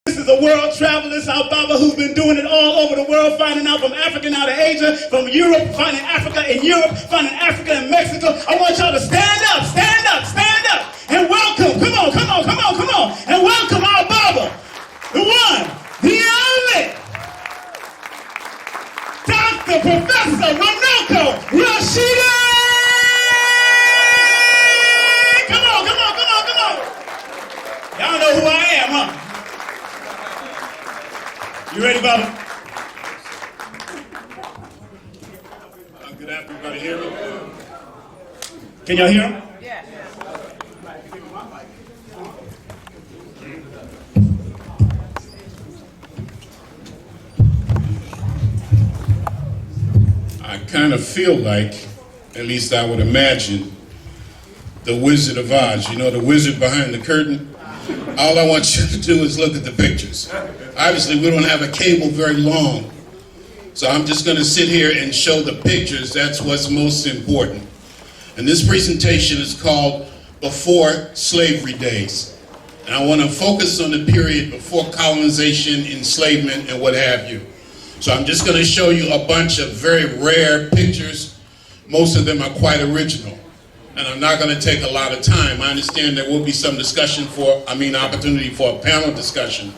This is a world traveler, this is our Baba who's been doing it all over the world, finding out from Africa now to Asia, from Europe, finding Africa in Europe, finding Africa in Mexico. I want y'all to stand up, stand up, stand up, and welcome, come on, come on, come on, come on, and welcome our Baba, the one, the only, Dr. Professor Runoko Rashidi! Come on, come on, come on, come on. Y'all know who I am, huh? You ready, Baba? Good afternoon, everybody. Hear me? Can y'all hear him? Yeah. I kind of feel like, at least I would imagine, the Wizard of Oz. You know, the wizard behind the curtain? All I want you to do is look at the pictures. Obviously, we don't have a cable very long, so I'm just going to sit here and show the pictures. That's what's most important. And this presentation is called Before Slavery Days. And I want to focus on the period before colonization, enslavement, and what have you. So I'm just going to show you a bunch of very rare pictures. Most of them are quite original. And I'm not going to take a lot of time. I understand there will be some opportunity for a panel discussion.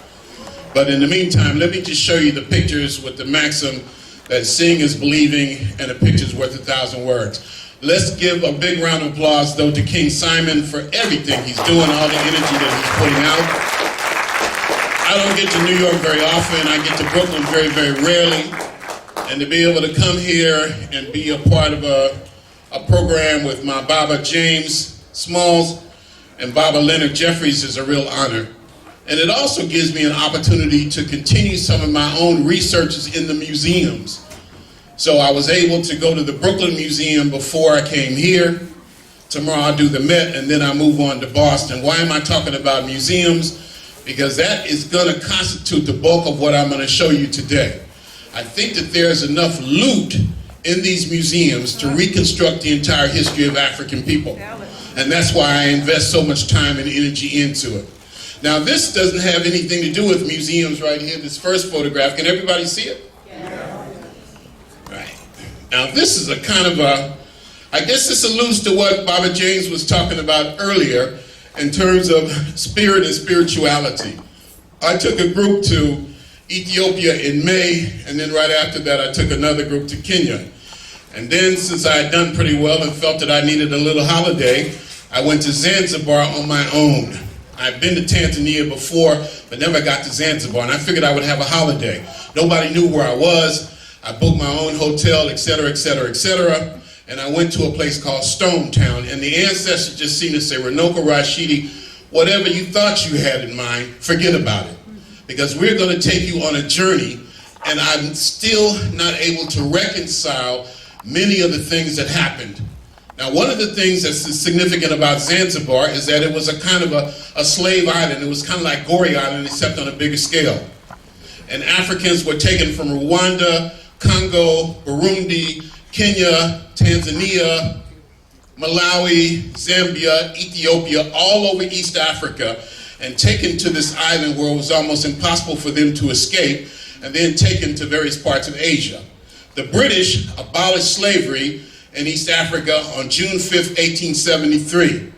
But in the meantime, let me just show you the pictures with the maxim that seeing is believing and a picture's worth 1,000 words. Let's give a big round of applause, though, to King Simon for everything he's doing, all the energy that he's putting out. I don't get to New York very often. I get to Brooklyn very, very rarely. And to be able to come here and be a part of a program with my Baba James Smalls and Baba Leonard Jeffries is a real honor. And it also gives me an opportunity to continue some of my own researches in the museums. So I was able to go to the Brooklyn Museum before I came here. Tomorrow I'll do the Met, and then I move on to Boston. Why am I talking about museums? Because that is going to constitute the bulk of what I'm going to show you today. I think that there's enough loot in these museums to reconstruct the entire history of African people. And that's why I invest so much time and energy into it. Now, this doesn't have anything to do with museums right here, this first photograph. Can everybody see it? Yeah. Right. Now, this is a kind of I guess this alludes to what Baba James was talking about earlier in terms of spirit and spirituality. I took a group to Ethiopia in May, and then right after that, I took another group to Kenya. And then, since I had done pretty well and felt that I needed a little holiday, I went to Zanzibar on my own. I've been to Tanzania before, but never got to Zanzibar, and I figured I would have a holiday. Nobody knew where I was. I booked my own hotel, etc., etc., etc., and I went to a place called Stone Town, and the ancestors just seemed to say, Runoko Rashidi, whatever you thought you had in mind, forget about it, because we're going to take you on a journey, and I'm still not able to reconcile many of the things that happened. Now, one of the things that's significant about Zanzibar is that it was a kind of a slave island. It was kind of like Goree Island, except on a bigger scale. And Africans were taken from Rwanda, Congo, Burundi, Kenya, Tanzania, Malawi, Zambia, Ethiopia, all over East Africa, and taken to this island where it was almost impossible for them to escape, and then taken to various parts of Asia. The British abolished slavery in East Africa on June 5th, 1873.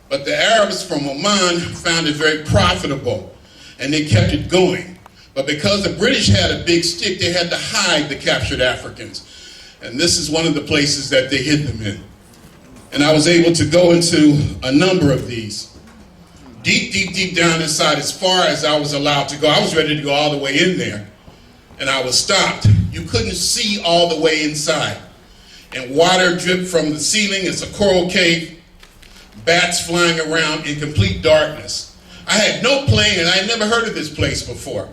But the Arabs from Oman found it very profitable, and they kept it going. But because the British had a big stick, they had to hide the captured Africans. And this is one of the places that they hid them in. And I was able to go into a number of these. Deep, deep, deep down inside, as far as I was allowed to go. I was ready to go all the way in there, and I was stopped. You couldn't see all the way inside. And water dripped from the ceiling. It's a coral cave. Bats flying around in complete darkness. I had no plane, and I had never heard of this place before.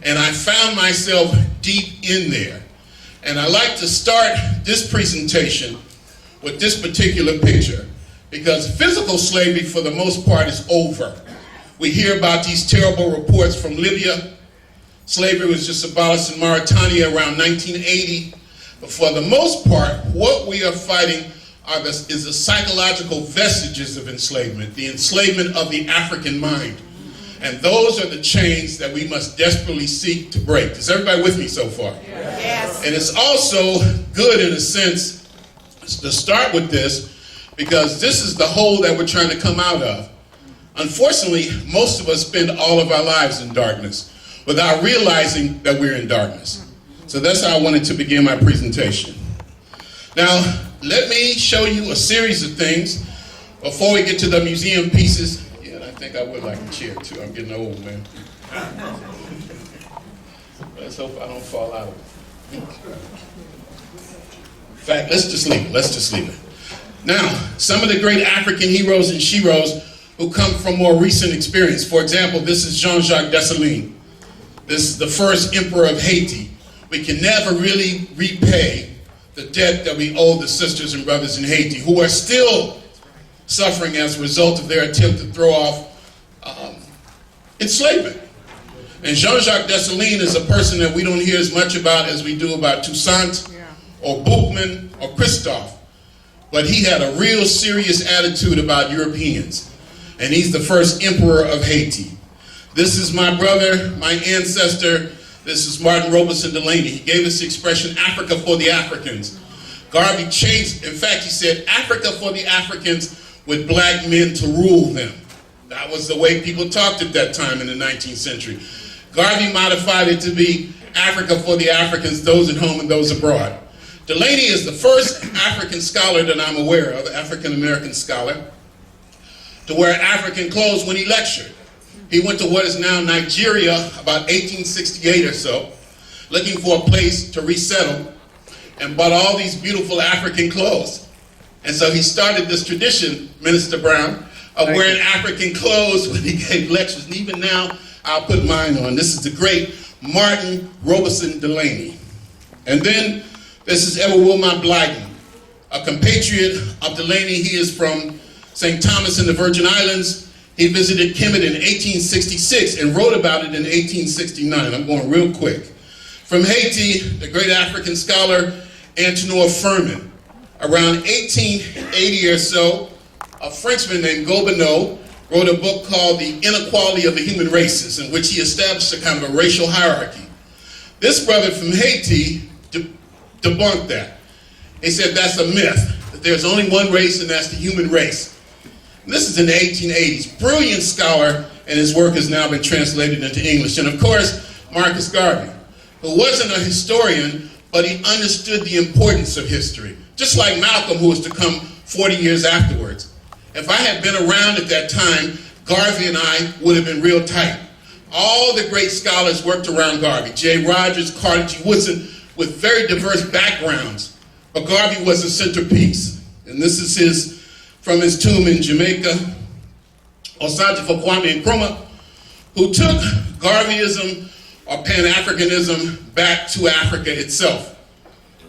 And I found myself deep in there. And I like to start this presentation with this particular picture, because physical slavery, for the most part, is over. We hear about these terrible reports from Libya. Slavery was just abolished in Mauritania around 1980. But for the most part, what we are fighting is the psychological vestiges of enslavement, the enslavement of the African mind. And those are the chains that we must desperately seek to break. Is everybody with me so far? Yes. And it's also good in a sense to start with this, because this is the hole that we're trying to come out of. Unfortunately, most of us spend all of our lives in darkness without realizing that we're in darkness. So that's how I wanted to begin my presentation. Now, let me show you a series of things before we get to the museum pieces. Yeah, and I think I would like a chair too. I'm getting old, man. Let's hope I don't fall out of it. In fact, let's just leave it. Let's just leave it. Now, some of the great African heroes and sheroes who come from more recent experience. For example, this is Jean-Jacques Dessalines. This is the first emperor of Haiti. We can never really repay the debt that we owe the sisters and brothers in Haiti, who are still suffering as a result of their attempt to throw off enslavement. And Jean-Jacques Dessalines is a person that we don't hear as much about as we do about Toussaint or Boukman or Christophe. But he had a real serious attitude about Europeans. And he's the first emperor of Haiti. This is my brother, my ancestor. This is Martin Robeson Delaney. He gave us the expression, Africa for the Africans. Garvey changed, in fact, he said, Africa for the Africans with black men to rule them. That was the way people talked at that time in the 19th century. Garvey modified it to be Africa for the Africans, those at home and those abroad. Delaney is the first African scholar that I'm aware of, African-American scholar, to wear African clothes when he lectured. He went to what is now Nigeria about 1868 or so, looking for a place to resettle, and bought all these beautiful African clothes. And so he started this tradition, Minister Brown, of wearing African clothes when he gave lectures. And even now, I'll put mine on. This is the great Martin Robeson Delaney. And then this is Edward Wilmot Blyden, a compatriot of Delaney. He is from St. Thomas in the Virgin Islands. He visited Kemet in 1866 and wrote about it in 1869. I'm going real quick. From Haiti, the great African scholar Antonin Firmin. Around 1880 or so, a Frenchman named Gobineau wrote a book called The Inequality of the Human Races, in which he established a kind of a racial hierarchy. This brother from Haiti debunked that. He said that's a myth, that there's only one race and that's the human race. And this is in the 1880s. Brilliant scholar, and his work has now been translated into English. And of course, Marcus Garvey, who wasn't a historian, but he understood the importance of history. Just like Malcolm, who was to come 40 years afterwards. If I had been around at that time, Garvey and I would have been real tight. All the great scholars worked around Garvey. J. Rogers, Carter G. Woodson, with very diverse backgrounds. But Garvey was a centerpiece. And this is from his tomb in Jamaica. Osagyefo Kwame Nkrumah, who took Garveyism or Pan-Africanism back to Africa itself.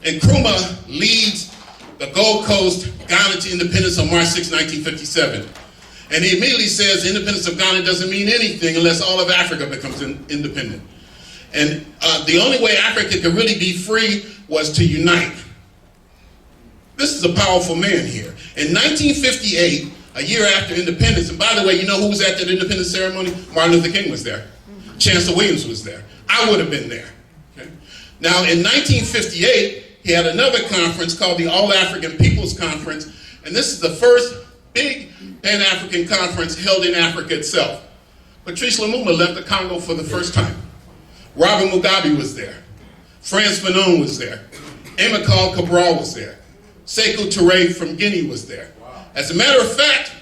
And Nkrumah leads the Gold Coast Ghana to independence on March 6, 1957. And he immediately says the independence of Ghana doesn't mean anything unless all of Africa becomes independent. And the only way Africa could really be free was to unite. This is a powerful man here. In 1958, a year after independence, and by the way, you know who was at that independence ceremony? Martin Luther King was there. Chancellor Williams was there. I would have been there. Okay? Now, in 1958, he had another conference called the All-African Peoples Conference, and this is the first big Pan-African conference held in Africa itself. Patrice Lumumba left the Congo for the first time. Robert Mugabe was there. Frantz Fanon was there. Amilcar Cabral was there. Sekou Touré from Guinea was there. As a matter of fact,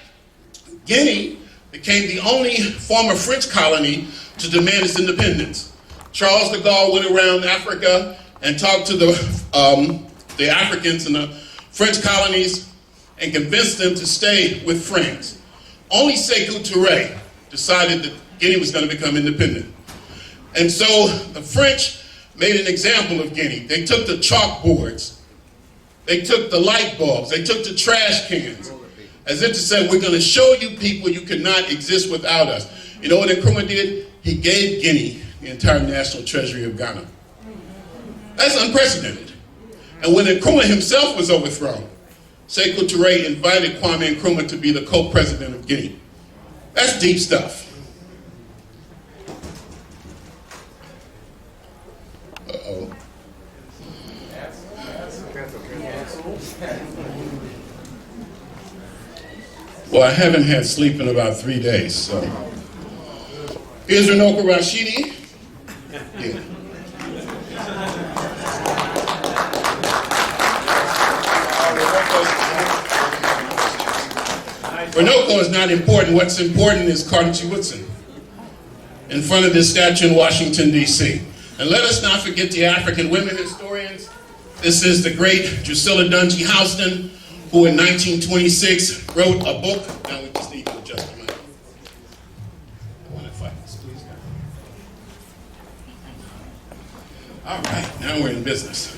Guinea became the only former French colony to demand its independence. Charles de Gaulle went around Africa and talked to the Africans in the French colonies and convinced them to stay with France. Only Sekou Touré decided that Guinea was going to become independent. And so the French made an example of Guinea. They took the chalkboards, they took the light bulbs, they took the trash cans, as if to say, we're going to show you people you cannot exist without us. You know what Nkrumah did? He gave Guinea the entire national treasury of Ghana. That's unprecedented. And when Nkrumah himself was overthrown, Sekou Touré invited Kwame Nkrumah to be the co-president of Guinea. That's deep stuff. Uh-oh. Well, I haven't had sleep in about 3 days, so. Here's Runoko Rashidi. Yeah. Runoko is not important. What's important is Carter G. Woodson in front of this statue in Washington, D.C. And let us not forget the African women historians. This is the great Drusilla Dungy Houston, who in 1926 wrote a book. Now we just need to adjust the mic. I want to fight this, please. All right, now we're in business.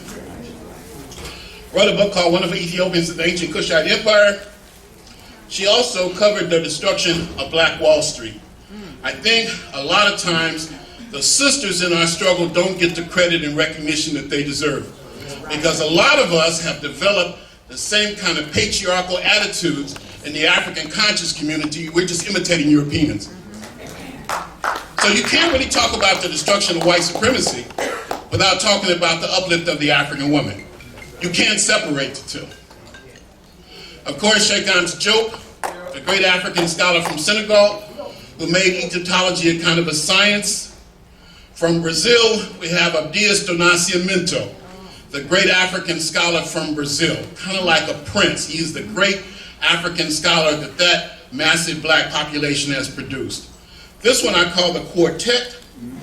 Wrote a book called One of the Ethiopians of the Ancient Kushite Empire. She also covered the destruction of Black Wall Street. I think a lot of times the sisters in our struggle don't get the credit and recognition that they deserve. Because a lot of us have developed the same kind of patriarchal attitudes in the African conscious community. We're just imitating Europeans. So you can't really talk about the destruction of white supremacy without talking about the uplift of the African woman. You can't separate the two. Of course, check1's Joke, a great African scholar from Senegal, who made Egyptology a kind of a science. From Brazil, we have Abdias do Nascimento, the great African scholar from Brazil, kind of like a prince. He is the great African scholar that massive black population has produced. This one I call the quartet.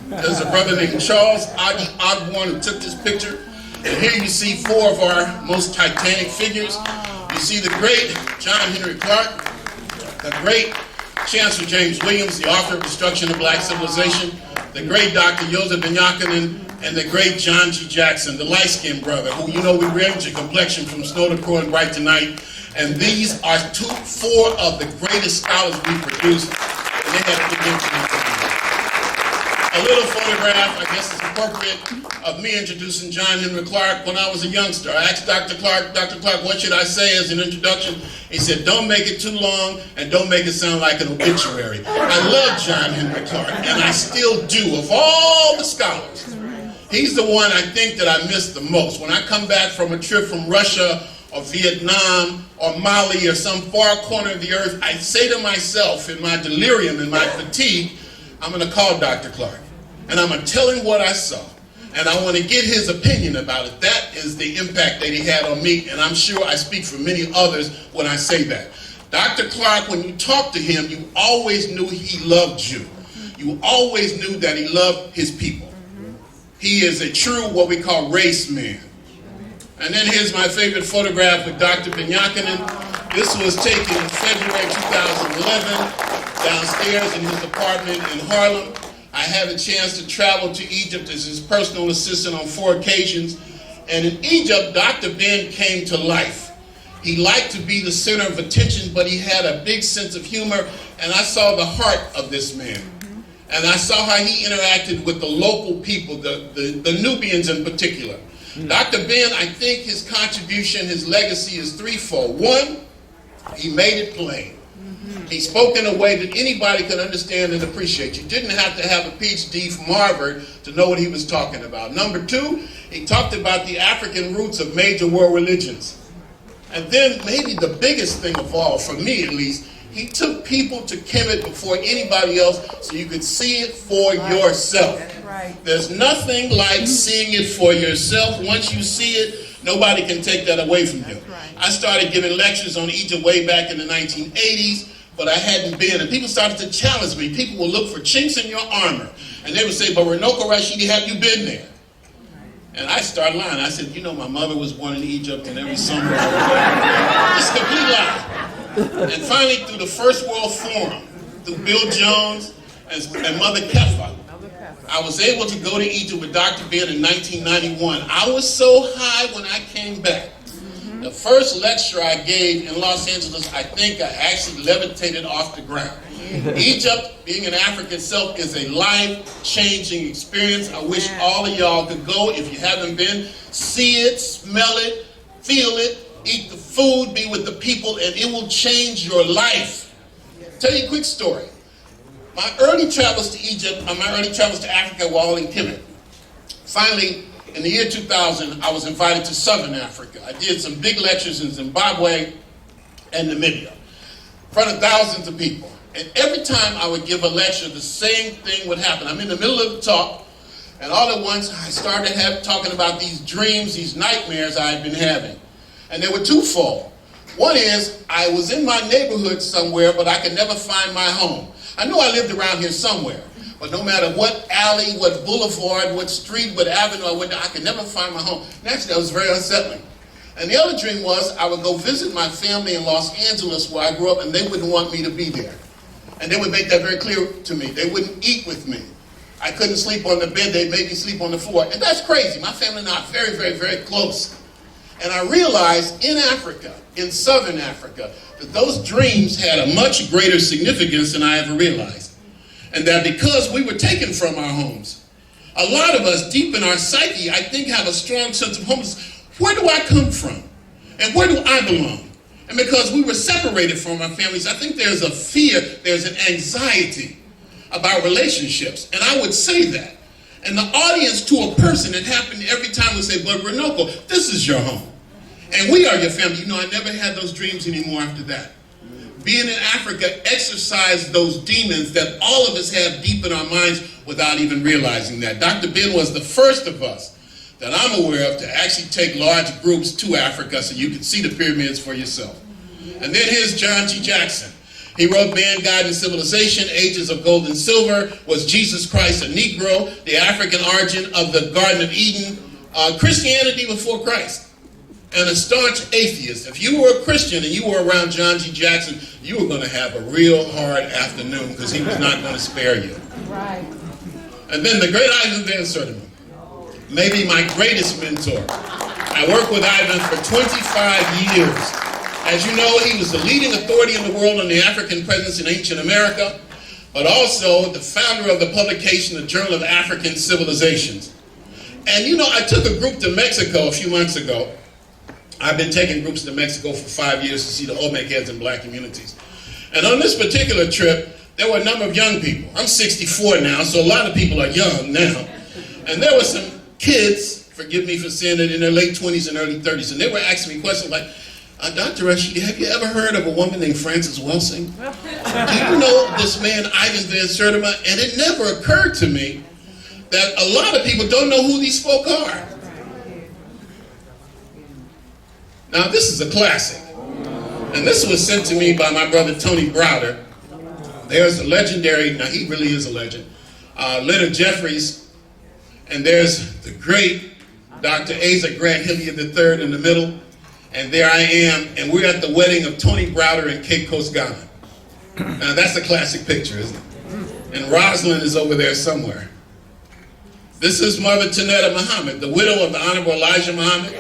There's a brother named Charles Ogborn who took this picture. And here you see four of our most titanic figures. You see the great John Henry Clark, the great Chancellor James Williams, the author of Destruction of Black Civilization, the great Dr. Joseph Benyakinen, and the great John G. Jackson, the light-skinned brother, who we range your complexion from snow to crow and bright to night. And these are four of the greatest scholars we produced, and they had a good influence. A little photograph, I guess it's appropriate, of me introducing John Henry Clark when I was a youngster. I asked Dr. Clark, what should I say as an introduction? He said, don't make it too long and don't make it sound like an obituary. I love John Henry Clark, and I still do. Of all the scholars, he's the one I think that I miss the most. When I come back from a trip from Russia or Vietnam or Mali or some far corner of the earth, I say to myself in my delirium, in my fatigue, I'm going to call Dr. Clark. And I'm going to tell him what I saw. And I want to get his opinion about it. That is the impact that he had on me. And I'm sure I speak for many others when I say that. Dr. Clark, when you talk to him, you always knew he loved you. You always knew that he loved his people. He is a true, what we call, race man. And then here's my favorite photograph with Dr. Benyakinen. This was taken in February 2011 downstairs in his apartment in Harlem. I had a chance to travel to Egypt as his personal assistant on 4 occasions. And in Egypt, Dr. Ben came to life. He liked to be the center of attention, but he had a big sense of humor. And I saw the heart of this man. And I saw how he interacted with the local people, the Nubians in particular. Dr. Ben, I think his contribution, his legacy is threefold. One, he made it plain. He spoke in a way that anybody could understand and appreciate. You didn't have to have a PhD from Harvard to know what he was talking about. Number two, he talked about the African roots of major world religions. And then maybe the biggest thing of all, for me at least, he took people to Kemet before anybody else so you could see it for yourself. That's right. There's nothing like seeing it for yourself. Once you see it, nobody can take that away from you. Right. I started giving lectures on Egypt way back in the 1980s, but I hadn't been, and people started to challenge me. People would look for chinks in your armor, and they would say, but Runoko Rashidi, have you been there? And I started lying. I said, you know, my mother was born in Egypt, and every summer, just a complete lie. And finally, through the First World Forum, through Bill Jones and Mother Kefa, I was able to go to Egypt with Dr. Ben in 1991. I was so high when I came back. The first lecture I gave in Los Angeles, I think I actually levitated off the ground. Egypt, being an African itself, is a life-changing experience. I wish all of y'all could go. If you haven't been, see it, smell it, feel it, eat the food, be with the people, and it will change your life. Tell you a quick story. My early travels to Egypt, my early travels to Africa were all in Kemet. Finally, in the year 2000, I was invited to Southern Africa. I did some big lectures in Zimbabwe and Namibia, in front of thousands of people. And every time I would give a lecture, the same thing would happen. I'm in the middle of the talk, and all at once I started talking about these dreams, these nightmares I had been having. And they were twofold. One is, I was in my neighborhood somewhere, but I could never find my home. I knew I lived around here somewhere, but no matter what alley, what boulevard, what street, what avenue I went to, I could never find my home. And actually, that was very unsettling. And the other dream was, I would go visit my family in Los Angeles where I grew up, and they wouldn't want me to be there. And they would make that very clear to me. They wouldn't eat with me. I couldn't sleep on the bed. They'd make me sleep on the floor. And that's crazy. My family and I are very, very, very close. And I realized in Africa, in Southern Africa, that those dreams had a much greater significance than I ever realized. And that because we were taken from our homes, a lot of us deep in our psyche, I think, have a strong sense of homelessness. Where do I come from? And where do I belong? And because we were separated from our families, I think there's a fear, there's an anxiety about relationships. And I would say that. And the audience to a person, it happened every time we say, but Runoko, this is your home. And we are your family. You know, I never had those dreams anymore after that. Being in Africa exercised those demons that all of us have deep in our minds without even realizing that. Dr. Ben was the first of us that I'm aware of to actually take large groups to Africa so you can see the pyramids for yourself. And then here's John G. Jackson. He wrote Man, God, and Civilization, Ages of Gold and Silver, Was Jesus Christ a Negro, The African Origin of the Garden of Eden, Christianity Before Christ, and a staunch atheist. If you were a Christian and you were around John G. Jackson, you were going to have a real hard afternoon because he was not going to spare you. Right. And then the great Ivan Van Sertima, maybe my greatest mentor. I worked with Ivan for 25 years. As you know, he was the leading authority in the world on the African presence in ancient America, but also the founder of the publication, the Journal of African Civilizations. And you know, I took a group to Mexico a few months ago. I've been taking groups to Mexico for 5 years to see the Olmec heads in black communities. And on this particular trip, there were a number of young people. I'm 64 now, so a lot of people are young now. And there were some kids, forgive me for saying it, in their late 20s and early 30s, and they were asking me questions like, Dr. Rashidi, have you ever heard of a woman named Frances Welsing? Do you know this man, Ivan Van Sertima? And it never occurred to me that a lot of people don't know who these folk are. Now, this is a classic. And this was sent to me by my brother, Tony Browder. There's a legendary, now he really is a legend, Leonard Jeffries. And there's the great Dr. Asa Grant Hilliard III in the middle. And there I am, and we're at the wedding of Tony Browder in Cape Coast, Ghana. Now that's a classic picture, isn't it? And Rosalind is over there somewhere. This is Mother Tanetta Muhammad, the widow of the Honorable Elijah Muhammad,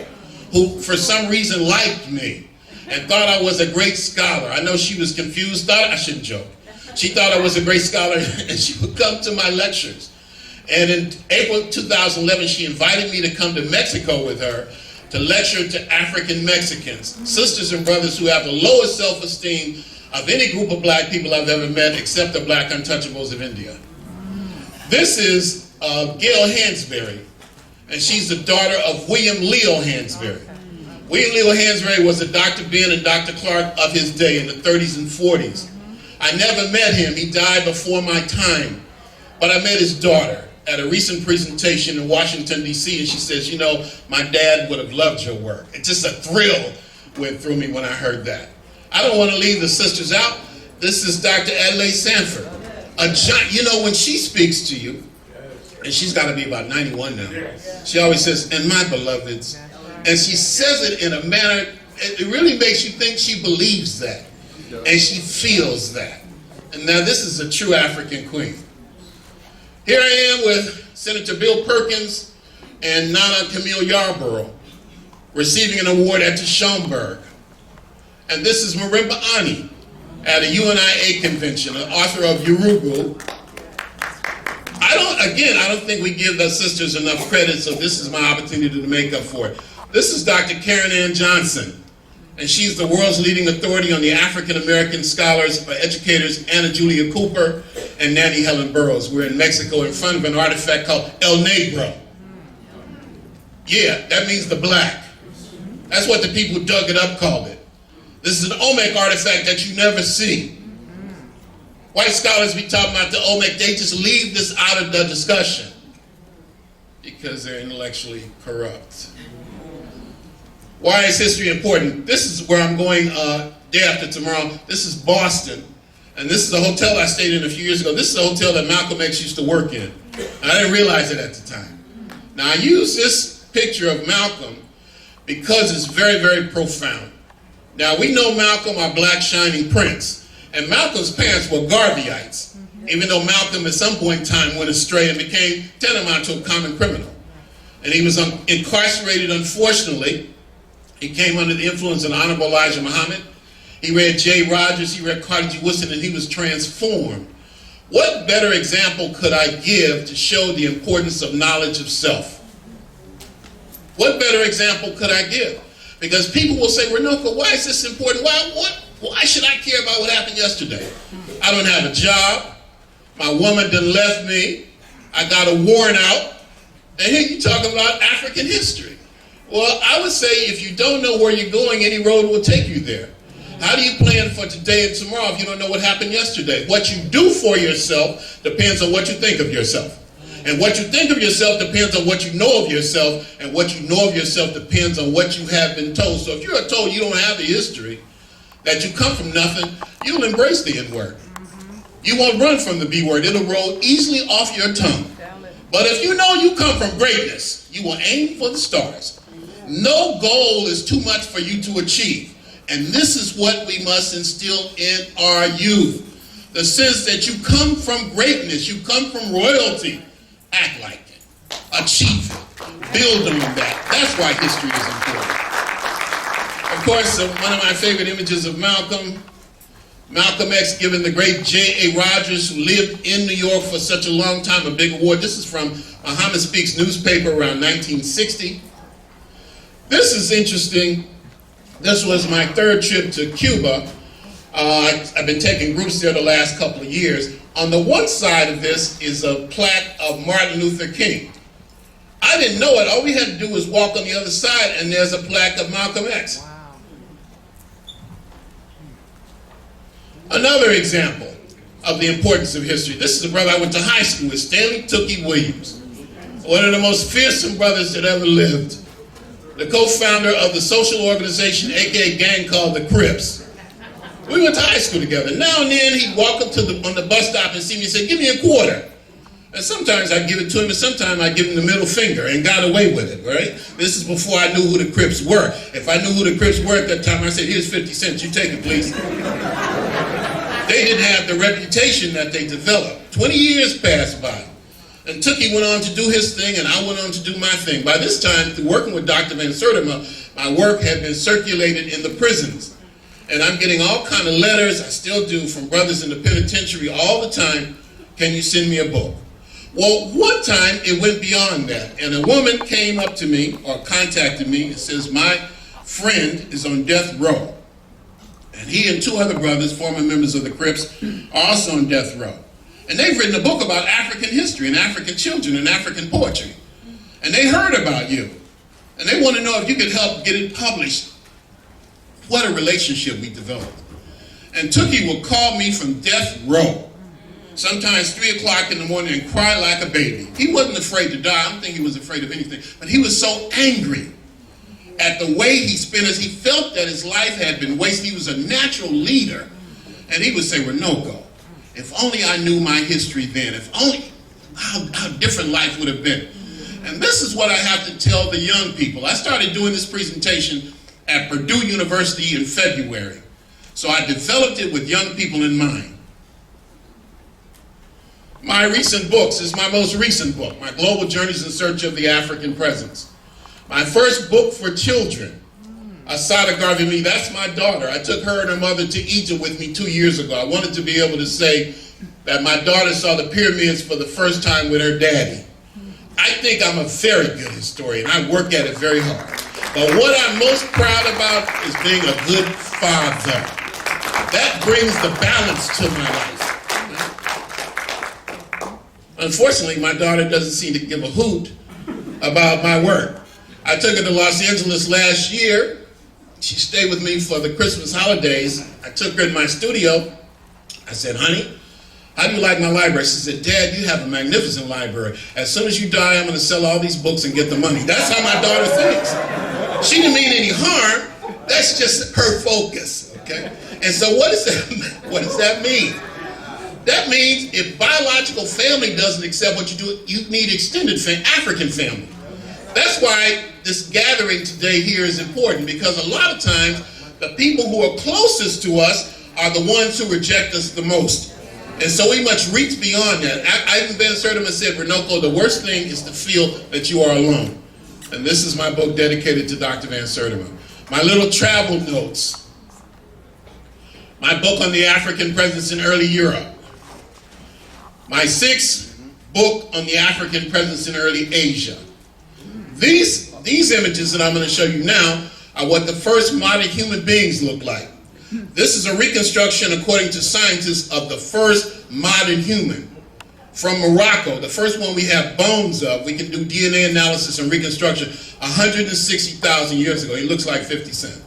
who for some reason liked me and thought I was a great scholar. I know she was confused, I shouldn't joke. She thought I was a great scholar, and she would come to my lectures. And in April 2011, she invited me to come to Mexico with her to lecture to African Mexicans, sisters and brothers who have the lowest self-esteem of any group of black people I've ever met, except the black untouchables of India. This is Gail Hansberry, and she's the daughter of William Leo Hansberry. William Leo Hansberry was a Dr. Ben and Dr. Clark of his day in the 30s and 40s. I never met him. He died before my time. But I met his daughter at a recent presentation in Washington, D.C., and she says, you know, my dad would have loved your work. It just a thrill went through me when I heard that. I don't want to leave the sisters out. This is Dr. Adelaide Sanford. You know, when she speaks to you, and she's got to be about 91 now, she always says, and my beloveds, and she says it in a manner, it really makes you think she believes that, and she feels that. And now this is a true African queen. Here I am with Senator Bill Perkins and Nana Camille Yarborough receiving an award at the Schomburg. And this is Marimba Ani at a UNIA convention, an author of Urugu. I don't think we give the sisters enough credit, so this is my opportunity to make up for it. This is Dr. Karen Ann Johnson, and she's the world's leading authority on the African-American scholars or educators Anna Julia Cooper and Nanny Helen Burroughs. We're in Mexico in front of an artifact called El Negro. Yeah, that means the black. That's what the people who dug it up called it. This is an Olmec artifact that you never see. White scholars be talking about the Olmec, they just leave this out of the discussion because they're intellectually corrupt. Why is history important? This is where I'm going day after tomorrow. This is Boston, and this is a hotel I stayed in a few years ago. This is a hotel that Malcolm X used to work in. And I didn't realize it at the time. Now I use this picture of Malcolm because it's very, very profound. Now we know Malcolm, our black shining prince, and Malcolm's parents were Garveyites, even though Malcolm at some point in time went astray and became tantamount to a common criminal. And he was incarcerated, unfortunately. He came under the influence of the Honorable Elijah Muhammad. He read J. Rogers, he read Carter G. Woodson, and he was transformed. What better example could I give to show the importance of knowledge of self? What better example could I give? Because people will say, Runoko, why is this important? Why should I care about what happened yesterday? I don't have a job. My woman done left me. I got a warrant out. And here you talking about African history. Well, I would say if you don't know where you're going, any road will take you there. How do you plan for today and tomorrow if you don't know what happened yesterday? What you do for yourself depends on what you think of yourself. And what you think of yourself depends on what you know of yourself. And what you know of yourself depends on what you have been told. So if you're told you don't have the history, that you come from nothing, you'll embrace the N word. You won't run from the B word. It'll roll easily off your tongue. But if you know you come from greatness, you will aim for the stars. No goal is too much for you to achieve. And this is what we must instill in our youth. The sense that you come from greatness, you come from royalty. Act like it. Achieve it. Build on that. That's why history is important. Of course, one of my favorite images of Malcolm X giving the great J.A. Rogers, who lived in New York for such a long time, a big award. This is from Muhammad Speaks newspaper around 1960. This is interesting. This was my third trip to Cuba. I've been taking groups there the last couple of years. On the one side of this is a plaque of Martin Luther King. I didn't know it. All we had to do was walk on the other side and there's a plaque of Malcolm X. Wow. Another example of the importance of history. This is a brother I went to high school with, Stanley Tookie Williams. One of the most fearsome brothers that ever lived. The co-founder of the social organization, aka gang called the Crips. We went to high school together. Now and then he'd walk up on the bus stop and see me and say, give me a quarter. And sometimes I'd give it to him and sometimes I'd give him the middle finger and got away with it, right? This is before I knew who the Crips were. If I knew who the Crips were at that time, I said, here's 50 cents, you take it, please. They didn't have the reputation that they developed. 20 years passed by. And Tookie went on to do his thing, and I went on to do my thing. By this time, through working with Dr. Van Sertima, my work had been circulated in the prisons. And I'm getting all kind of letters, I still do, from brothers in the penitentiary all the time. Can you send me a book? Well, one time it went beyond that. And a woman came up to me, or contacted me, and says, my friend is on death row. And he and two other brothers, former members of the Crips, are also on death row. And they've written a book about African history and African children and African poetry. And they heard about you. And they want to know if you could help get it published. What a relationship we developed. And Tookie would call me from death row, sometimes 3 o'clock in the morning, and cry like a baby. He wasn't afraid to die. I don't think he was afraid of anything. But he was so angry at the way he spent it. He felt that his life had been wasted. He was a natural leader. And he would say, Runoko, if only I knew my history then, if only how different life would have been. And this is what I have to tell the young people. I started doing this presentation at Purdue University in February. So I developed it with young people in mind. My recent books is my most recent book, My Global Journeys in Search of the African Presence. My first book for children, Asada Garvey, that's my daughter. I took her and her mother to Egypt with me 2 years ago. I wanted to be able to say that my daughter saw the pyramids for the first time with her daddy. I think I'm a very good historian. I work at it very hard. But what I'm most proud about is being a good father. That brings the balance to my life. Unfortunately, my daughter doesn't seem to give a hoot about my work. I took her to Los Angeles last year. She stayed with me for the Christmas holidays. I took her in my studio. I said, honey, how do you like my library? She said, Dad, you have a magnificent library. As soon as you die, I'm going to sell all these books and get the money. That's how my daughter thinks. She didn't mean any harm. That's just her focus, okay? And so what does that mean? That means if biological family doesn't accept what you do, you need extended African family. That's why this gathering today here is important, because a lot of times the people who are closest to us are the ones who reject us the most. And so we must reach beyond that. Ivan Van Sertima said, Runoko, the worst thing is to feel that you are alone. And this is my book dedicated to Dr. Van Sertima. My little travel notes. My book on the African presence in early Europe. My sixth book on the African presence in early Asia. These images that I'm going to show you now are what the first modern human beings look like. This is a reconstruction, according to scientists, of the first modern human from Morocco. The first one we have bones of. We can do DNA analysis and reconstruction 160,000 years ago. He looks like 50 Cent.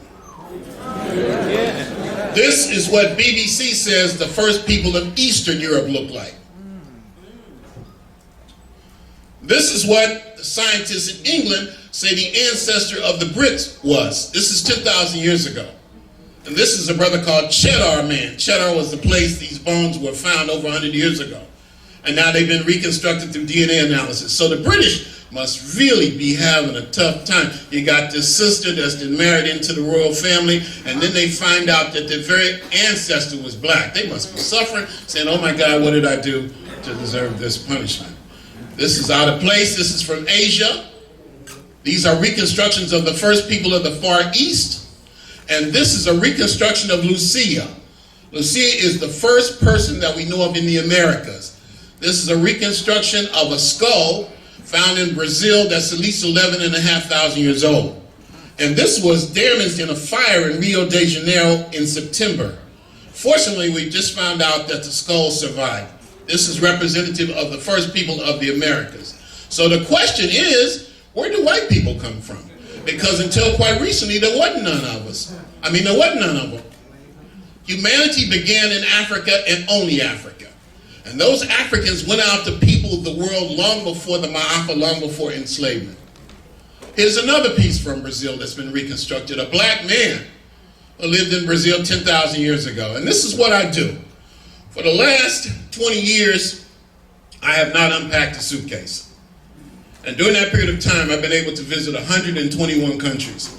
This is what BBC says the first people of Eastern Europe look like. This is what the scientists in England say the ancestor of the Brits was. This is 10,000 years ago. And this is a brother called Cheddar Man. Cheddar was the place these bones were found over 100 years ago. And now they've been reconstructed through DNA analysis. So the British must really be having a tough time. You got this sister that's been married into the royal family, and then they find out that their very ancestor was black. They must be suffering, saying, oh my God, what did I do to deserve this punishment? This is out of place. This is from Asia. These are reconstructions of the first people of the Far East. And this is a reconstruction of Lucia. Lucia is the first person that we know of in the Americas. This is a reconstruction of a skull found in Brazil that's at least 11,500 years old. And this was damaged in a fire in Rio de Janeiro in September. Fortunately, we just found out that the skull survived. This is representative of the first people of the Americas. So the question is, where do white people come from? Because until quite recently, there wasn't none of us. There wasn't none of them. Humanity began in Africa and only Africa. And those Africans went out to people the world long before the Ma'afa, long before enslavement. Here's another piece from Brazil that's been reconstructed. A black man who lived in Brazil 10,000 years ago. And this is what I do. For the last 20 years, I have not unpacked a suitcase. And during that period of time, I've been able to visit 121 countries.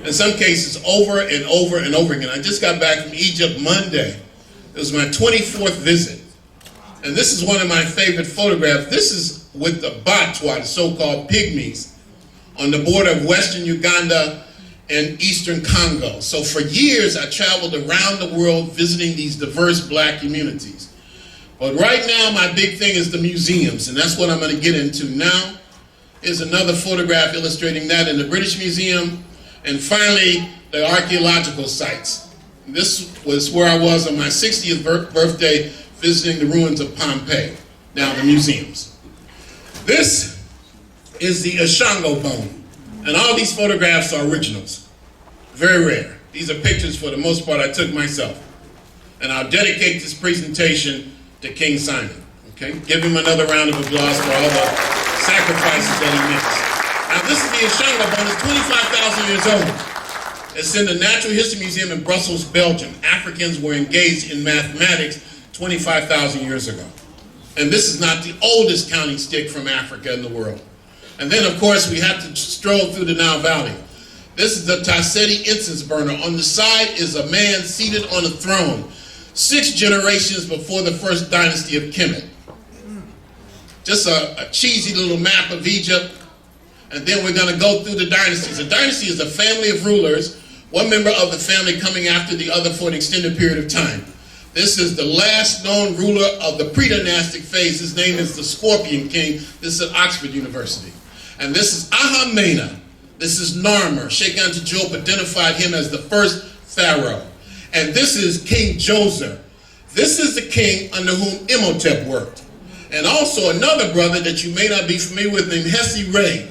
In some cases, over and over and over again. I just got back from Egypt Monday. It was my 24th visit. And this is one of my favorite photographs. This is with the Batwa, the so-called pygmies, on the border of western Uganda and eastern Congo. So for years, I traveled around the world visiting these diverse black communities. But right now, my big thing is the museums, and that's what I'm going to get into now. Here's another photograph illustrating that in the British Museum. And finally, the archaeological sites. This was where I was on my 60th birthday, visiting the ruins of Pompeii. Now, the museums. This is the Ashango bone. And all these photographs are originals. Very rare. These are pictures, for the most part, I took myself. And I'll dedicate this presentation to King Simon. Okay? Give him another round of applause for all the sacrifices that he makes. Now, this is the Ashango bone. It's 25,000 years old. It's in the Natural History Museum in Brussels, Belgium. Africans were engaged in mathematics 25,000 years ago. And this is not the oldest counting stick from Africa in the world. And then, of course, we have to stroll through the Nile Valley. This is the Taseti incense burner. On the side is a man seated on a throne, 6 generations before the first dynasty of Kemet. Just a cheesy little map of Egypt. And then we're going to go through the dynasties. A dynasty is a family of rulers, one member of the family coming after the other for an extended period of time. This is the last known ruler of the pre-dynastic phase. His name is the Scorpion King. This is at Oxford University. And this is Ahamena. This is Narmer. Sheikh Anta Diop identified him as the first pharaoh. And this is King Djoser. This is the king under whom Imhotep worked. And also another brother that you may not be familiar with named Hesi Ray.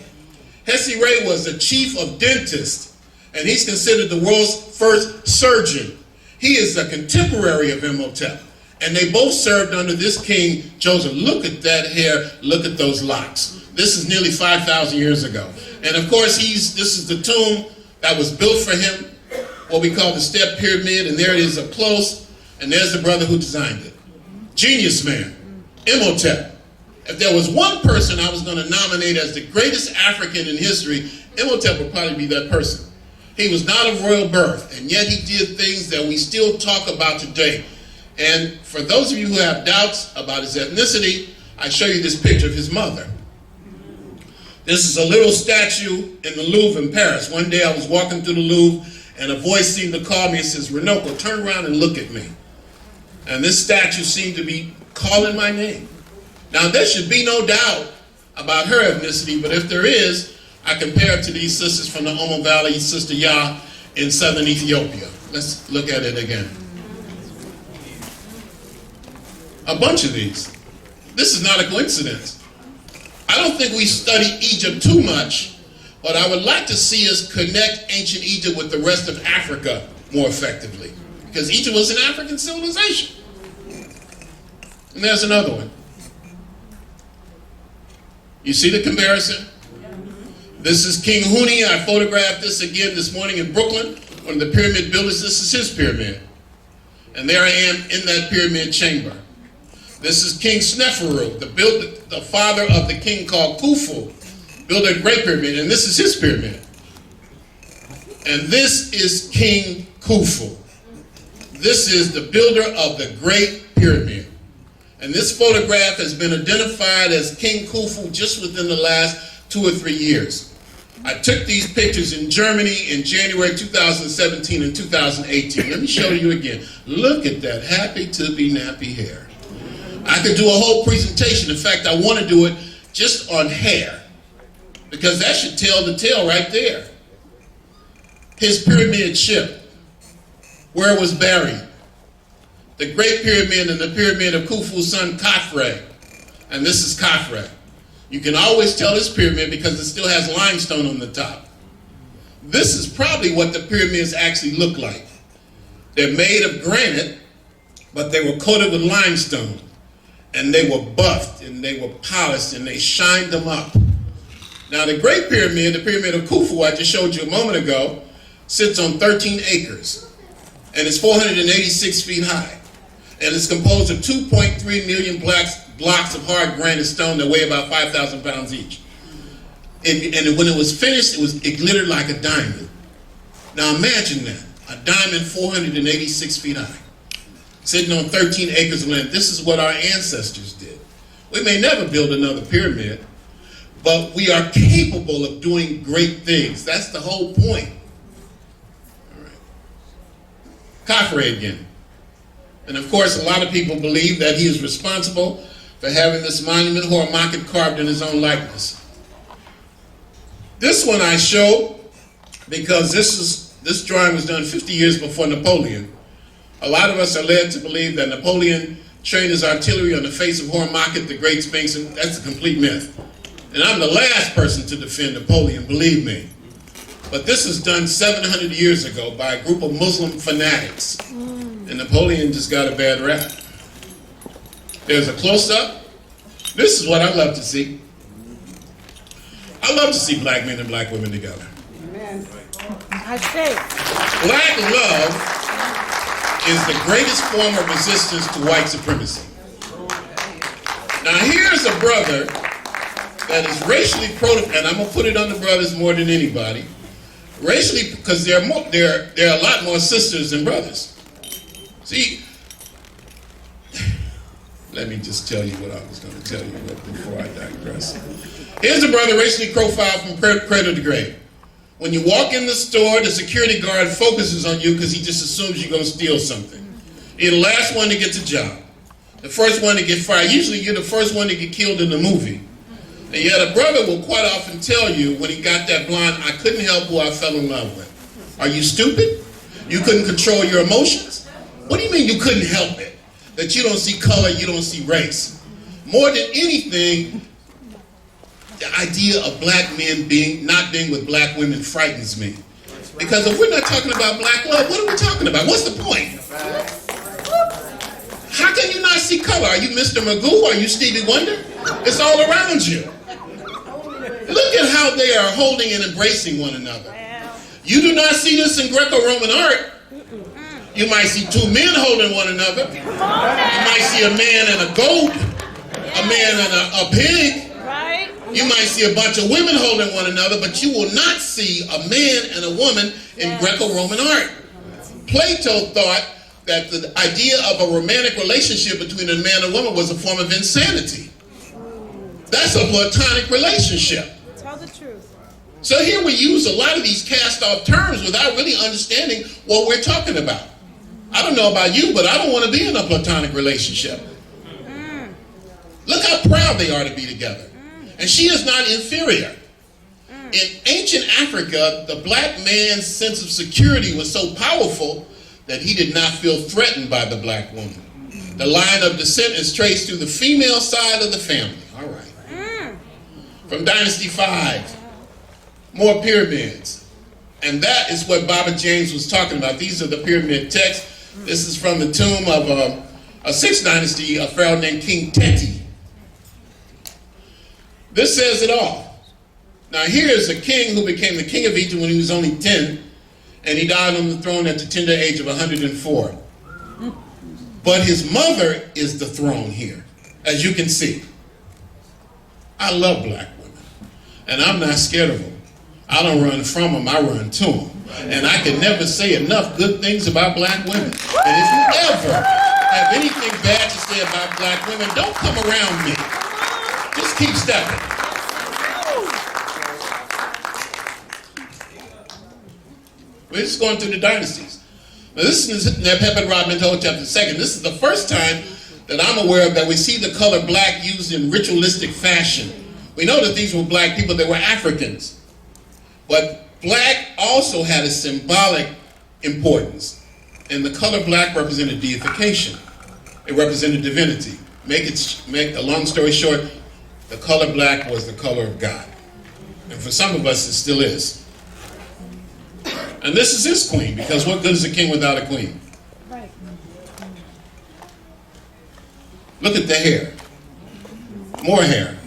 Hessie Ray was the chief of dentists, and he's considered the world's first surgeon. He is a contemporary of Imhotep, and they both served under this king, Joseph. Look at that hair, look at those locks. This is nearly 5,000 years ago. And of course, this is the tomb that was built for him, what we call the step pyramid, and there it is up close, and there's the brother who designed it. Genius man, Imhotep. If there was one person I was going to nominate as the greatest African in history, Imhotep would probably be that person. He was not of royal birth, and yet he did things that we still talk about today. And for those of you who have doubts about his ethnicity, I show you this picture of his mother. This is a little statue in the Louvre in Paris. One day I was walking through the Louvre, and a voice seemed to call me and says, "Runoko, turn around and look at me." And this statue seemed to be calling my name. Now, there should be no doubt about her ethnicity, but if there is, I compare it to these sisters from the Omo Valley, Sister Yah in southern Ethiopia. Let's look at it again. A bunch of these. This is not a coincidence. I don't think we study Egypt too much, but I would like to see us connect ancient Egypt with the rest of Africa more effectively, because Egypt was an African civilization. And there's another one. You see the comparison? This is King Huni. I photographed this again this morning in Brooklyn. One of the pyramid builders. This is his pyramid. And there I am in that pyramid chamber. This is King Sneferu, the father of the king called Khufu, builder of the Great Pyramid. And this is his pyramid. And this is King Khufu. This is the builder of the Great Pyramid. And this photograph has been identified as King Khufu just within the last 2 or 3 years. I took these pictures in Germany in January 2017 and 2018. Let me show you again. Look at that happy to be nappy hair. I could do a whole presentation. In fact, I want to do it just on hair, because that should tell the tale right there. His pyramid ship, where it was buried. The Great Pyramid and the pyramid of Khufu's son Khafre. And this is Khafre. You can always tell this pyramid because it still has limestone on the top. This is probably what the pyramids actually look like. They're made of granite, but they were coated with limestone. And they were buffed, and they were polished, and they shined them up. Now the Great Pyramid, the pyramid of Khufu I just showed you a moment ago, sits on 13 acres. And it's 486 feet high. And it's composed of 2.3 million blocks of hard granite stone that weigh about 5,000 pounds each. And when it was finished, it glittered like a diamond. Now imagine that, a diamond 486 feet high, sitting on 13 acres of land. This is what our ancestors did. We may never build another pyramid, but we are capable of doing great things. That's the whole point. All right. Khafre again. And of course, a lot of people believe that he is responsible for having this monument Hormaki carved in his own likeness. This one I show because this drawing was done 50 years before Napoleon. A lot of us are led to believe that Napoleon trained his artillery on the face of Hormaki, the Great Sphinx, and that's a complete myth. And I'm the last person to defend Napoleon, believe me. But this was done 700 years ago by a group of Muslim fanatics. And Napoleon just got a bad rap. There's a close-up. This is what I love to see. I love to see black men and black women together. Amen. I say. Black love is the greatest form of resistance to white supremacy. Now here's a brother that is racially and I'm going to put it on the brothers more than anybody. Racially, because there are a lot more sisters than brothers. See, let me just tell you what I was going to tell you before I digress. Here's a brother racially profiled from cradle to grave. When you walk in the store, the security guard focuses on you because he just assumes you're going to steal something. You're the last one to get the job, the first one to get fired. Usually you're the first one to get killed in the movie. And yet a brother will quite often tell you when he got that blonde, I couldn't help who I fell in love with. Are you stupid? You couldn't control your emotions? What do you mean you couldn't help it? That you don't see color, you don't see race. More than anything, the idea of black men not being with black women frightens me. Because if we're not talking about black love, what are we talking about? What's the point? How can you not see color? Are you Mr. Magoo? Are you Stevie Wonder? It's all around you. Look at how they are holding and embracing one another. You do not see this in Greco-Roman art. You might see two men holding one another. You might see a man and a goat, a man and a pig. You might see a bunch of women holding one another, but you will not see a man and a woman in Greco-Roman art. Plato thought that the idea of a romantic relationship between a man and a woman was a form of insanity. That's a platonic relationship. Tell the truth. So here we use a lot of these cast-off terms without really understanding what we're talking about. I don't know about you, but I don't want to be in a platonic relationship. Look how proud they are to be together. And she is not inferior. In ancient Africa, the black man's sense of security was so powerful that he did not feel threatened by the black woman. The line of descent is traced through the female side of the family. All right. From Dynasty 5, more pyramids. And that is what Baba James was talking about. These are the pyramid texts. This is from the tomb of a 6th dynasty, a pharaoh named King Teti. This says it all. Now here is a king who became the king of Egypt when he was only 10, and he died on the throne at the tender age of 104. But his mother is the throne here, as you can see. I love black women, and I'm not scared of them. I don't run from them, I run to them. And I can never say enough good things about black women. And if you ever have anything bad to say about black women, don't come around me. Just keep stepping. We're just going through the dynasties. Now this is Tapvideo chapter 2. This is the first time that I'm aware of that we see the color black used in ritualistic fashion. We know that these were black people, they were Africans. But black also had a symbolic importance. And the color black represented deification. It represented divinity. Make a long story short, the color black was the color of God. And for some of us, it still is. And this is his queen, because what good is a king without a queen? Right. Look at the hair. More hair.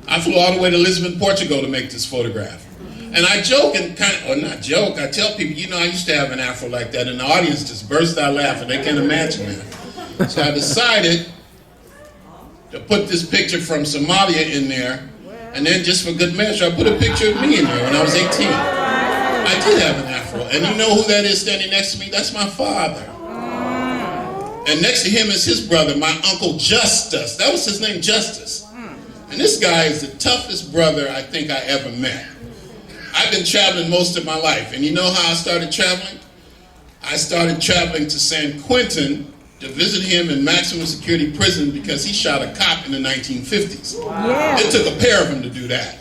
I flew all the way to Lisbon, Portugal to make this photograph. And I joke and not joke, I tell people, you know, I used to have an afro like that, and the audience just burst out laughing. They can't imagine that. So I decided to put this picture from Somalia in there, and then just for good measure, I put a picture of me in there when I was 18. I did have an afro, and you know who that is standing next to me? That's my father. And next to him is his brother, my Uncle Justice. That was his name, Justice. And this guy is the toughest brother I think I ever met. I've been traveling most of my life, and you know how I started traveling? I started traveling to San Quentin to visit him in maximum security prison because he shot a cop in the 1950s. Yeah. It took a pair of them to do that.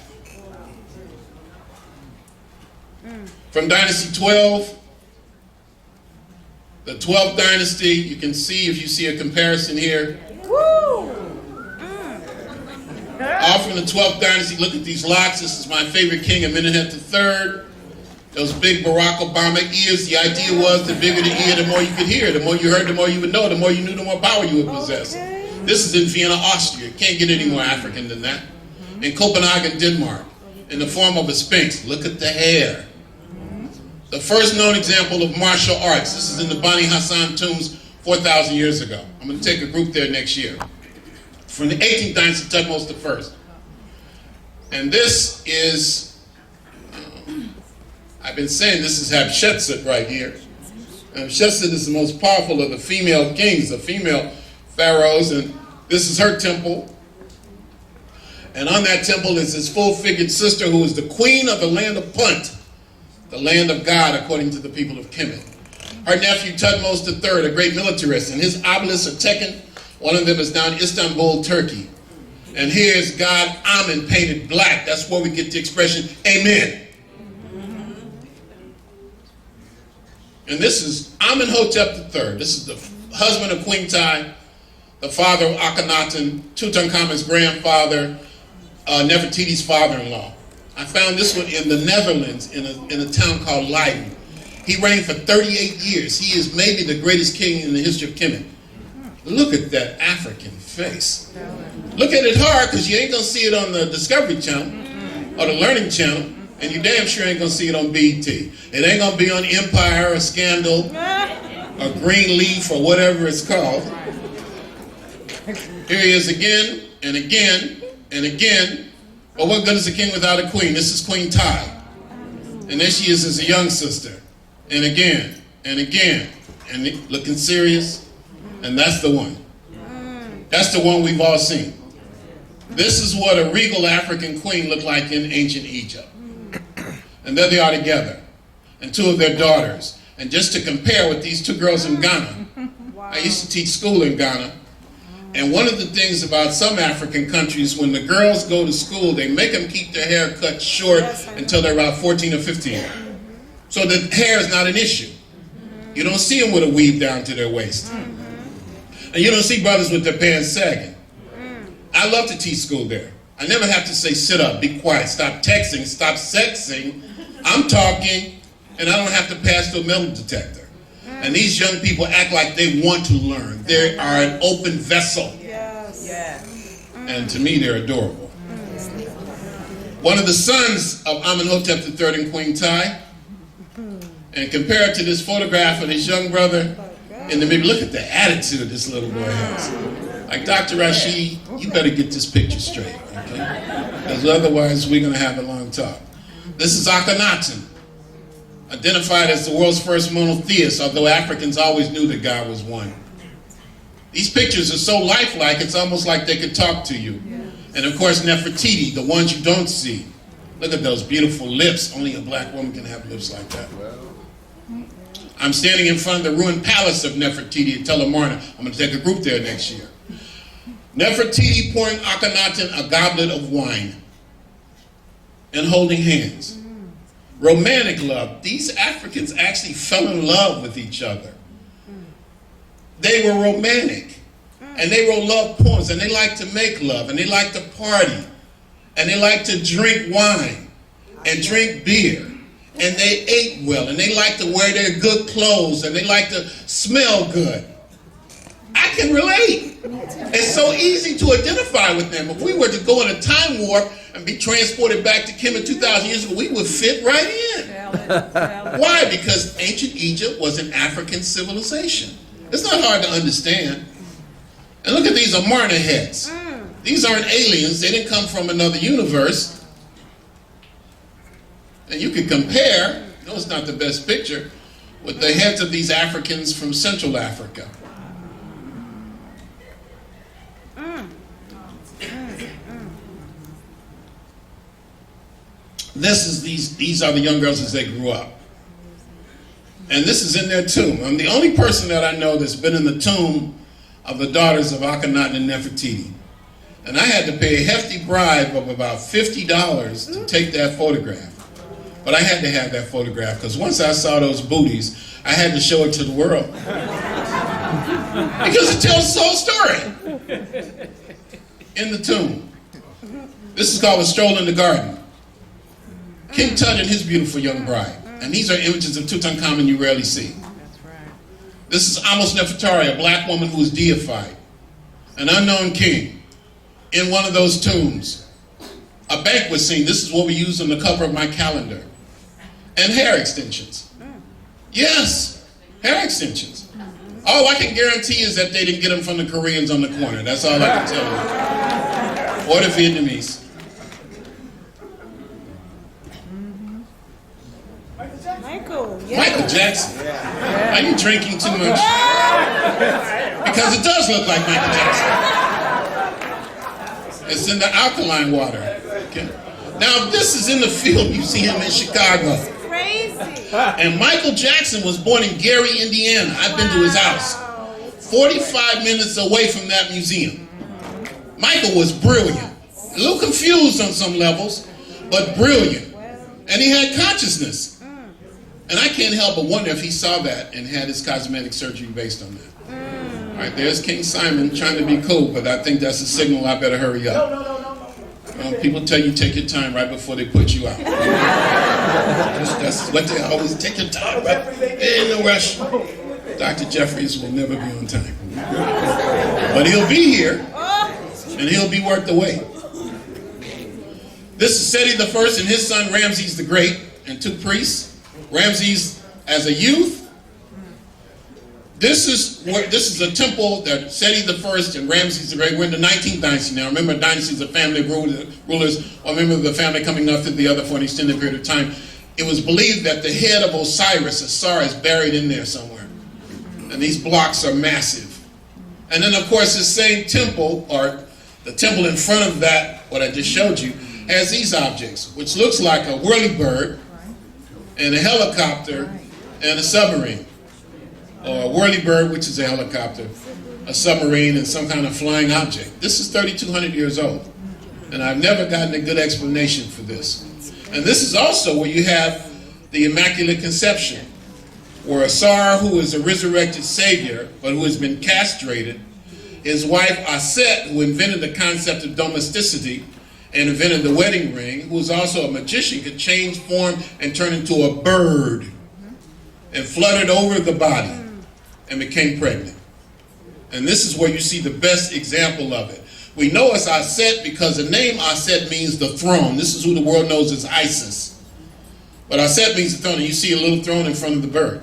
From Dynasty 12, the 12th dynasty, you can see, if you see a comparison here. All from the 12th dynasty, look at these locks. This is my favorite king, Amenhotep III. Those big Barack Obama ears. The idea was the bigger the ear, the more you could hear. The more you heard, the more you would know. The more you knew, the more power you would possess. This is in Vienna, Austria. Can't get any more African than that. In Copenhagen, Denmark, in the form of a sphinx. Look at the hair. The first known example of martial arts. This is in the Bani Hassan tombs 4,000 years ago. I'm going to take a group there next year. From the 18th dynasty, Tutmosis I. And this is, I've been saying this is Hatshepsut right here. Hatshepsut is the most powerful of the female kings, the female pharaohs, and this is her temple. And on that temple is his full-figured sister, who is the queen of the land of Punt, the land of God, according to the people of Kemet. Her nephew, Tutmosis III, a great militarist, and his obelisks are taken. One of them is down in Istanbul, Turkey. And here's God Amen painted black. That's where we get the expression, Amen. And this is Amenhotep III. This is the husband of Queen Tai, the father of Akhenaten, Tutankhamun's grandfather, Nefertiti's father-in-law. I found this one in the Netherlands in a town called Leiden. He reigned for 38 years. He is maybe the greatest king in the history of Kemet. Look at that African face. Look at it hard, because you ain't going to see it on the Discovery Channel or the Learning Channel, and you damn sure ain't going to see it on BET. It ain't going to be on Empire or Scandal or Greenleaf or whatever it's called. Here he is again and again and again. But what good is a king without a queen? This is Queen Tai. And there she is as a young sister. And again and again. And looking serious. And that's the one. That's the one we've all seen. This is what a regal African queen looked like in ancient Egypt. And there they are together. And two of their daughters. And just to compare with these two girls in Ghana, I used to teach school in Ghana. And one of the things about some African countries, when the girls go to school, they make them keep their hair cut short until they're about 14 or 15. So the hair is not an issue. You don't see them with a weave down to their waist. And you don't see brothers with their pants sagging. I love to teach school there. I never have to say, sit up, be quiet, stop texting, stop sexing. I'm talking, and I don't have to pass through a metal detector. And these young people act like they want to learn. They are an open vessel. Yes. Yes. And to me, they're adorable. One of the sons of Amenhotep III and Queen Tai, and compared to this photograph of this young brother in the middle, look at the attitude this little boy has. Like, Dr. Rashidi, you better get this picture straight, okay? Because otherwise, we're going to have a long talk. This is Akhenaten, identified as the world's first monotheist, although Africans always knew that God was one. These pictures are so lifelike, it's almost like they could talk to you. And of course, Nefertiti, the ones you don't see. Look at those beautiful lips. Only a black woman can have lips like that. I'm standing in front of the ruined palace of Nefertiti at Tel Amarna. I'm going to take a group there next year. Nefertiti pouring Akhenaten a goblet of wine and holding hands. Romantic love. These Africans actually fell in love with each other. They were romantic. And they wrote love poems, and they liked to make love, and they liked to party, and they liked to drink wine and drink beer, and they ate well, and they liked to wear their good clothes, and they liked to smell good. I can relate. It's so easy to identify with them. If we were to go in a time warp and be transported back to Kemet 2,000 years ago, we would fit right in. Why? Because ancient Egypt was an African civilization. It's not hard to understand. And look at these Amarna heads. These aren't aliens. They didn't come from another universe. And you can compare, no, it's not the best picture, with the heads of these Africans from Central Africa. These are the young girls as they grew up. And this is in their tomb. I'm the only person that I know that's been in the tomb of the daughters of Akhenaten and Nefertiti. And I had to pay a hefty bribe of about $50 to take that photograph. But I had to have that photograph, because once I saw those booties, I had to show it to the world. Because it tells the whole story. In the tomb. This is called A Stroll in the Garden. King Tut and his beautiful young bride. And these are images of Tutankhamun you rarely see. That's right. This is Amos Nefertari, a black woman who was deified. An unknown king. In one of those tombs. A banquet scene. This is what we use on the cover of my calendar. And hair extensions. Yes, hair extensions. All I can guarantee is that they didn't get them from the Koreans on the corner. That's all I can tell you. Or the Vietnamese. Michael, yeah. Michael Jackson. Are you drinking too much? Because it does look like Michael Jackson. It's in the alkaline water. Okay. Now, this is in the Field Museum in Chicago. Crazy. And Michael Jackson was born in Gary, Indiana. I've been to his house. 45 minutes away from that museum. Michael was brilliant. A little confused on some levels, but brilliant. And he had consciousness. And I can't help but wonder if he saw that and had his cosmetic surgery based on that. All right, there's King Simon trying to be cool, but I think that's a signal I better hurry up. No. People tell you take your time right before they put you out. That's what they always take your time, right? Ain't no rush. Dr. Jeffries will never be on time. But he'll be here, and he'll be worth the wait. This is Seti the First and his son Ramses the Great, and two priests. Ramses as a youth. This is a temple that Seti the First and Ramses the Great. We're in the 19th dynasty now. Remember, dynasties are family of rulers, or remember the family coming after the other for an extended period of time. It was believed that the head of Osiris, Asar, is buried in there somewhere. And these blocks are massive. And then, of course, this same temple, or the temple in front of that, what I just showed you, has these objects, which looks like a whirlybird and a helicopter and a submarine. Or a whirlybird, which is a helicopter, a submarine, and some kind of flying object. This is 3,200 years old, and I've never gotten a good explanation for this. And this is also where you have the Immaculate Conception, where Asar, who is a resurrected savior, but who has been castrated, his wife Aset, who invented the concept of domesticity and invented the wedding ring, who was also a magician, could change form and turn into a bird and fluttered over the body and became pregnant. And this is where you see the best example of it. We know it's Aset because the name Aset means the throne. This is who the world knows as Isis. But Aset means the throne, and you see a little throne in front of the bird.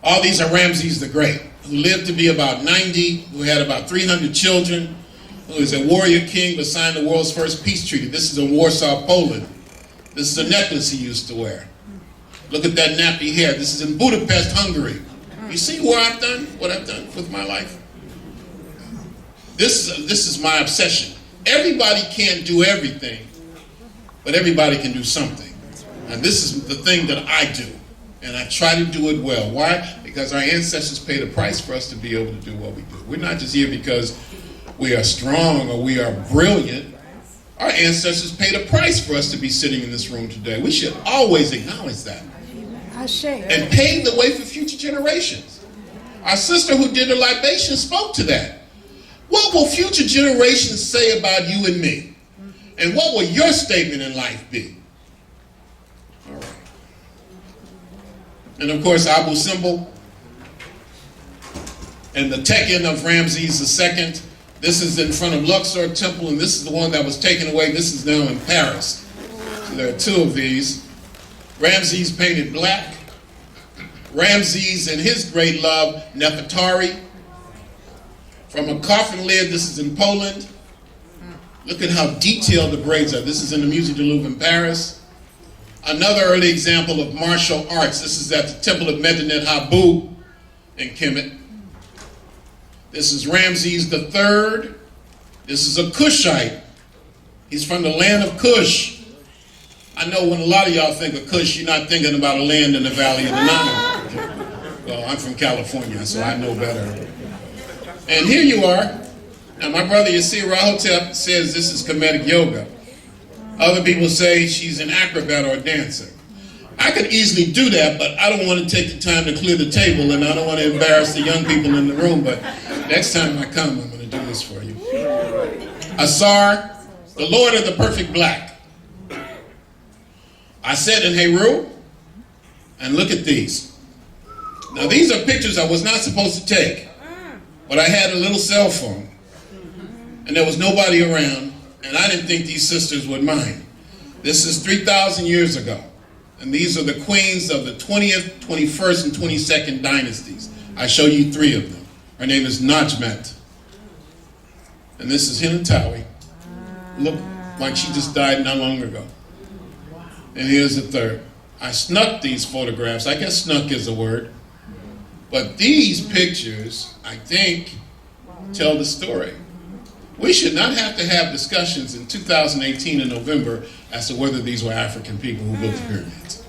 All these are Ramses the Great, who lived to be about 90, who had about 300 children, who is a warrior king, but signed the world's first peace treaty. This is in Warsaw, Poland. This is a necklace he used to wear. Look at that nappy hair. This is in Budapest, Hungary. You see what I've done with my life? This is my obsession. Everybody can't do everything, but everybody can do something. And this is the thing that I do. And I try to do it well. Why? Because our ancestors paid a price for us to be able to do what we do. We're not just here because we are strong or we are brilliant. Our ancestors paid a price for us to be sitting in this room today. We should always acknowledge that. And pave the way for future generations. Our sister who did the libation spoke to that. What will future generations say about you and me? And what will your statement in life be? All right. And of course, Abu Simbel and the Tekken of Ramses II. This is in front of Luxor Temple, and this is the one that was taken away. This is now in Paris. So there are two of these. Ramses painted black. Ramses and his great love, Nefertari. From a coffin lid, this is in Poland. Look at how detailed the braids are. This is in the Musée du Louvre in Paris. Another early example of martial arts. This is at the Temple of Medinet Habu in Kemet. This is Ramses III. This is a Kushite. He's from the land of Kush. I know when a lot of y'all think of Kush, you're not thinking about a land in the Valley of the Nile. Well, I'm from California, so I know better. And here you are. Now, my brother Yasir Rahotep says this is Kemetic yoga. Other people say she's an acrobat or a dancer. I could easily do that, but I don't want to take the time to clear the table, and I don't want to embarrass the young people in the room, but next time I come, I'm going to do this for you. Asar, the Lord of the Perfect Black. I said in Heru, and look at these. Now these are pictures I was not supposed to take, but I had a little cell phone, and there was nobody around, and I didn't think these sisters would mind. This is 3,000 years ago, and these are the queens of the 20th, 21st, and 22nd dynasties. I show you three of them. Her name is Najmet, and this is Hinatawi. Look like she just died not long ago. And here's the third. I snuck these photographs. I guess snuck is a word. But these pictures, I think, tell the story. We should not have to have discussions in 2018 in November as to whether these were African people who built the pyramids.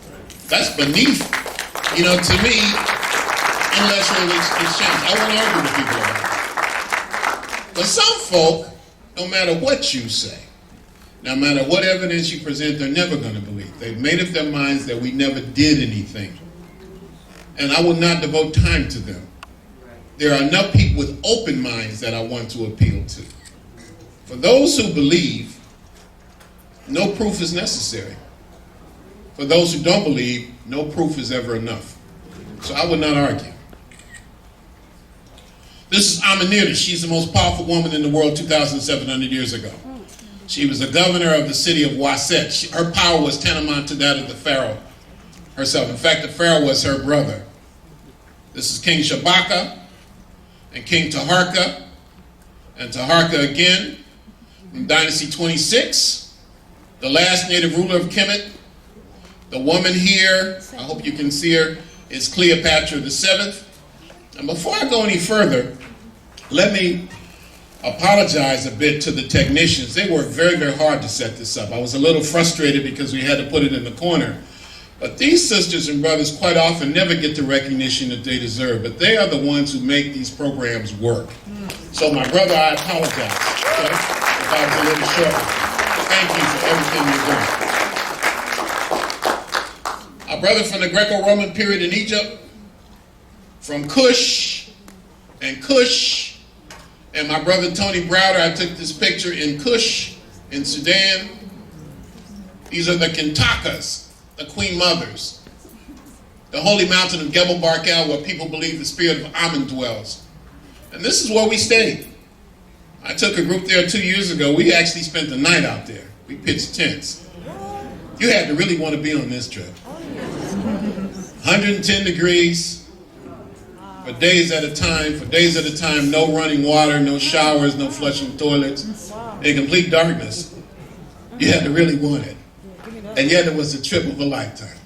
That's beneath, to me, intellectual exchange. I won't argue with people about it. But some folk, no matter what you say, no matter what evidence you present, they're never going to believe. They've made up their minds that we never did anything. And I will not devote time to them. There are enough people with open minds that I want to appeal to. For those who believe, no proof is necessary. For those who don't believe, no proof is ever enough. So I would not argue. This is Amanita. She's the most powerful woman in the world 2,700 years ago. She was the governor of the city of Waset. Her power was tantamount to that of the pharaoh herself. In fact, the pharaoh was her brother. This is King Shabaka and King Taharka, and Taharka again in Dynasty 26, the last native ruler of Kemet. The woman here, I hope you can see her, is Cleopatra VII. And before I go any further, let me apologize a bit to the technicians. They worked very, very hard to set this up. I was a little frustrated because we had to put it in the corner. But these sisters and brothers quite often never get the recognition that they deserve, but they are the ones who make these programs work. So my brother, I apologize, okay, if I was a little short. Thank you for everything you're doing. Our brother from the Greco-Roman period in Egypt, from Kush, and my brother Tony Browder, I took this picture in Kush, in Sudan. These are the Kintakas, the Queen Mothers, the holy mountain of Gebel Barkal, where people believe the spirit of Amun dwells. And this is where we stayed. I took a group there 2 years ago. We actually spent the night out there. We pitched tents. You had to really want to be on this trip. 110 degrees for days at a time, no running water, no showers, no flushing toilets, in complete darkness. You had to really want it. And yet it was a trip of a lifetime.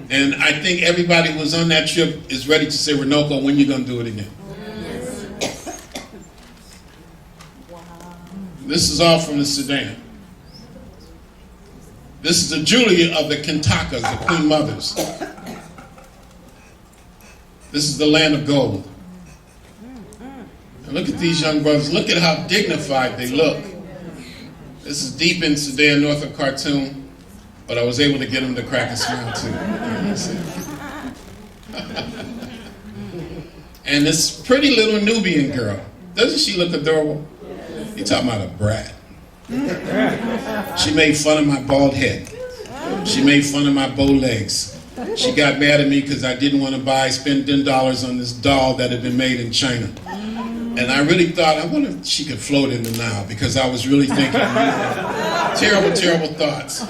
And I think everybody who was on that trip is ready to say, Runoko, when you going to do it again? This is all from the Sudan. This is the Julia of the Kintakas, the Queen Mothers. This is the land of gold. And look at these young brothers. Look at how dignified they look. This is deep in Sudan, north of Khartoum, but I was able to get them to crack a smile too. And this pretty little Nubian girl, doesn't she look adorable? You're talking about a brat. She made fun of my bald head. She made fun of my bow legs. She got mad at me because I didn't want to spend $10 on this doll that had been made in China. And I really thought, I wonder if she could float in the Nile, because I was really thinking terrible, terrible thoughts.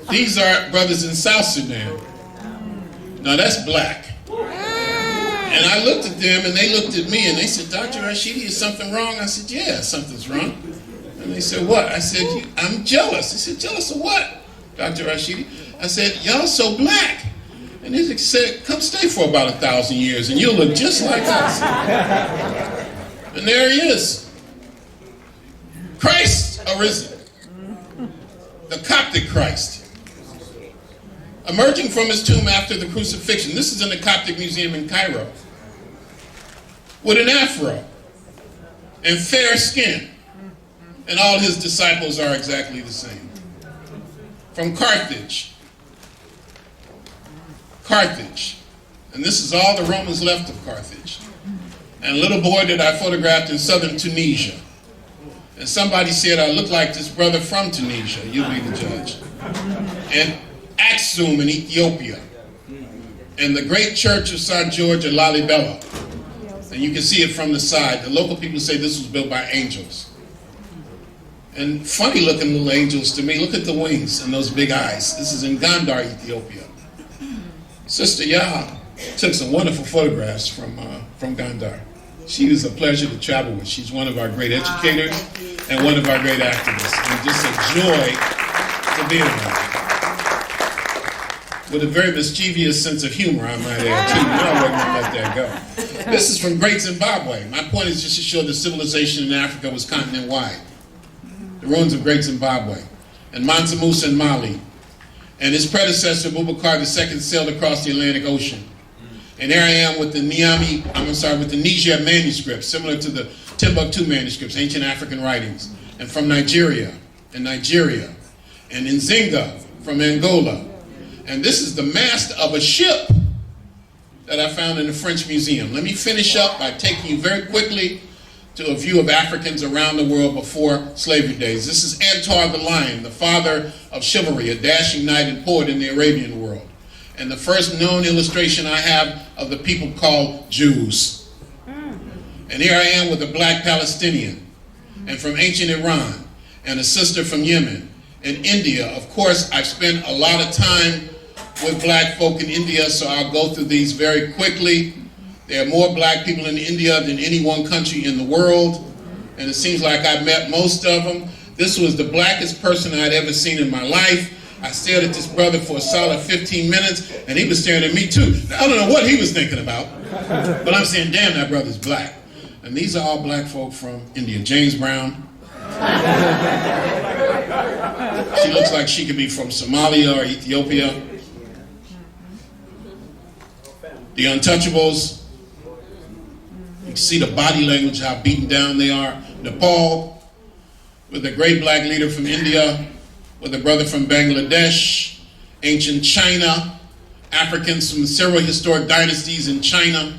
These are brothers in South Sudan. Now that's black. And I looked at them and they looked at me and they said, Dr. Rashidi, is something wrong? I said, yeah, something's wrong. And they said, what? I said, I'm jealous. They said, jealous of what, Dr. Rashidi? I said, y'all so black. And they said, come stay for about 1,000 years and you'll look just like us. And there he is. Christ arisen. The Coptic Christ. Emerging from his tomb after the crucifixion. This is in the Coptic Museum in Cairo. With an afro and fair skin. And all his disciples are exactly the same. From Carthage. And this is all the Romans left of Carthage. And a little boy that I photographed in southern Tunisia. And somebody said I look like this brother from Tunisia. You'll be the judge. And Aksum in Ethiopia. And the great church of St. George at Lalibela. And you can see it from the side. The local people say this was built by angels. And funny looking little angels to me. Look at the wings and those big eyes. This is in Gondar, Ethiopia. Sister Yah took some wonderful photographs from Gondar. She was a pleasure to travel with. She's one of our great educators and one of our great activists. And just a joy to be around. With a very mischievous sense of humor, I might add, too. No, I wouldn't let that go. This is from Great Zimbabwe. My point is just to show that civilization in Africa was continent-wide. The ruins of Great Zimbabwe. And Mansa Musa in Mali. And his predecessor, Boubacar II, sailed across the Atlantic Ocean. And there I am with the Niger manuscripts, similar to the Timbuktu manuscripts, ancient African writings. And from Nigeria, and Nzinga from Angola. And this is the mast of a ship that I found in the French Museum. Let me finish up by taking you very quickly to a view of Africans around the world before slavery days. This is Antar the Lion, the father of chivalry, a dashing knight and poet in the Arabian world, and the first known illustration I have of the people called Jews. And here I am with a black Palestinian, and from ancient Iran, and a sister from Yemen, and India. Of course, I've spent a lot of time with black folk in India, so I'll go through these very quickly. There are more black people in India than any one country in the world, and it seems like I've met most of them. This was the blackest person I'd ever seen in my life. I stared at this brother for a solid 15 minutes, and he was staring at me too. Now, I don't know what he was thinking about, but I'm saying, damn, that brother's black. And these are all black folk from India. James Brown. She looks like she could be from Somalia or Ethiopia. The Untouchables. You can see the body language, how beaten down they are. Nepal, with a great black leader from India, with a brother from Bangladesh. Ancient China, Africans from several historic dynasties in China.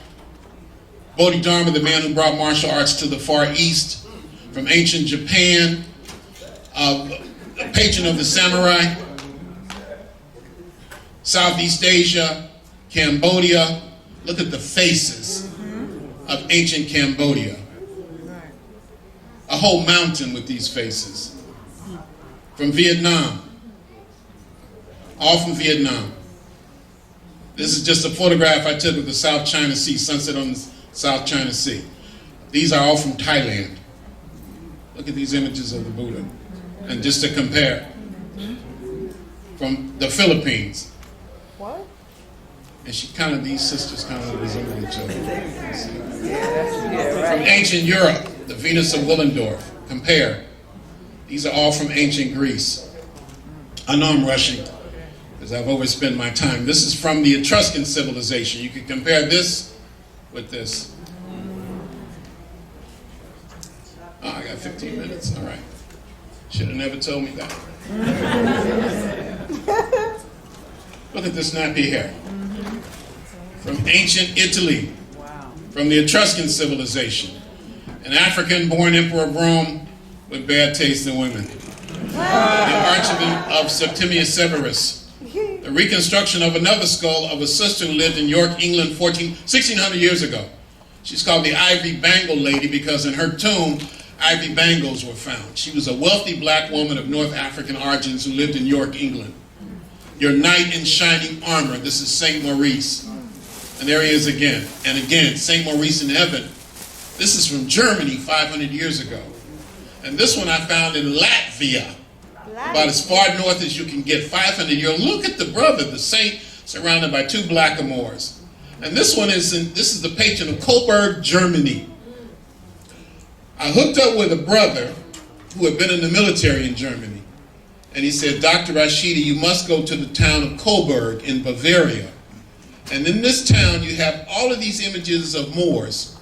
Bodhidharma, the man who brought martial arts to the Far East. From ancient Japan, a patron of the samurai. Southeast Asia, Cambodia. Look at the faces of ancient Cambodia. A whole mountain with these faces. From Vietnam. All from Vietnam. This is just a photograph I took of the South China Sea, sunset on the South China Sea. These are all from Thailand. Look at these images of the Buddha. And just to compare, from the Philippines. What? And these sisters kind of resemble each other. From ancient Europe, the Venus of Willendorf. Compare. These are all from ancient Greece. I know I'm rushing, because I've overspent my time. This is from the Etruscan civilization. You can compare this with this. Oh, I got 15 minutes. All right. Should have never told me that. Look at this nappy hair. From ancient Italy. From the Etruscan civilization. An African-born emperor of Rome with bad taste in women. The Archbishop of Septimius Severus. The reconstruction of another skull of a sister who lived in York, England 1600 years ago. She's called the Ivory Bangle Lady because in her tomb, ivory bangles were found. She was a wealthy black woman of North African origins who lived in York, England. Your knight in shining armor. This is Saint Maurice. And there he is again. And again, Saint Maurice in heaven. This is from Germany 500 years ago. And this one I found in Latvia. About as far north as you can get, 500 years. Look at the brother, the saint, surrounded by two blackamoors. And this is the patron of Coburg, Germany. I hooked up with a brother who had been in the military in Germany. And he said, Dr. Rashidi, you must go to the town of Coburg in Bavaria. And in this town, you have all of these images of Moors.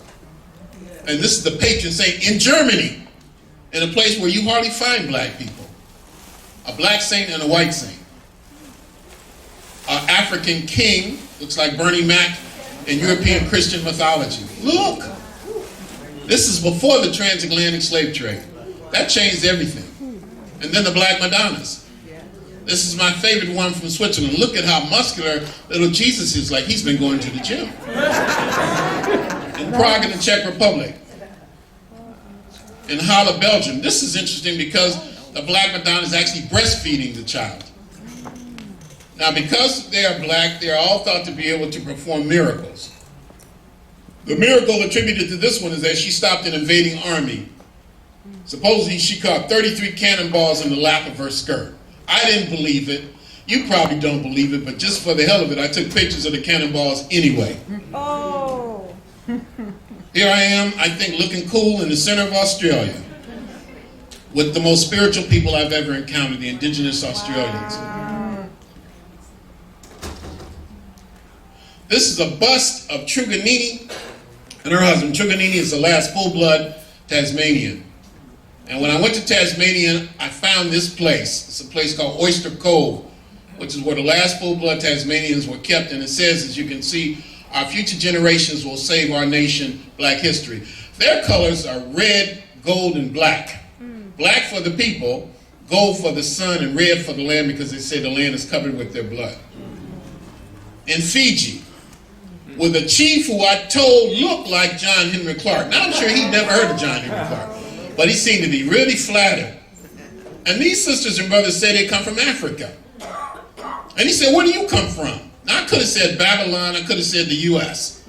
And this is the patron saint in Germany, in a place where you hardly find black people. A black saint and a white saint. An African king, looks like Bernie Mac in European Christian mythology. Look! This is before the transatlantic slave trade. That changed everything. And then the Black Madonnas. This is my favorite one from Switzerland. Look at how muscular little Jesus is, like he's been going to the gym. In Prague in the Czech Republic. In Halle, Belgium. This is interesting because the Black Madonna is actually breastfeeding the child. Now, because they are black, they are all thought to be able to perform miracles. The miracle attributed to this one is that she stopped an invading army. Supposedly, she caught 33 cannonballs in the lap of her skirt. I didn't believe it. You probably don't believe it, but just for the hell of it, I took pictures of the cannonballs anyway. Oh. Here I am, I think, looking cool in the center of Australia with the most spiritual people I've ever encountered, the indigenous Australians. Wow. This is a bust of Truganini and her husband. Truganini is the last full-blood Tasmanian. And when I went to Tasmania, I found this place. It's a place called Oyster Cove, which is where the last full-blood Tasmanians were kept. And it says, as you can see, our future generations will save our nation, black history. Their colors are red, gold, and black. Black for the people, gold for the sun, and red for the land because they say the land is covered with their blood. In Fiji, with a chief who I told looked like John Henry Clark. Now I'm sure he'd never heard of John Henry Clark, but he seemed to be really flattered. And these sisters and brothers say they come from Africa. And he said, where do you come from? Now I could have said Babylon, I could have said the U.S.,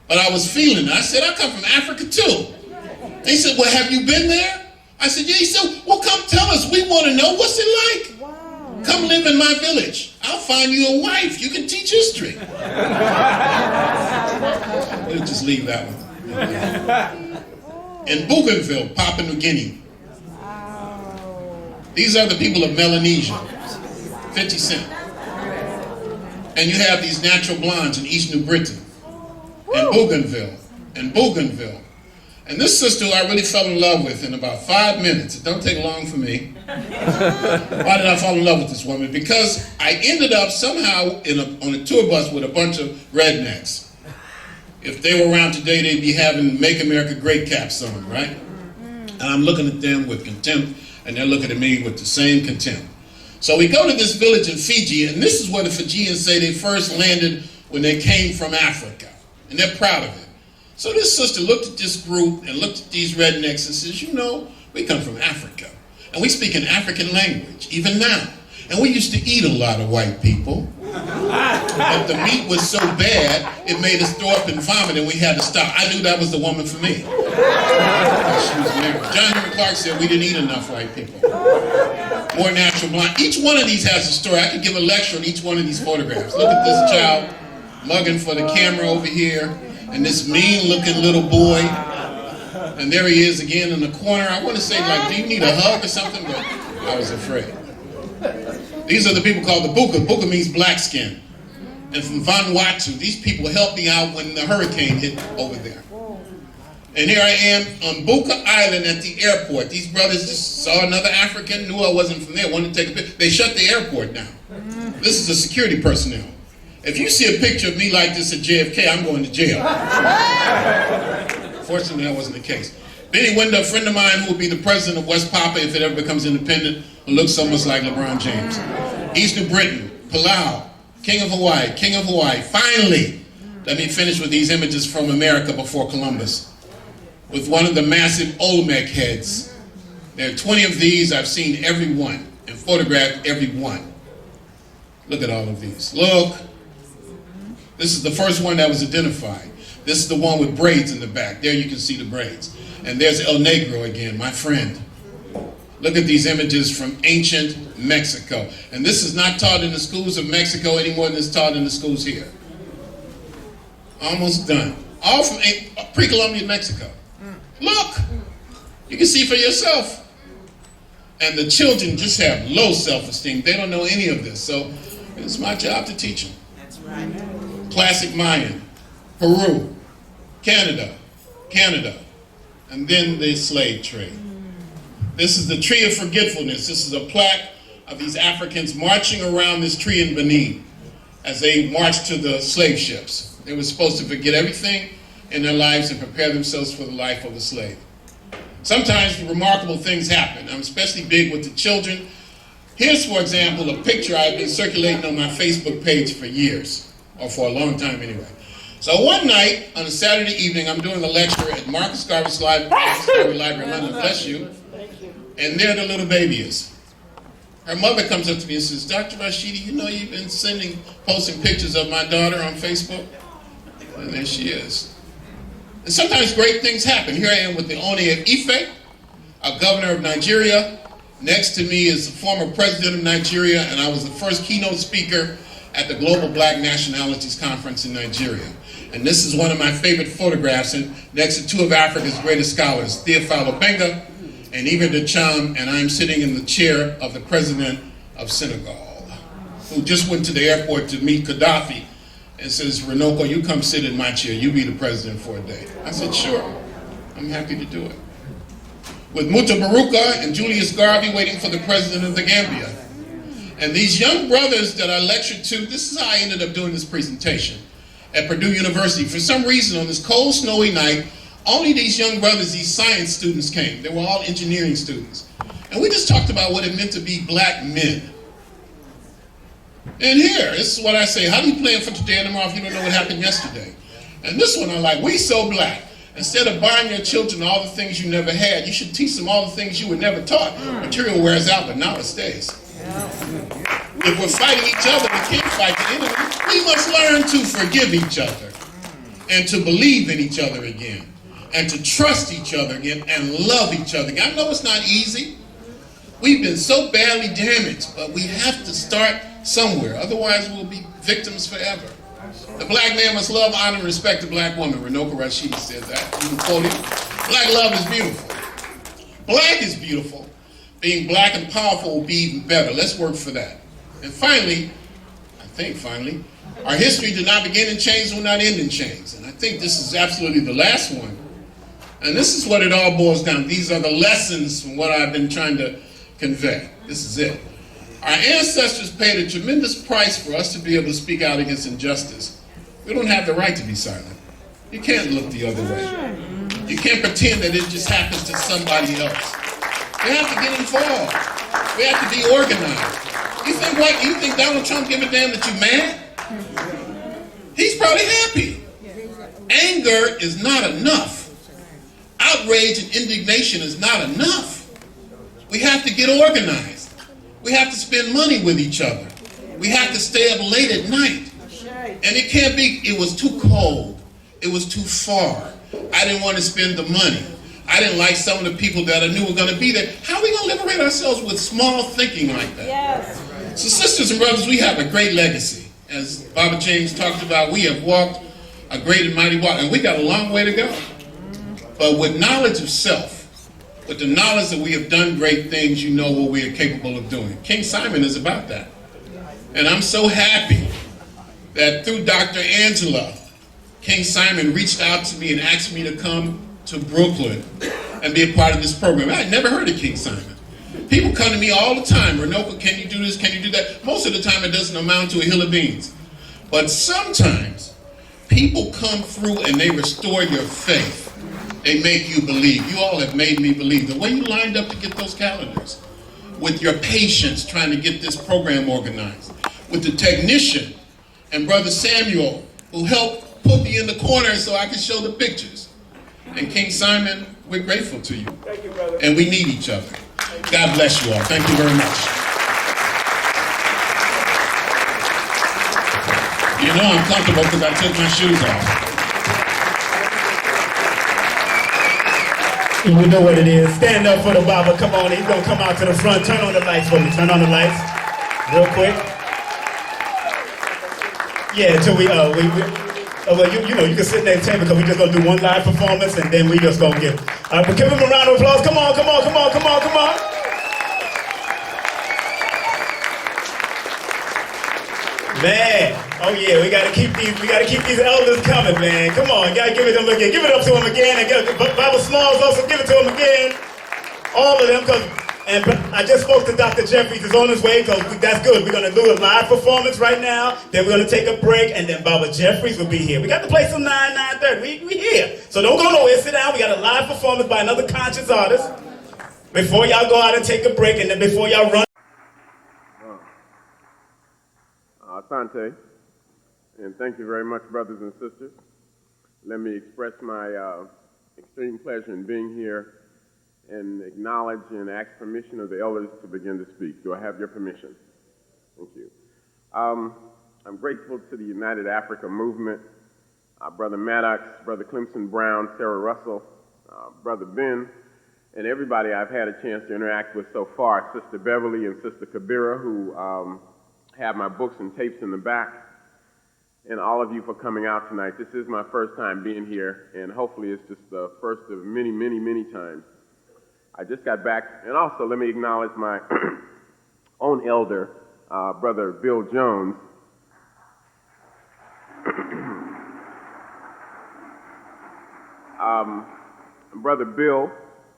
but I was feeling it. I said, I come from Africa too. And he said, well, have you been there? I said, yeah. He said, well, come tell us. We want to know. What's it like? Wow. Come live in my village. I'll find you a wife. You can teach history. We'll just leave that one. In Bougainville, Papua New Guinea. These are the people of Melanesia. 50 Cent. And you have these natural blondes in East New Britain. In Bougainville. And this sister who I really fell in love with in about 5 minutes. It don't take long for me. Why did I fall in love with this woman? Because I ended up somehow on a tour bus with a bunch of rednecks. If they were around today, they'd be having Make America Great caps on, right? And I'm looking at them with contempt, and they're looking at me with the same contempt. So we go to this village in Fiji, and this is where the Fijians say they first landed when they came from Africa. And they're proud of it. So this sister looked at this group and looked at these rednecks and says, you know, we come from Africa. And we speak an African language, even now. And we used to eat a lot of white people. But the meat was so bad, it made us throw up and vomit, and we had to stop. I knew that was the woman for me. She was married. John Henry Clark said we didn't eat enough white people. More natural blonde. Each one of these has a story. I could give a lecture on each one of these photographs. Look at this child mugging for the camera over here, and this mean-looking little boy. And there he is again in the corner. I want to say, like, do you need a hug or something? But I was afraid. These are the people called the Buka. Buka means black skin. And from Vanuatu, these people helped me out when the hurricane hit over there. And here I am on Buka Island at the airport. These brothers just saw another African, knew I wasn't from there, wanted to take a picture. They shut the airport down. This is the security personnel. If you see a picture of me like this at JFK, I'm going to jail. Fortunately, that wasn't the case. Benny Winda, a friend of mine who will be the president of West Papua if it ever becomes independent, who looks so much like LeBron James. East New Britain, Palau, King of Hawaii. Finally, let me finish with these images from America before Columbus. With one of the massive Olmec heads. There are 20 of these. I've seen every one and photographed every one. Look at all of these. Look. This is the first one that was identified. This is the one with braids in the back. There you can see the braids. And there's El Negro again, my friend. Look at these images from ancient Mexico. And this is not taught in the schools of Mexico any more than it's taught in the schools here. Almost done. All from pre-Columbian Mexico. Look, you can see for yourself. And the children just have low self-esteem. They don't know any of this. So it's my job to teach them. That's right. Classic Mayan, Peru, Canada, and then the slave trade. This is the Tree of Forgetfulness. This is a plaque of these Africans marching around this tree in Benin as they marched to the slave ships. They were supposed to forget everything in their lives and prepare themselves for the life of a slave. Sometimes remarkable things happen. I'm especially big with the children. Here's, for example, a picture I've been circulating on my Facebook page for years, or for a long time anyway. So one night, on a Saturday evening, I'm doing a lecture at Marcus Garvey's Library in London, bless you, and there the little baby is. Her mother comes up to me and says, Dr. Rashidi, you know you've been posting pictures of my daughter on Facebook? And there she is. And sometimes great things happen. Here I am with the Oni of Ife, a governor of Nigeria. Next to me is the former president of Nigeria, and I was the first keynote speaker at the Global Black Nationalities Conference in Nigeria. And this is one of my favorite photographs, and next to two of Africa's greatest scholars, Theophile Obenga and Ibn Cham, and I'm sitting in the chair of the president of Senegal, who just went to the airport to meet Gaddafi and says, Runoko, you come sit in my chair, you be the president for a day. I said, sure, I'm happy to do it. With Muta Baruka and Julius Garvey waiting for the president of the Gambia. And these young brothers that I lectured to, this is how I ended up doing this presentation at Purdue University. For some reason, on this cold, snowy night, Only these young brothers, these science students came. They were all engineering students. And we just talked about what it meant to be black men. And here, this is what I say. How do you plan for today and tomorrow if you don't know what happened yesterday? And this one I like, we so black. Instead of buying your children all the things you never had, you should teach them all the things you were never taught. Material wears out, but now it stays. If we're fighting each other, we can't fight the enemy. We must learn to forgive each other and to believe in each other again and to trust each other again and love each other again. I know it's not easy. We've been so badly damaged, but we have to start somewhere. Otherwise, we'll be victims forever. The black man must love, honor, and respect the black woman. Runoko Rashidi said that. You can quote him. Black love is beautiful. Black is beautiful. Being black and powerful will be even better. Let's work for that. And finally, our history did not begin in chains, will not end in chains. And I think this is absolutely the last one. And this is what it all boils down. These are the lessons from what I've been trying to convey. This is it. Our ancestors paid a tremendous price for us to be able to speak out against injustice. We don't have the right to be silent. You can't look the other way. You can't pretend that it just happens to somebody else. We have to get involved. We have to be organized. You think Donald Trump give a damn that you mad? He's probably happy. Anger is not enough. Outrage and indignation is not enough. We have to get organized. We have to spend money with each other. We have to stay up late at night. And it can't be, it was too cold. It was too far. I didn't want to spend the money. I didn't like some of the people that I knew were going to be there. How are we going to liberate ourselves with small thinking like that? Yes. So sisters and brothers, we have a great legacy. As Baba James talked about, we have walked a great and mighty walk, and we got a long way to go. But with knowledge of self, with the knowledge that we have done great things, you know what we are capable of doing. King Simon is about that. And I'm so happy that through Dr. Angela, King Simon reached out to me and asked me to come to Brooklyn and be a part of this program. I had never heard of King Simon. People come to me all the time, Runoko, can you do this, can you do that? Most of the time it doesn't amount to a hill of beans. But sometimes people come through and they restore your faith. They make you believe. You all have made me believe. The way you lined up to get those calendars, with your patience trying to get this program organized, with the technician and Brother Samuel who helped put me in the corner so I could show the pictures. And King Simon, we're grateful to you. Thank you, brother. And we need each other. God bless you all. Thank you very much. You know I'm comfortable because I took my shoes off. And we know what it is. Stand up for the Baba. Come on, he's gonna come out to the front. Turn on the lights for me. Turn on the lights, real quick. Yeah, until well, you know, you can sit there and take because we just gonna do one live performance and then we just gonna get. But give him a round of applause. Come on, come on, come on, come on, come on. Man, oh yeah, we gotta keep these elders coming, man. Come on, gotta give it to them again. Give it up to them again. And Bible Smalls also give it to them again. All of them, and I just spoke to Dr. Jeffries. He's on his way, because that's good. We're gonna do a live performance right now. Then we're gonna take a break, and then Baba Jeffries will be here. We got to play till 9:30. We here, so don't go nowhere. Sit down. We got a live performance by another conscious artist. Before y'all go out and take a break, and then before y'all run. Asante, and thank you very much, brothers and sisters. Let me express my extreme pleasure in being here and acknowledge and ask permission of the elders to begin to speak. Do I have your permission? Thank you. I'm grateful to the United Africa Movement, Brother Maddox, Brother Clemson Brown, Sarah Russell, Brother Ben, and everybody I've had a chance to interact with so far, Sister Beverly and Sister Kabira, who have my books and tapes in the back, and all of you for coming out tonight. This is my first time being here, and hopefully it's just the first of many, many, many times. I just got back, and also let me acknowledge my own elder, Brother Bill Jones. Brother Bill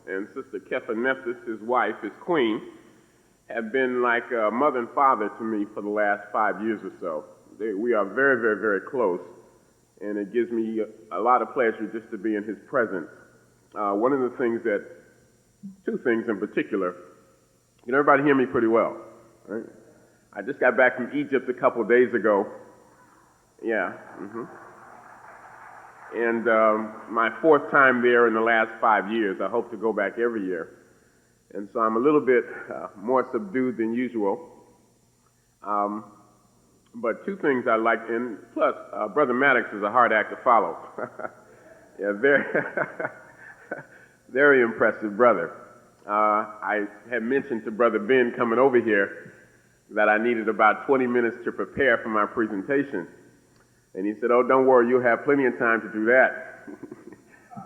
and Sister Kefa Nephthys, his wife, his queen, have been like a mother and father to me for the last 5 years or so. We are very, very, very close, and it gives me a lot of pleasure just to be in his presence. one of the things that, two things in particular, can everybody hear me pretty well? Right? I just got back from Egypt a couple of days ago. Yeah. And my fourth time there in the last 5 years. I hope to go back every year. And so I'm a little bit more subdued than usual. But two things I like, and plus, Brother Maddox is a hard act to follow. Yeah, very, very impressive brother. I had mentioned to Brother Ben coming over here that I needed about 20 minutes to prepare for my presentation. And he said, "Oh, don't worry, you'll have plenty of time to do that."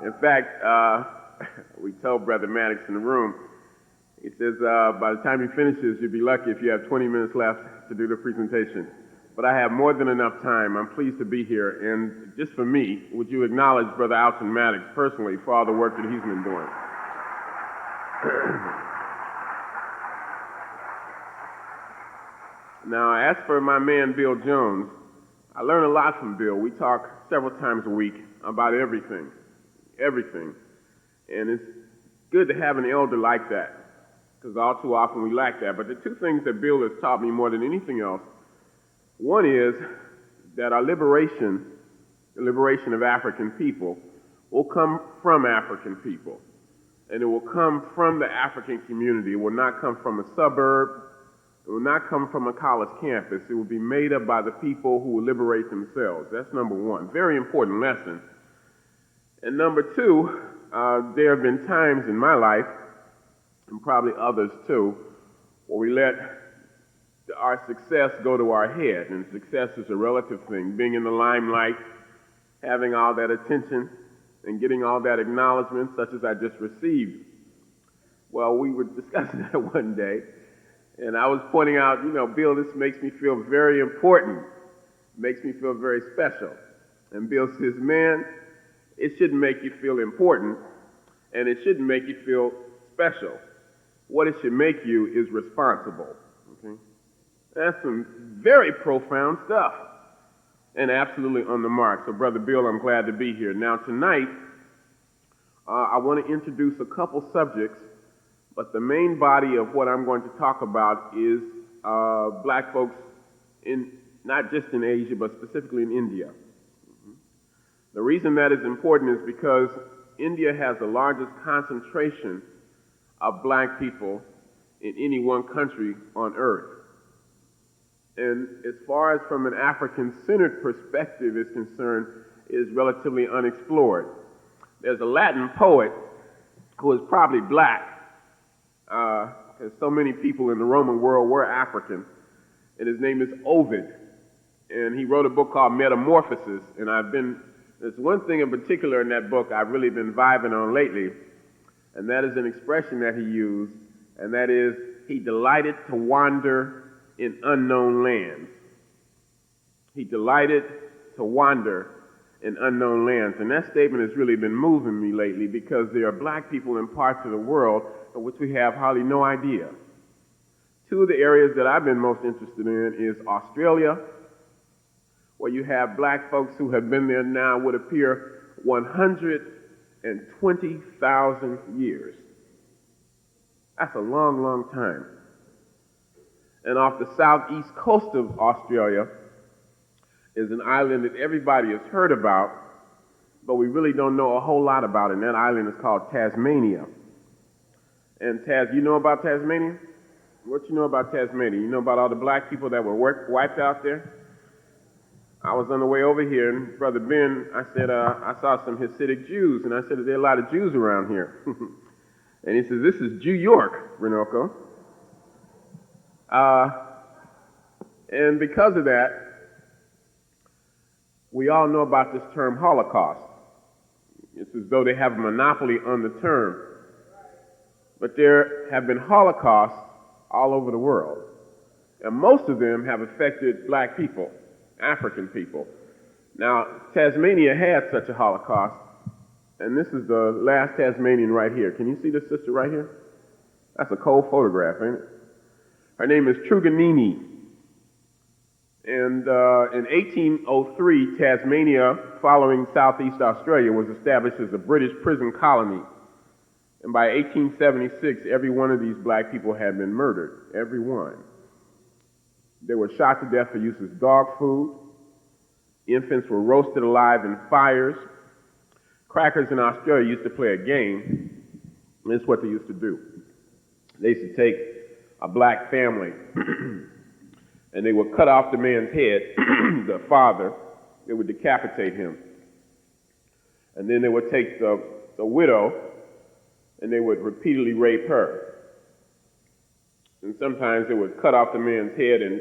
In fact, we told Brother Maddox in the room, he says, by the time he finishes, you'll be lucky if you have 20 minutes left to do the presentation. But I have more than enough time. I'm pleased to be here. And just for me, would you acknowledge Brother Alton Maddox personally for all the work that he's been doing? Now, as for my man, Bill Jones, I learn a lot from Bill. We talk several times a week about everything. And it's good to have an elder like that, because all too often we lack that. But the two things that Bill has taught me more than anything else, one is that our liberation, the liberation of African people, will come from African people. And it will come from the African community. It will not come from a suburb. It will not come from a college campus. It will be made up by the people who will liberate themselves. That's number one. Very important lesson. And number two, there have been times in my life, and probably others too, where we let our success go to our head. And success is a relative thing. Being in the limelight, having all that attention, and getting all that acknowledgement, such as I just received. Well, we were discussing that one day, and I was pointing out, Bill, this makes me feel very important, makes me feel very special. And Bill says, man, it shouldn't make you feel important, and it shouldn't make you feel special. What it should make you is responsible. Okay? That's some very profound stuff, and absolutely on the mark. So, Brother Bill, I'm glad to be here. Now, tonight, I want to introduce a couple subjects, but the main body of what I'm going to talk about is black folks not just in Asia, but specifically in India. The reason that is important is because India has the largest concentration of black people in any one country on earth. And as far as from an African-centered perspective is concerned, it is relatively unexplored. There's a Latin poet who is probably black, because so many people in the Roman world were African, and his name is Ovid. And he wrote a book called Metamorphosis, and there's one thing in particular in that book I've really been vibing on lately, and that is an expression that he used, and that is, he delighted to wander in unknown lands. He delighted to wander in unknown lands. And that statement has really been moving me lately, because there are black people in parts of the world of which we have hardly no idea. Two of the areas that I've been most interested in is Australia, where you have black folks who have been there now, would appear, 120,000 years. That's a long, long time. And off the southeast coast of Australia is an island that everybody has heard about, but we really don't know a whole lot about it. And that island is called Tasmania. And you know about Tasmania? What you know about Tasmania? You know about all the black people that were wiped out there? I was on the way over here, and Brother Ben, I said, I saw some Hasidic Jews, and I said, there are a lot of Jews around here. And he says, this is Jew York, Runoko. And because of that, we all know about this term Holocaust. It's as though they have a monopoly on the term. But there have been Holocausts all over the world. And most of them have affected black people, African people. Now, Tasmania had such a Holocaust, and this is the last Tasmanian right here. Can you see this sister right here? That's a cold photograph, ain't it? Her name is Truganini. And in 1803, Tasmania, following Southeast Australia, was established as a British prison colony. And by 1876, every one of these black people had been murdered. Every one. They were shot to death for use as dog food. Infants were roasted alive in fires. Crackers in Australia used to play a game. And this is what they used to do. They used to take a black family and they would cut off the man's head, the father. They would decapitate him. And then they would take the widow and they would repeatedly rape her. And sometimes they would cut off the man's head and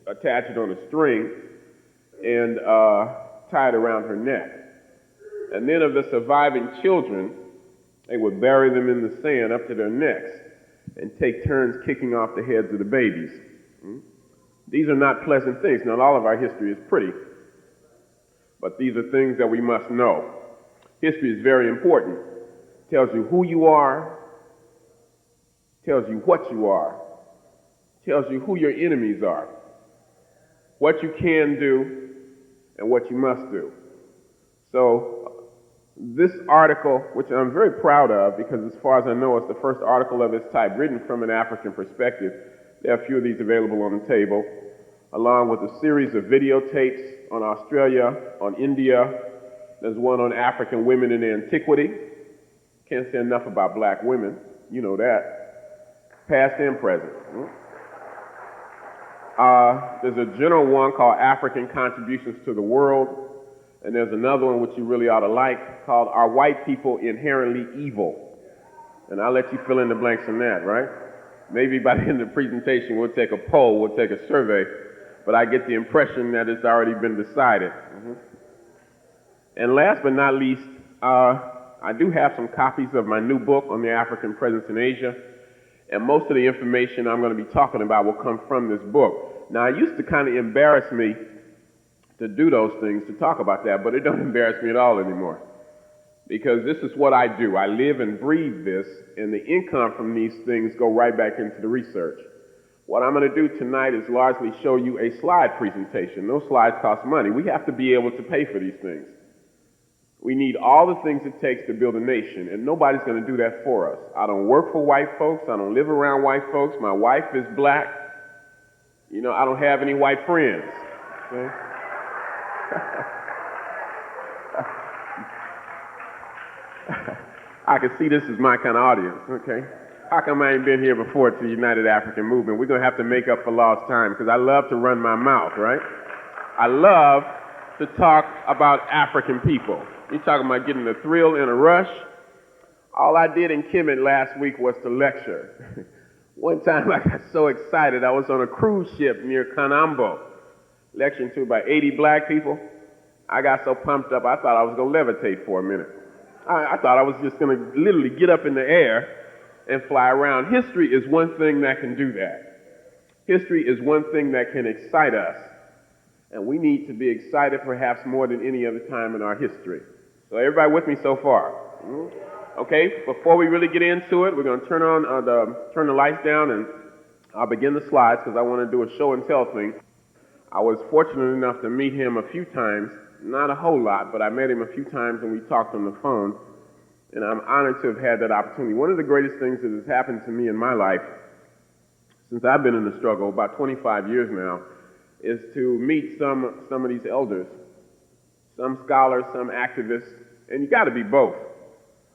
attach it on a string and tie it around her neck. And then of the surviving children, they would bury them in the sand up to their necks and take turns kicking off the heads of the babies. These are not pleasant things. Not all of our history is pretty, but these are things that we must know. History is very important. It tells you who you are, tells you what you are, tells you who your enemies are, what you can do, and what you must do. So this article, which I'm very proud of, because as far as I know, it's the first article of its type written from an African perspective. There are a few of these available on the table, along with a series of videotapes on Australia, on India. There's one on African women in antiquity. Can't say enough about black women. You know that. Past and present. There's a general one called African Contributions to the World. And there's another one which you really ought to like called Are White People Inherently Evil? And I'll let you fill in the blanks on that, right? Maybe by the end of the presentation we'll take a poll, we'll take a survey, but I get the impression that it's already been decided. And last but not least, I do have some copies of my new book on the African presence in Asia, and most of the information I'm going to be talking about will come from this book. Now, it used to kind of embarrass me to do those things, to talk about that, but it don't embarrass me at all anymore. Because this is what I do. I live and breathe this, and the income from these things go right back into the research. What I'm going to do tonight is largely show you a slide presentation. Those slides cost money. We have to be able to pay for these things. We need all the things it takes to build a nation, and nobody's going to do that for us. I don't work for white folks. I don't live around white folks. My wife is black. You know, I don't have any white friends. Okay? I can see this is my kind of audience, okay? How come I ain't been here before to the United African Movement? We're going to have to make up for lost time because I love to run my mouth, right? I love to talk about African people. You're talking about getting a thrill and a rush. All I did in Kemet last week was to lecture. One time I got so excited, I was on a cruise ship near Kanambo, lecturing to about 80 black people. I got so pumped up, I thought I was going to levitate for a minute. I thought I was just going to literally get up in the air and fly around. History is one thing that can do that. History is one thing that can excite us. And we need to be excited perhaps more than any other time in our history. So everybody with me so far? Okay, before we really get into it, we're going to turn the lights down and I'll begin the slides because I want to do a show and tell thing. I was fortunate enough to meet him a few times. Not a whole lot, but I met him a few times and we talked on the phone, and I'm honored to have had that opportunity. One of the greatest things that has happened to me in my life, since I've been in the struggle, about 25 years now, is to meet some of these elders, some scholars, some activists, and you got to be both.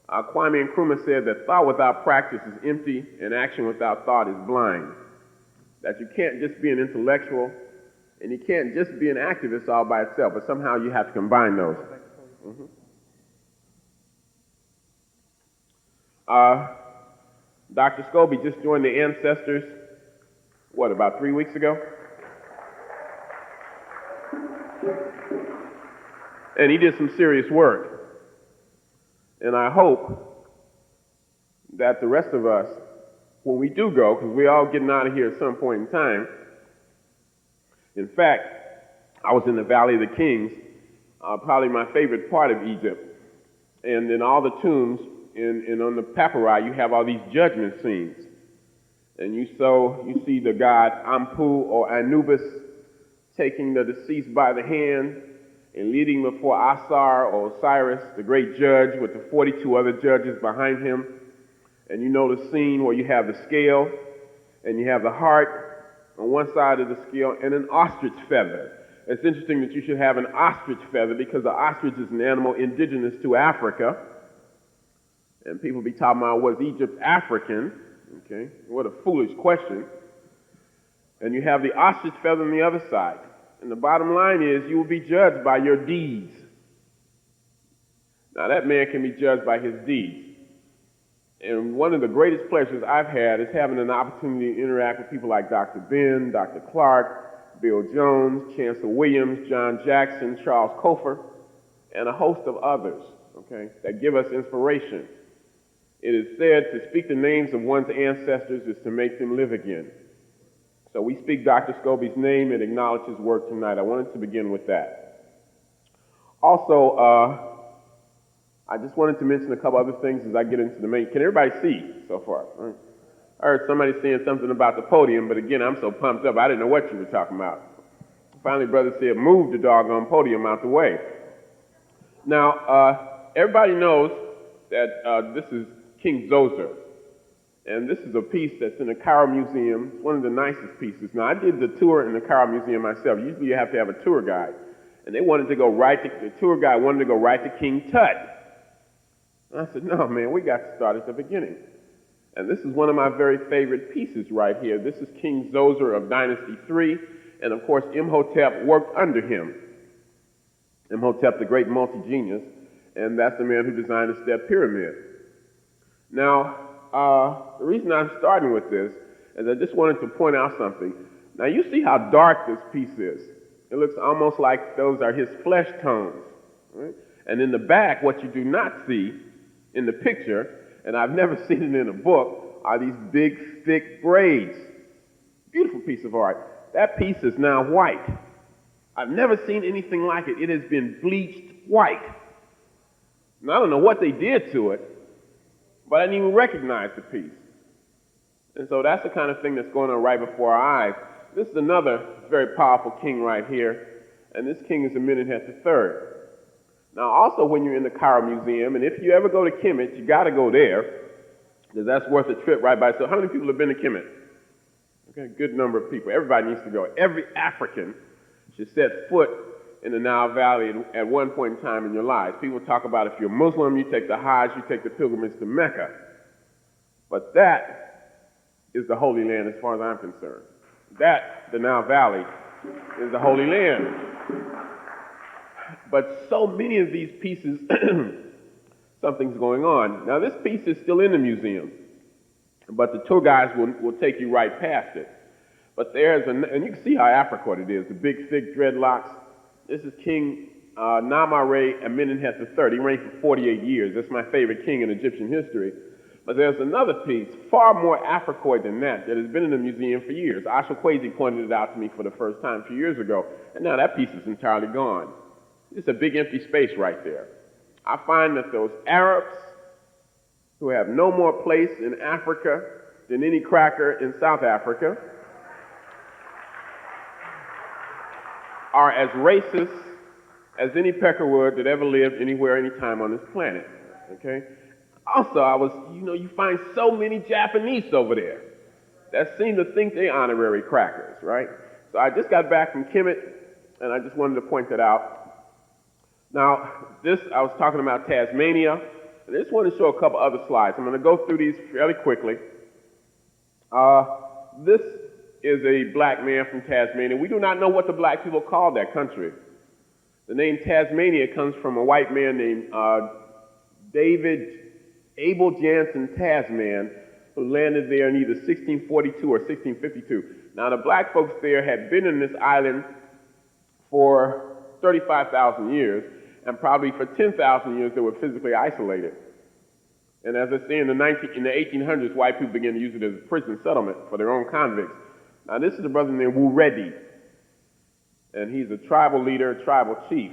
Kwame Nkrumah said that thought without practice is empty and action without thought is blind. That you can't just be an intellectual and you can't just be an activist all by itself, but somehow you have to combine those. Dr. Scobie just joined the Ancestors, about 3 weeks ago? And he did some serious work. And I hope that the rest of us, when we do go, because we're all getting out of here at some point in time. In fact, I was in the Valley of the Kings, probably my favorite part of Egypt. And in all the tombs and on the papyri, you have all these judgment scenes. And you see the god Ampu or Anubis taking the deceased by the hand and leading before Asar or Osiris, the great judge, with the 42 other judges behind him. And you know the scene where you have the scale, and you have the heart on one side of the scale, and an ostrich feather. It's interesting that you should have an ostrich feather because the ostrich is an animal indigenous to Africa. And people be talking about, was Egypt African? Okay, what a foolish question. And you have the ostrich feather on the other side. And the bottom line is you will be judged by your deeds. Now that man can be judged by his deeds. And one of the greatest pleasures I've had is having an opportunity to interact with people like Dr. Ben, Dr. Clark, Bill Jones, Chancellor Williams, John Jackson, Charles Kofer, and a host of others, okay, that give us inspiration. It is said to speak the names of one's ancestors is to make them live again. So we speak Dr. Scobie's name and acknowledge his work tonight. I wanted to begin with that. Also, I just wanted to mention a couple other things as I get into the main. Can everybody see so far? Right. I heard somebody saying something about the podium, but again, I'm so pumped up, I didn't know what you were talking about. Finally, brother said, move the doggone podium out the way. Now, everybody knows that this is King Zoser. And this is a piece that's in the Cairo Museum. It's one of the nicest pieces. Now, I did the tour in the Cairo Museum myself. Usually you have to have a tour guide. And they wanted to go right to, the tour guide wanted to go right to King Tut. And I said, no, man, we got to start at the beginning. And this is one of my very favorite pieces right here. This is King Zoser of Dynasty 3. And of course, Imhotep worked under him. Imhotep, the great multi-genius. And that's the man who designed the Step Pyramid. Now, the reason I'm starting with this is I just wanted to point out something. Now, you see how dark this piece is. It looks almost like those are his flesh tones. Right? And in the back, what you do not see in the picture, and I've never seen it in a book, are these big, thick braids. Beautiful piece of art. That piece is now white. I've never seen anything like it. It has been bleached white. Now, I don't know what they did to it, but I didn't even recognize the piece. And so that's the kind of thing that's going on right before our eyes. This is another very powerful king right here, and this king is Amenhotep III. Now, also when you're in the Cairo Museum, and if you ever go to Kemet, you got to go there, because that's worth a trip right by. So how many people have been to Kemet? Okay, good number of people. Everybody needs to go. Every African should set foot in the Nile Valley at one point in time in your lives. People talk about if you're Muslim, you take the Hajj, you take the pilgrimage to Mecca. But that is the Holy Land as far as I'm concerned. That, the Nile Valley, is the Holy Land. But so many of these pieces, something's going on. Now this piece is still in the museum, but the tour guides will take you right past it. But there's, and you can see how African it is, the big thick dreadlocks. This is King Namare Amenhotep III. He reigned for 48 years. That's my favorite king in Egyptian history. But there's another piece, far more Africoid than that has been in the museum for years. Asha Kwesi pointed it out to me for the first time a few years ago, and now that piece is entirely gone. It's a big empty space right there. I find that those Arabs who have no more place in Africa than any cracker in South Africa are as racist as any peckerwood that ever lived anywhere, anytime on this planet, okay? Also, you find so many Japanese over there that seem to think they're honorary crackers, right? So I just got back from Kemet, and I just wanted to point that out. Now, I was talking about Tasmania, and I just want to show a couple other slides. I'm going to go through these fairly quickly. This is a black man from Tasmania. We do not know what the black people call that country. The name Tasmania comes from a white man named David Abel Jansen Tasman, who landed there in either 1642 or 1652. Now, the black folks there had been in this island for 35,000 years, and probably for 10,000 years they were physically isolated. And as I say, in the 1800s, white people began to use it as a prison settlement for their own convicts. Now, this is a brother named Wu Reddy, and he's a tribal leader, a tribal chief.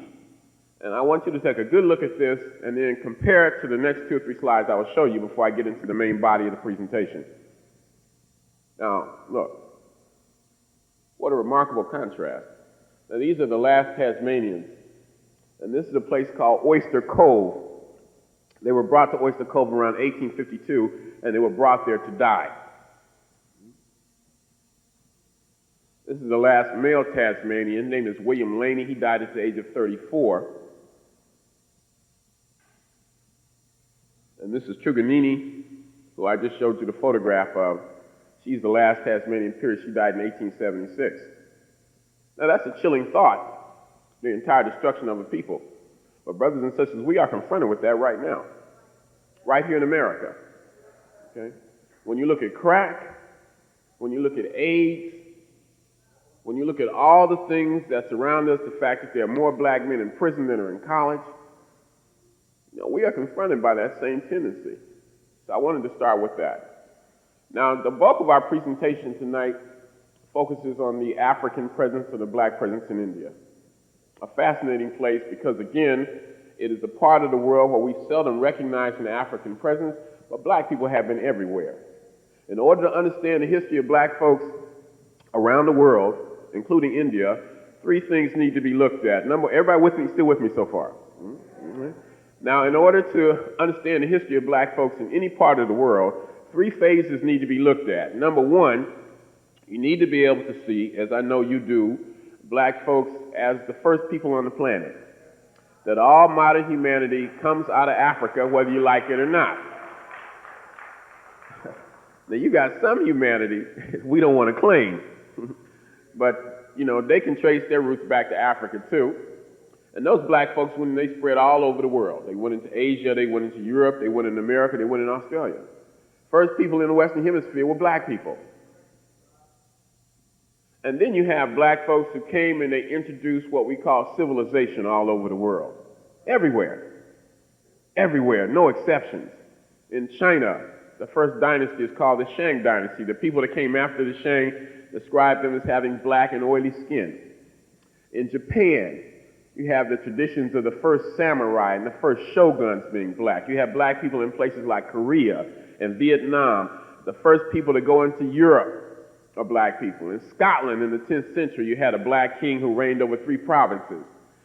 And I want you to take a good look at this and then compare it to the next 2 or 3 slides I will show you before I get into the main body of the presentation. Now, look, what a remarkable contrast. Now, these are the last Tasmanians, and this is a place called Oyster Cove. They were brought to Oyster Cove around 1852, and they were brought there to die. This is the last male Tasmanian. His name is William Laney. He died at the age of 34. And this is Truganini, who I just showed you the photograph of. She's the last Tasmanian period. She died in 1876. Now that's a chilling thought, the entire destruction of a people. But brothers and sisters, we are confronted with that right now, right here in America. Okay? When you look at crack, when you look at AIDS, when you look at all the things that surround us, the fact that there are more black men in prison than are in college, we are confronted by that same tendency. So I wanted to start with that. Now, the bulk of our presentation tonight focuses on the African presence or the black presence in India. A fascinating place because, again, it is a part of the world where we seldom recognize an African presence, but black people have been everywhere. In order to understand the history of black folks around the world, including India, three things need to be looked at. Everybody with me, still with me so far? Mm-hmm. Now, in order to understand the history of black folks in any part of the world, three phases need to be looked at. Number one, you need to be able to see, as I know you do, black folks as the first people on the planet. That all modern humanity comes out of Africa, whether you like it or not. Now, you got some humanity we don't want to claim. But, they can trace their roots back to Africa, too. And those black folks, when they spread all over the world, they went into Asia, they went into Europe, they went in America, they went in Australia. First people in the Western Hemisphere were black people. And then you have black folks who came and they introduced what we call civilization all over the world. Everywhere. Everywhere, no exceptions. In China, the first dynasty is called the Shang dynasty. The people that came after the Shang described them as having black and oily skin. In Japan, you have the traditions of the first samurai and the first shoguns being black. You have black people in places like Korea and Vietnam. The first people to go into Europe are black people. In Scotland in the 10th century, you had a black king who reigned over 3 provinces.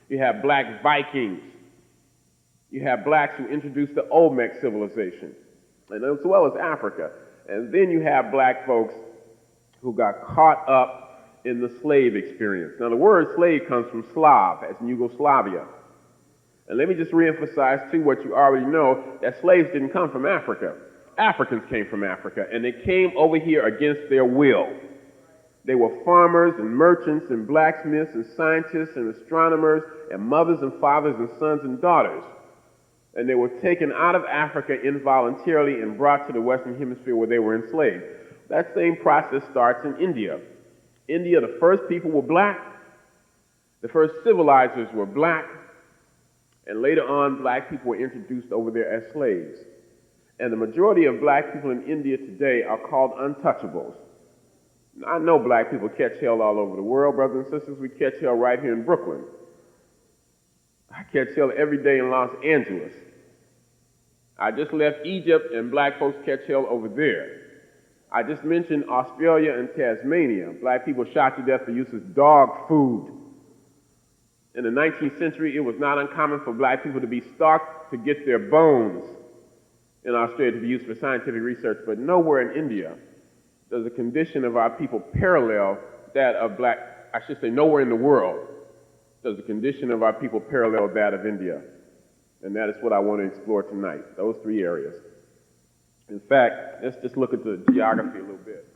You have black Vikings. You have blacks who introduced the Olmec civilization, and as well as Africa. And then you have black folks who got caught up in the slave experience. Now, the word slave comes from Slav, as in Yugoslavia. And let me just reemphasize, too, what you already know, that slaves didn't come from Africa. Africans came from Africa, and they came over here against their will. They were farmers and merchants and blacksmiths and scientists and astronomers and mothers and fathers and sons and daughters. And they were taken out of Africa involuntarily and brought to the Western Hemisphere where they were enslaved. That same process starts in India. India, the first people were black. The first civilizers were black. And later on, black people were introduced over there as slaves. And the majority of black people in India today are called untouchables. Now, I know black people catch hell all over the world, brothers and sisters. We catch hell right here in Brooklyn. I catch hell every day in Los Angeles. I just left Egypt, and black folks catch hell over there. I just mentioned Australia and Tasmania. Black people shot to death for use as dog food. In the 19th century, it was not uncommon for black people to be stalked to get their bones in Australia to be used for scientific research, but nowhere in India does the condition of our people parallel that of nowhere in the world does the condition of our people parallel that of India. And that is what I want to explore tonight, those 3 areas. In fact, let's just look at the geography a little bit.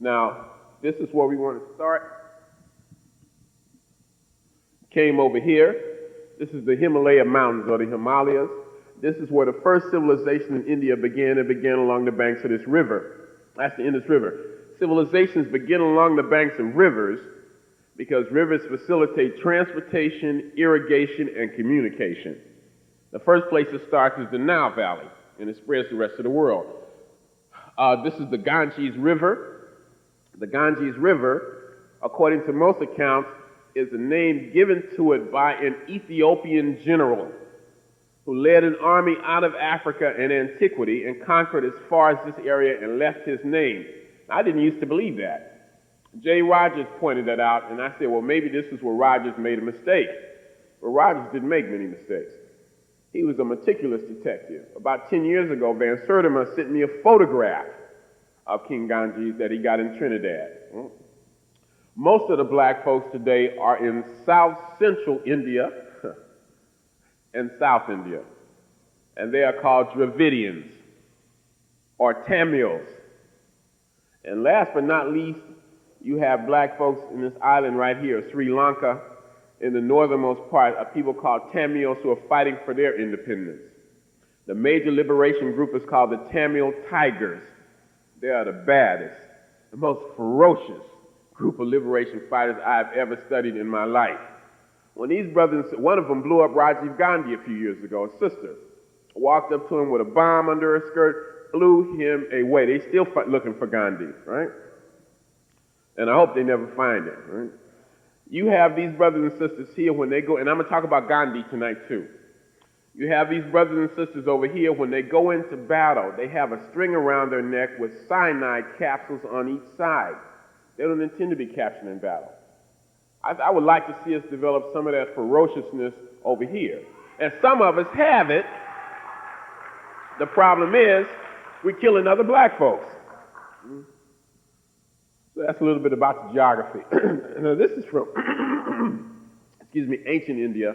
Now, this is where we want to start. Came over here. This is the Himalaya Mountains, or the Himalayas. This is where the first civilization in India began. It began along the banks of this river. That's the Indus River. Civilizations begin along the banks of rivers because rivers facilitate transportation, irrigation, and communication. The first place it starts is the Nile Valley, and it spreads to the rest of the world. This is the Ganges River. The Ganges River, according to most accounts, is a name given to it by an Ethiopian general who led an army out of Africa in antiquity and conquered as far as this area and left his name. I didn't used to believe that. Jay Rogers pointed that out, and I said, well, maybe this is where Rogers made a mistake. But Rogers didn't make many mistakes. He was a meticulous detective. About 10 years ago, Van Sertima sent me a photograph of King Gandhi that he got in Trinidad. Most of the black folks today are in South Central India and South India, and they are called Dravidians or Tamils. And last but not least, you have black folks in this island right here, Sri Lanka, in the northernmost part, of people called Tamils who are fighting for their independence. The major liberation group is called the Tamil Tigers. They are the baddest, the most ferocious group of liberation fighters I've ever studied in my life. When these brothers, one of them blew up Rajiv Gandhi a few years ago, a sister, walked up to him with a bomb under her skirt, blew him away. They still looking for Gandhi, right? And I hope they never find him, right? You have these brothers and sisters here when they go, and I'm going to talk about Gandhi tonight too. You have these brothers and sisters over here, when they go into battle, they have a string around their neck with cyanide capsules on each side. They don't intend to be captured in battle. I would like to see us develop some of that ferociousness over here. And some of us have it. The problem is, we're killing other black folks. So that's a little bit about the geography. Now this is from, ancient India,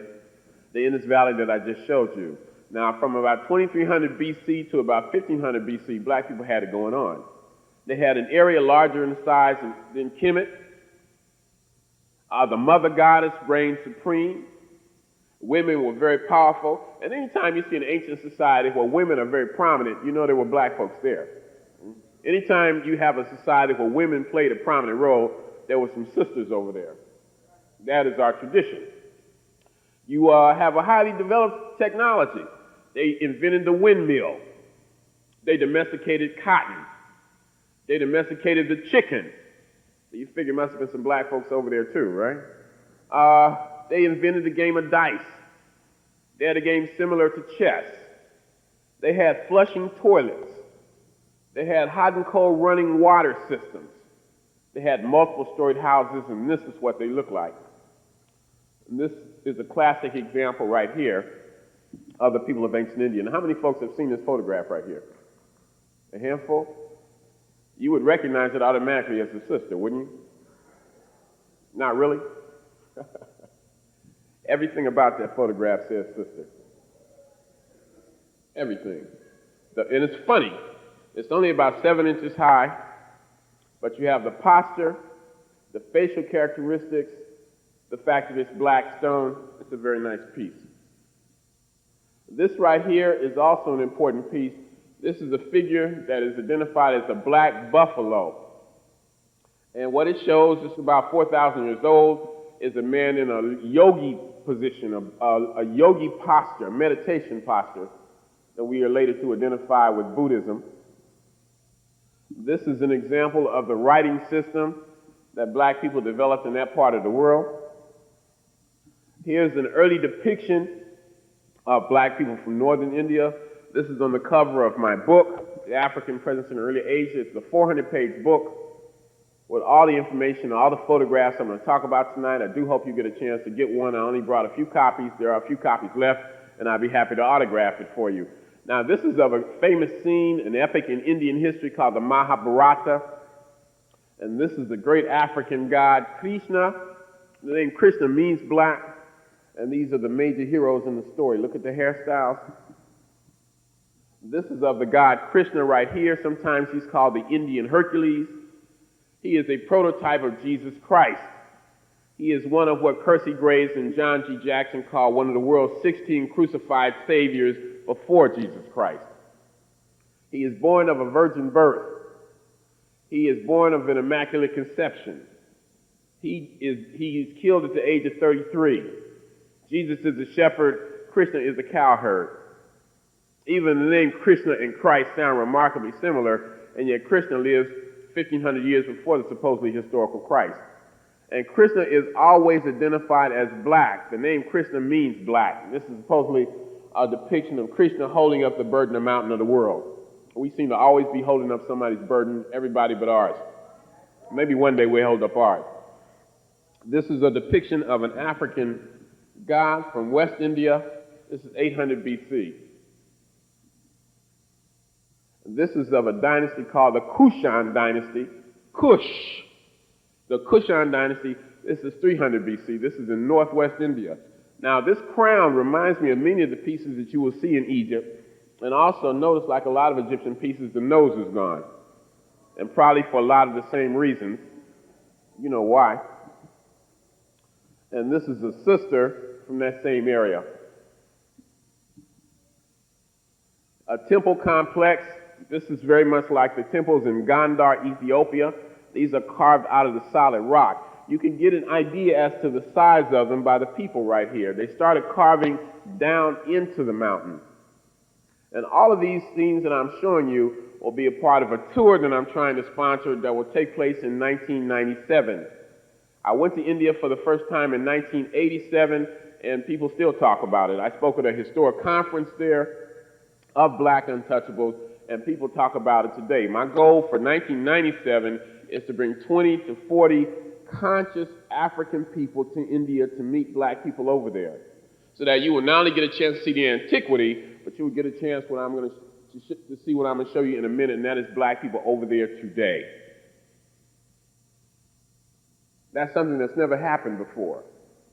the Indus Valley that I just showed you. Now from about 2300 BC to about 1500 BC, black people had it going on. They had an area larger in size than Kemet. The mother goddess reigned supreme. Women were very powerful. And anytime you see an ancient society where women are very prominent, you know there were black folks there. Anytime you have a society where women played a prominent role, there were some sisters over there. That is our tradition. You have a highly developed technology. They invented the windmill. They domesticated cotton. They domesticated the chicken. You figure must have been some black folks over there too, right? They invented the game of dice. They had a game similar to chess. They had flushing toilets. They had hot and cold running water systems. They had multiple storied houses, and this is what they look like. And this is a classic example right here of the people of ancient India. Now, how many folks have seen this photograph right here? A handful? You would recognize it automatically as a sister, wouldn't you? Not really? Everything about that photograph says sister. Everything. And it's funny. It's only about 7 inches high, but you have the posture, the facial characteristics, the fact that it's black stone. It's a very nice piece. This right here is also an important piece. This is a figure that is identified as a black buffalo. And what it shows, it's about 4,000 years old, is a man in a yogi position, a yogi posture, a meditation posture that we are later to identify with Buddhism. This is an example of the writing system that black people developed in that part of the world. Here's an early depiction of black people from northern India. This is on the cover of my book, The African Presence in Early Asia. It's a 400-page book with all the information, all the photographs I'm going to talk about tonight. I do hope you get a chance to get one. I only brought a few copies. There are a few copies left, and I'd be happy to autograph it for you. Now, this is of a famous scene, an epic in Indian history called the Mahabharata. And this is the great African god Krishna. The name Krishna means black, and these are the major heroes in the story. Look at the hairstyles. This is of the god Krishna right here. Sometimes he's called the Indian Hercules. He is a prototype of Jesus Christ. He is one of what Percy Graves and John G. Jackson call one of the world's 16 crucified saviors before Jesus Christ. He is born of a virgin birth. He is born of an immaculate conception. He is killed at the age of 33. Jesus is a shepherd. Krishna is a cowherd. Even the name Krishna and Christ sound remarkably similar, and yet Krishna lives 1,500 years before the supposedly historical Christ. And Krishna is always identified as black. The name Krishna means black. This is supposedly a depiction of Krishna holding up the burden of mountain of the world. We seem to always be holding up somebody's burden, everybody but ours. Maybe one day we'll hold up ours. This is a depiction of an African god from West India. This is 800 BC. This is of a dynasty called the Kushan dynasty. Kush. The Kushan dynasty, this is 300 BC. This is in northwest India. Now, this crown reminds me of many of the pieces that you will see in Egypt. And also notice, like a lot of Egyptian pieces, the nose is gone. And probably for a lot of the same reasons. You know why. And this is a sister from that same area. A temple complex. This is very much like the temples in Gondar, Ethiopia. These are carved out of the solid rock. You can get an idea as to the size of them by the people right here. They started carving down into the mountain. And all of these things that I'm showing you will be a part of a tour that I'm trying to sponsor that will take place in 1997. I went to India for the first time in 1987, and people still talk about it. I spoke at a historic conference there of Black Untouchables, and people talk about it today. My goal for 1997 is to bring 20 to 40 conscious African people to India to meet Black people over there, so that you will not only get a chance to see the antiquity, but you will get a chance to see what I'm going to show you in a minute, and that is Black people over there today. That's something that's never happened before.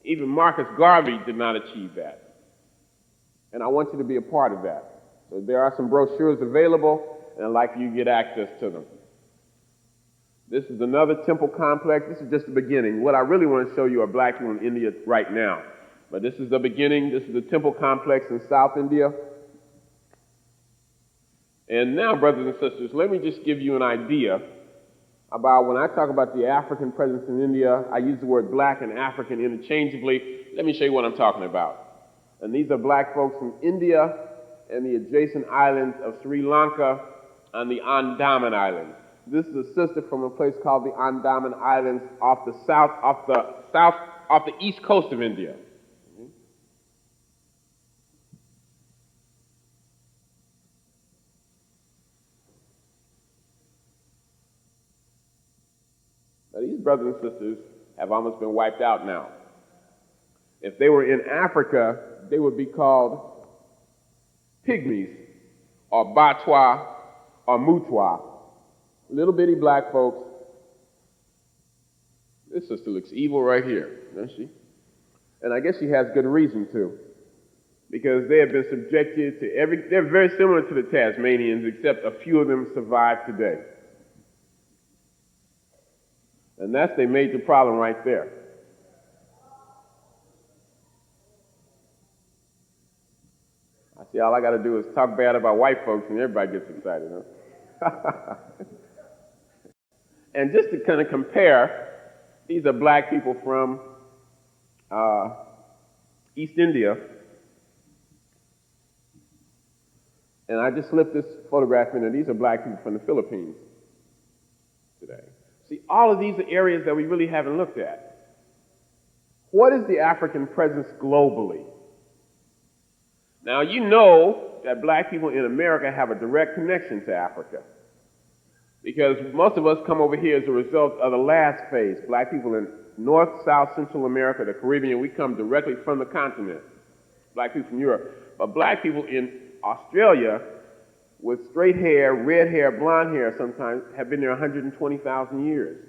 Even Marcus Garvey did not achieve that. And I want you to be a part of that. So there are some brochures available, and I'd like you to get access to them. This is another temple complex. This is just the beginning. What I really want to show you are Black people in India right now. But this is the beginning. This is the temple complex in South India. And now, brothers and sisters, let me just give you an idea about when I talk about the African presence in India. I use the word Black and African interchangeably. Let me show you what I'm talking about. And these are Black folks from India and the adjacent islands of Sri Lanka and the Andaman Islands. This is a sister from a place called the Andaman Islands off the east coast of India. Now, these brothers and sisters have almost been wiped out now. If they were in Africa, they would be called pygmies, or Batwa, or Mutwa. Little bitty Black folks. This sister looks evil right here, doesn't she? And I guess she has good reason to, because they have been subjected to they're very similar to the Tasmanians, except a few of them survive today. And that's their major problem right there. I see all I got to do is talk bad about white folks and everybody gets excited, huh? And just to kind of compare, these are Black people from East India. And I just slipped this photograph in, and these are Black people from the Philippines today. See, all of these are areas that we really haven't looked at. What is the African presence globally? Now, you know that Black people in America have a direct connection to Africa, because most of us come over here as a result of the last phase. Black people in North, South, Central America, the Caribbean, we come directly from the continent. Black people from Europe. But Black people in Australia with straight hair, red hair, blonde hair sometimes have been there 120,000 years.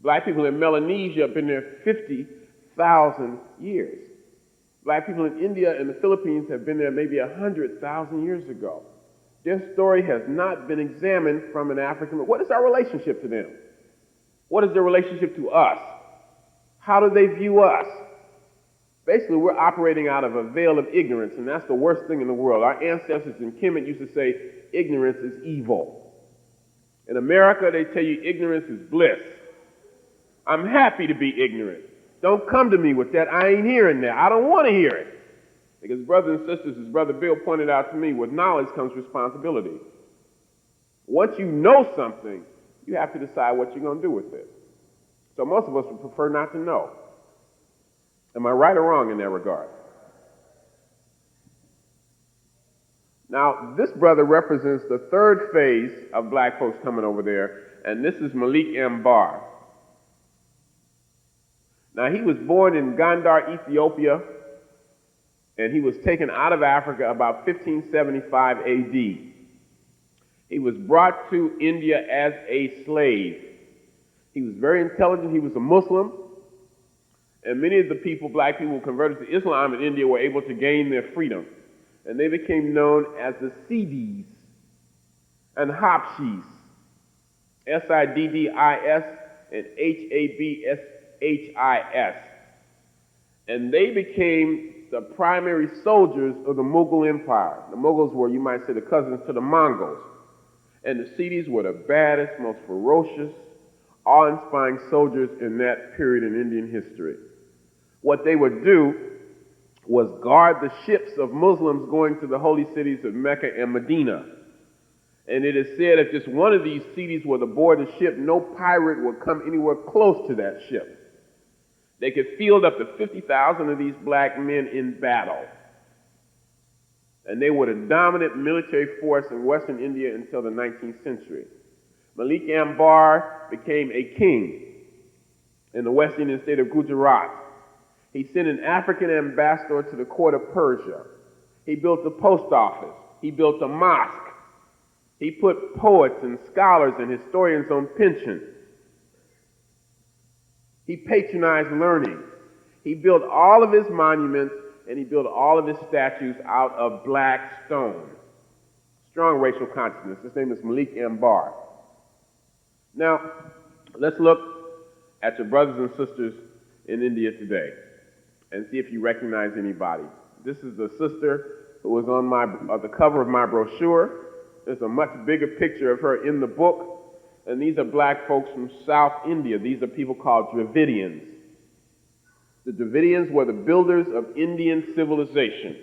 Black people in Melanesia have been there 50,000 years. Black people in India and the Philippines have been there maybe 100,000 years ago. Their story has not been examined from an African. What is our relationship to them? What is their relationship to us? How do they view us? Basically, we're operating out of a veil of ignorance, and that's the worst thing in the world. Our ancestors in Kemet used to say, ignorance is evil. In America, they tell you ignorance is bliss. I'm happy to be ignorant. Don't come to me with that. I ain't hearing that. I don't want to hear it. Because brothers and sisters, as Brother Bill pointed out to me, with knowledge comes responsibility. Once you know something, you have to decide what you're going to do with it. So most of us would prefer not to know. Am I right or wrong in that regard? Now, this brother represents the third phase of Black folks coming over there, and this is Malik M. Barr. Now, he was born in Gondar, Ethiopia, and he was taken out of Africa about 1575 AD. He was brought to India as a slave. He was very intelligent. He was a Muslim. And many of the people, black people who converted to Islam in India, were able to gain their freedom. And they became known as the Siddis and Habshis, Siddis and Habshis. And they became the primary soldiers of the Mughal Empire. The Mughals were, you might say, the cousins to the Mongols. And the Siddis were the baddest, most ferocious, awe-inspiring soldiers in that period in Indian history. What they would do was guard the ships of Muslims going to the holy cities of Mecca and Medina. And it is said if just one of these Siddis was aboard the ship, no pirate would come anywhere close to that ship. They could field up to 50,000 of these black men in battle. And they were the dominant military force in Western India until the 19th century. Malik Ambar became a king in the West Indian state of Gujarat. He sent an African ambassador to the court of Persia. He built a post office. He built a mosque. He put poets and scholars and historians on pension. He patronized learning. He built all of his monuments and he built all of his statues out of black stone. Strong racial consciousness. His name is Malik Ambar. Now, let's look at your brothers and sisters in India today and see if you recognize anybody. This is the sister who was on the cover of my brochure. There's a much bigger picture of her in the book. And these are black folks from South India. These are people called Dravidians. The Dravidians were the builders of Indian civilization.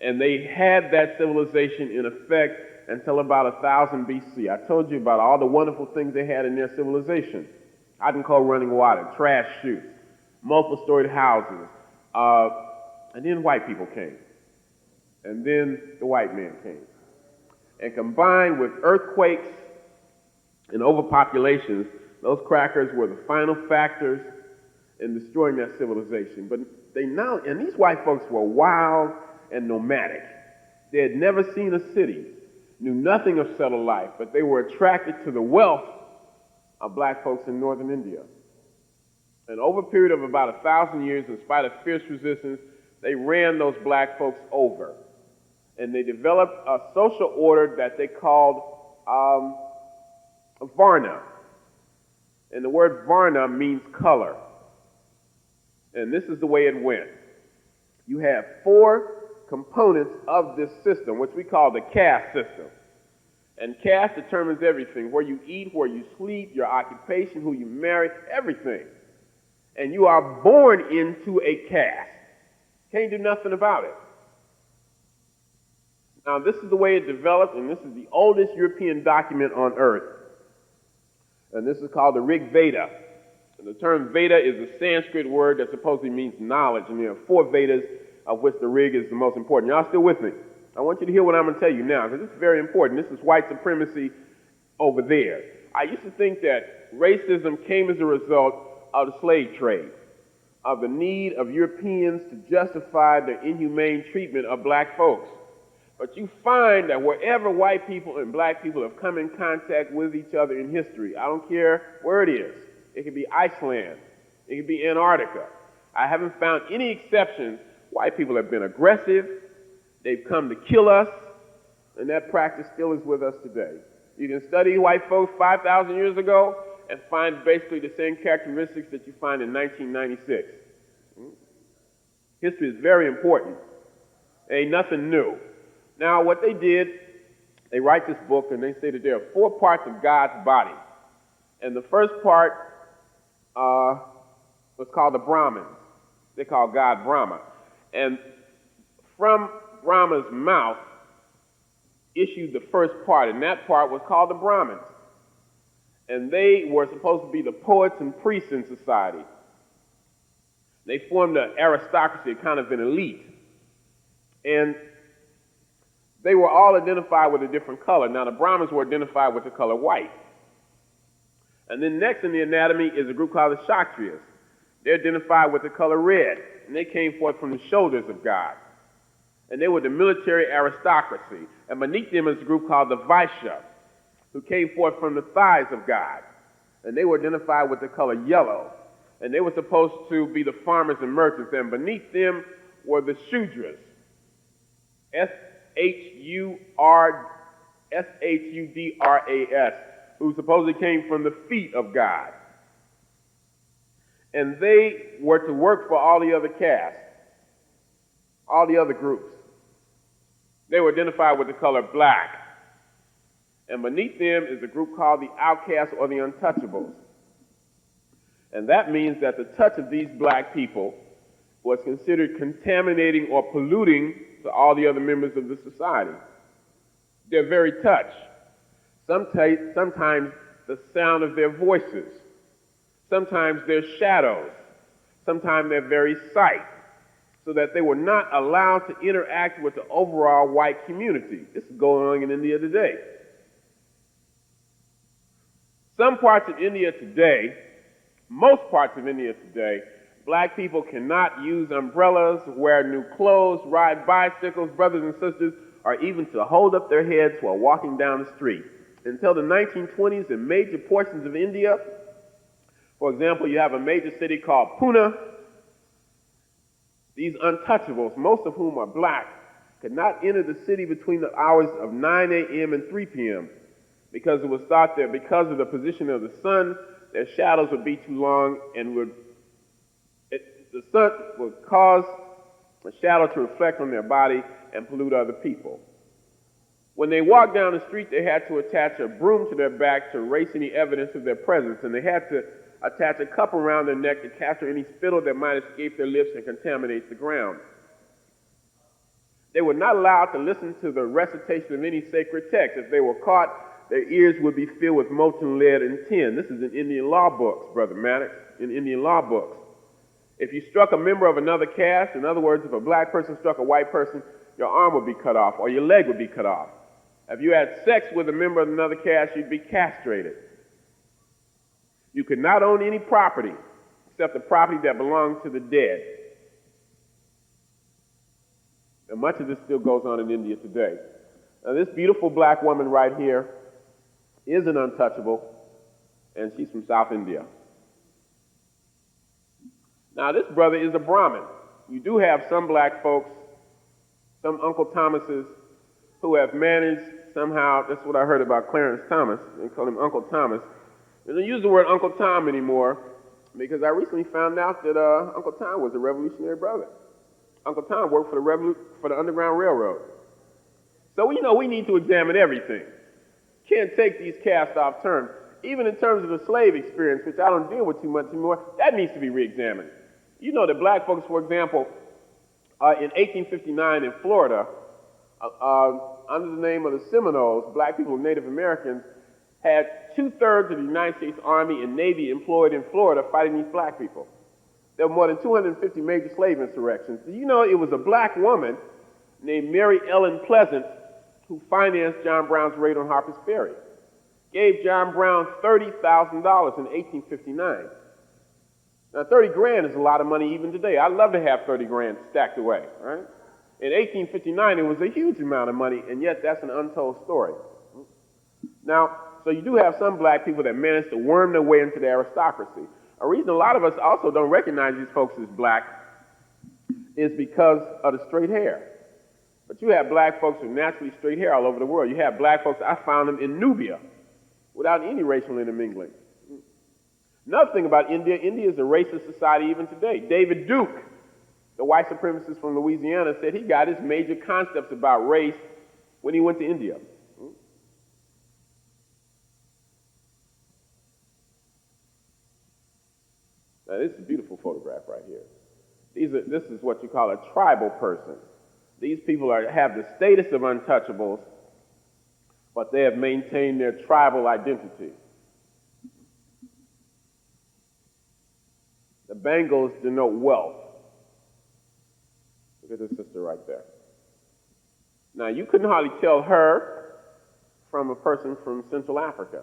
And they had that civilization in effect until about 1000 BC. I told you about all the wonderful things they had in their civilization. Hot and cold running water, trash chutes, multiple-storied houses. And then white people came. And then the white man came. And combined with earthquakes and overpopulations, those crackers were the final factors in destroying that civilization. But and these white folks were wild and nomadic. They had never seen a city, knew nothing of settled life, but they were attracted to the wealth of black folks in northern India. And over a period of about 1,000 years, in spite of fierce resistance, they ran those black folks over. And they developed a social order that they called Varna. And the word Varna means color. And this is the way it went. You have 4 components of this system, which we call the caste system. And caste determines everything: where you eat, where you sleep, your occupation, who you marry, everything. And you are born into a caste. Can't do nothing about it. Now, this is the way it developed, and this is the oldest European document on earth. And this is called the Rig Veda. And the term Veda is a Sanskrit word that supposedly means knowledge, and there are 4 Vedas, of which the Rig is the most important. Y'all still with me? I want you to hear what I'm going to tell you now, because this is very important. This is white supremacy over there. I used to think that racism came as a result of the slave trade, of the need of Europeans to justify the inhumane treatment of black folks. But you find that wherever white people and black people have come in contact with each other in history, I don't care where it is. It could be Iceland. It could be Antarctica. I haven't found any exceptions. White people have been aggressive. They've come to kill us. And that practice still is with us today. You can study white folks 5,000 years ago and find basically the same characteristics that you find in 1996. History is very important. Ain't nothing new. Now, what they did, they write this book, and they say that there are 4 parts of God's body. And the first part was called the Brahmins. They call God Brahma. And from Brahma's mouth issued the first part, and that part was called the Brahmins. And they were supposed to be the poets and priests in society. They formed an aristocracy, kind of an elite. And they were all identified with a different color. Now, the Brahmins were identified with the color white. And then next in the anatomy is a group called the Kshatriyas. They're identified with the color red. and they came forth from the shoulders of God. And they were the military aristocracy. And beneath them is a group called the Vaishya, who came forth from the thighs of God. And they were identified with the color yellow. And they were supposed to be the farmers and merchants. And beneath them were the Shudras, Shudras, who supposedly came from the feet of God. And they were to work for all the other castes, all the other groups. They were identified with the color black. And beneath them is a group called the outcasts or the untouchables. And that means that the touch of these black people was considered contaminating or polluting to all the other members of the society. Their very touch. Sometimes the sound of their voices. Sometimes their shadows. Sometimes their very sight. So that they were not allowed to interact with the overall white community. This is going on in India today. Some parts of India today, most parts of India today, black people cannot use umbrellas, wear new clothes, ride bicycles, brothers and sisters, or even to hold up their heads while walking down the street. Until the 1920s, in major portions of India, for example, you have a major city called Pune. These untouchables, most of whom are black, could not enter the city between the hours of 9 a.m. and 3 p.m. because it was thought that because of the position of the sun, their shadows would be too long and the sun would cause a shadow to reflect on their body and pollute other people. When they walked down the street, they had to attach a broom to their back to erase any evidence of their presence, and they had to attach a cup around their neck to capture any spittle that might escape their lips and contaminate the ground. They were not allowed to listen to the recitation of any sacred text. If they were caught, their ears would be filled with molten lead and tin. This is in Indian law books, Brother Maddox, in Indian law books. If you struck a member of another caste, in other words, if a black person struck a white person, your arm would be cut off or your leg would be cut off. If you had sex with a member of another caste, you'd be castrated. You could not own any property except the property that belonged to the dead. And much of this still goes on in India today. Now, this beautiful black woman right here is an untouchable, and she's from South India. Now, this brother is a Brahmin. You do have some black folks, some Uncle Thomases, who have managed somehow, that's what I heard about Clarence Thomas, they call him Uncle Thomas. They don't use the word Uncle Tom anymore because I recently found out that Uncle Tom was a revolutionary brother. Uncle Tom worked for the Underground Railroad. So, we need to examine everything. Can't take these cast-off terms. Even in terms of the slave experience, which I don't deal with too much anymore, that needs to be re-examined. You know that black folks, for example, in 1859 in Florida, under the name of the Seminoles, black people, Native Americans, had 2/3 of the United States Army and Navy employed in Florida fighting these black people. There were more than 250 major slave insurrections. Do you know it was a black woman named Mary Ellen Pleasant who financed John Brown's raid on Harper's Ferry? Gave John Brown $30,000 in 1859. Now, 30 grand is a lot of money even today. I'd love to have 30 grand stacked away, right? In 1859, it was a huge amount of money, and yet that's an untold story. Now, so you do have some black people that managed to worm their way into the aristocracy. A reason a lot of us also don't recognize these folks as black is because of the straight hair. But you have black folks with naturally straight hair all over the world. You have black folks, I found them in Nubia, without any racial intermingling. Another thing about India is a racist society even today. David Duke, the white supremacist from Louisiana, said he got his major concepts about race when he went to India. Now, this is a beautiful photograph right here. This is what you call a tribal person. These people have the status of untouchables, but they have maintained their tribal identity. The bangles denote wealth. Look at this sister right there. Now, you couldn't hardly tell her from a person from Central Africa.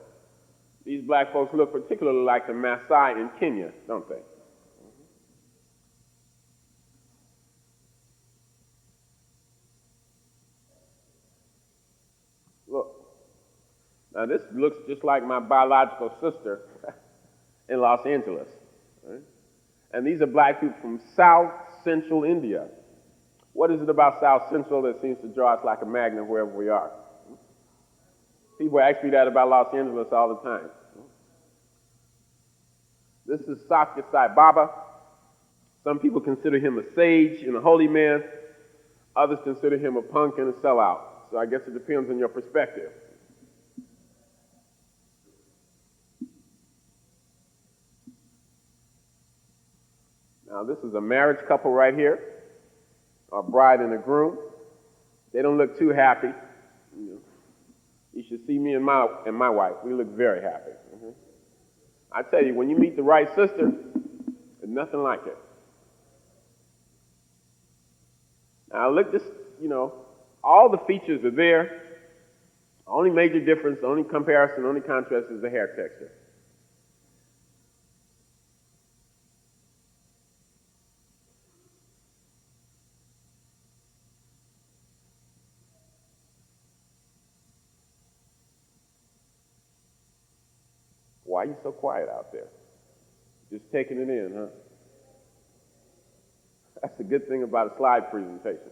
These black folks look particularly like the Maasai in Kenya, don't they? Now this looks just like my biological sister in Los Angeles. Right? And these are black people from South Central India. What is it about South Central that seems to draw us like a magnet wherever we are? People ask me that about Los Angeles all the time. This is Satya Sai Baba. Some people consider him a sage and a holy man. Others consider him a punk and a sellout. So I guess it depends on your perspective. Now this is a marriage couple right here, a bride and a groom. They don't look too happy. You should see me and my wife. We look very happy. I tell you, when you meet the right sister, there's nothing like it. Now look, this, all the features are there. The only major difference, the only comparison, the only contrast is the hair texture. Why are you so quiet out there? Just taking it in, huh? That's the good thing about a slide presentation.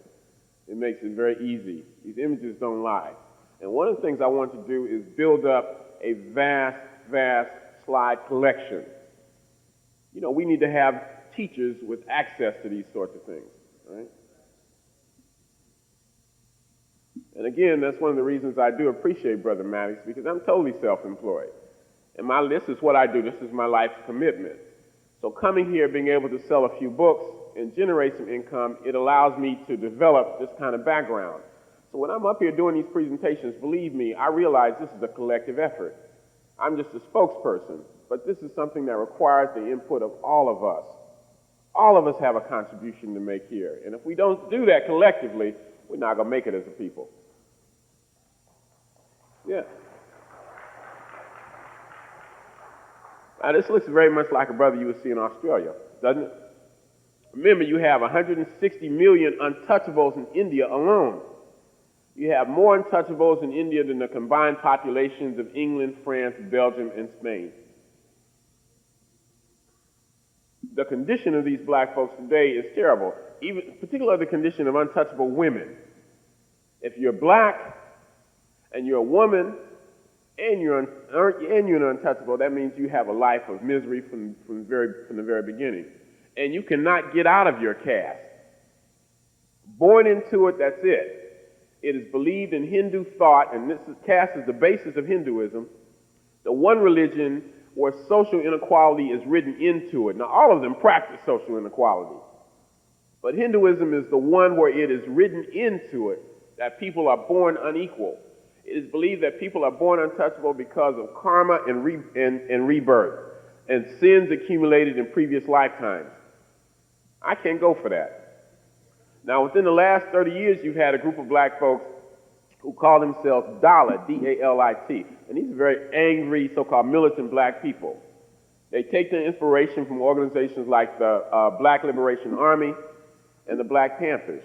It makes it very easy. These images don't lie. And one of the things I want to do is build up a vast, vast slide collection. We need to have teachers with access to these sorts of things, right? And again, that's one of the reasons I do appreciate Brother Maddox, because I'm totally self-employed. And this is what I do. This is my life's commitment. So coming here, being able to sell a few books and generate some income, it allows me to develop this kind of background. So when I'm up here doing these presentations, believe me, I realize this is a collective effort. I'm just a spokesperson, but this is something that requires the input of all of us. All of us have a contribution to make here. And if we don't do that collectively, we're not going to make it as a people. Yeah. Now, this looks very much like a brother you would see in Australia, doesn't it? Remember, you have 160 million untouchables in India alone. You have more untouchables in India than the combined populations of England, France, Belgium, and Spain. The condition of these black folks today is terrible, even particularly the condition of untouchable women. If you're black and you're a woman, and you're an untouchable, that means you have a life of misery from the very beginning. And you cannot get out of your caste. Born into it, that's it. It is believed in Hindu thought, and caste is the basis of Hinduism, the one religion where social inequality is written into it. Now, all of them practice social inequality. But Hinduism is the one where it is written into it that people are born unequal. It is believed that people are born untouchable because of karma and rebirth and sins accumulated in previous lifetimes. I can't go for that. Now, within the last 30 years, you've had a group of black folks who call themselves Dalit, D-A-L-I-T, and these are very angry, so-called militant black people. They take their inspiration from organizations like the Black Liberation Army and the Black Panthers.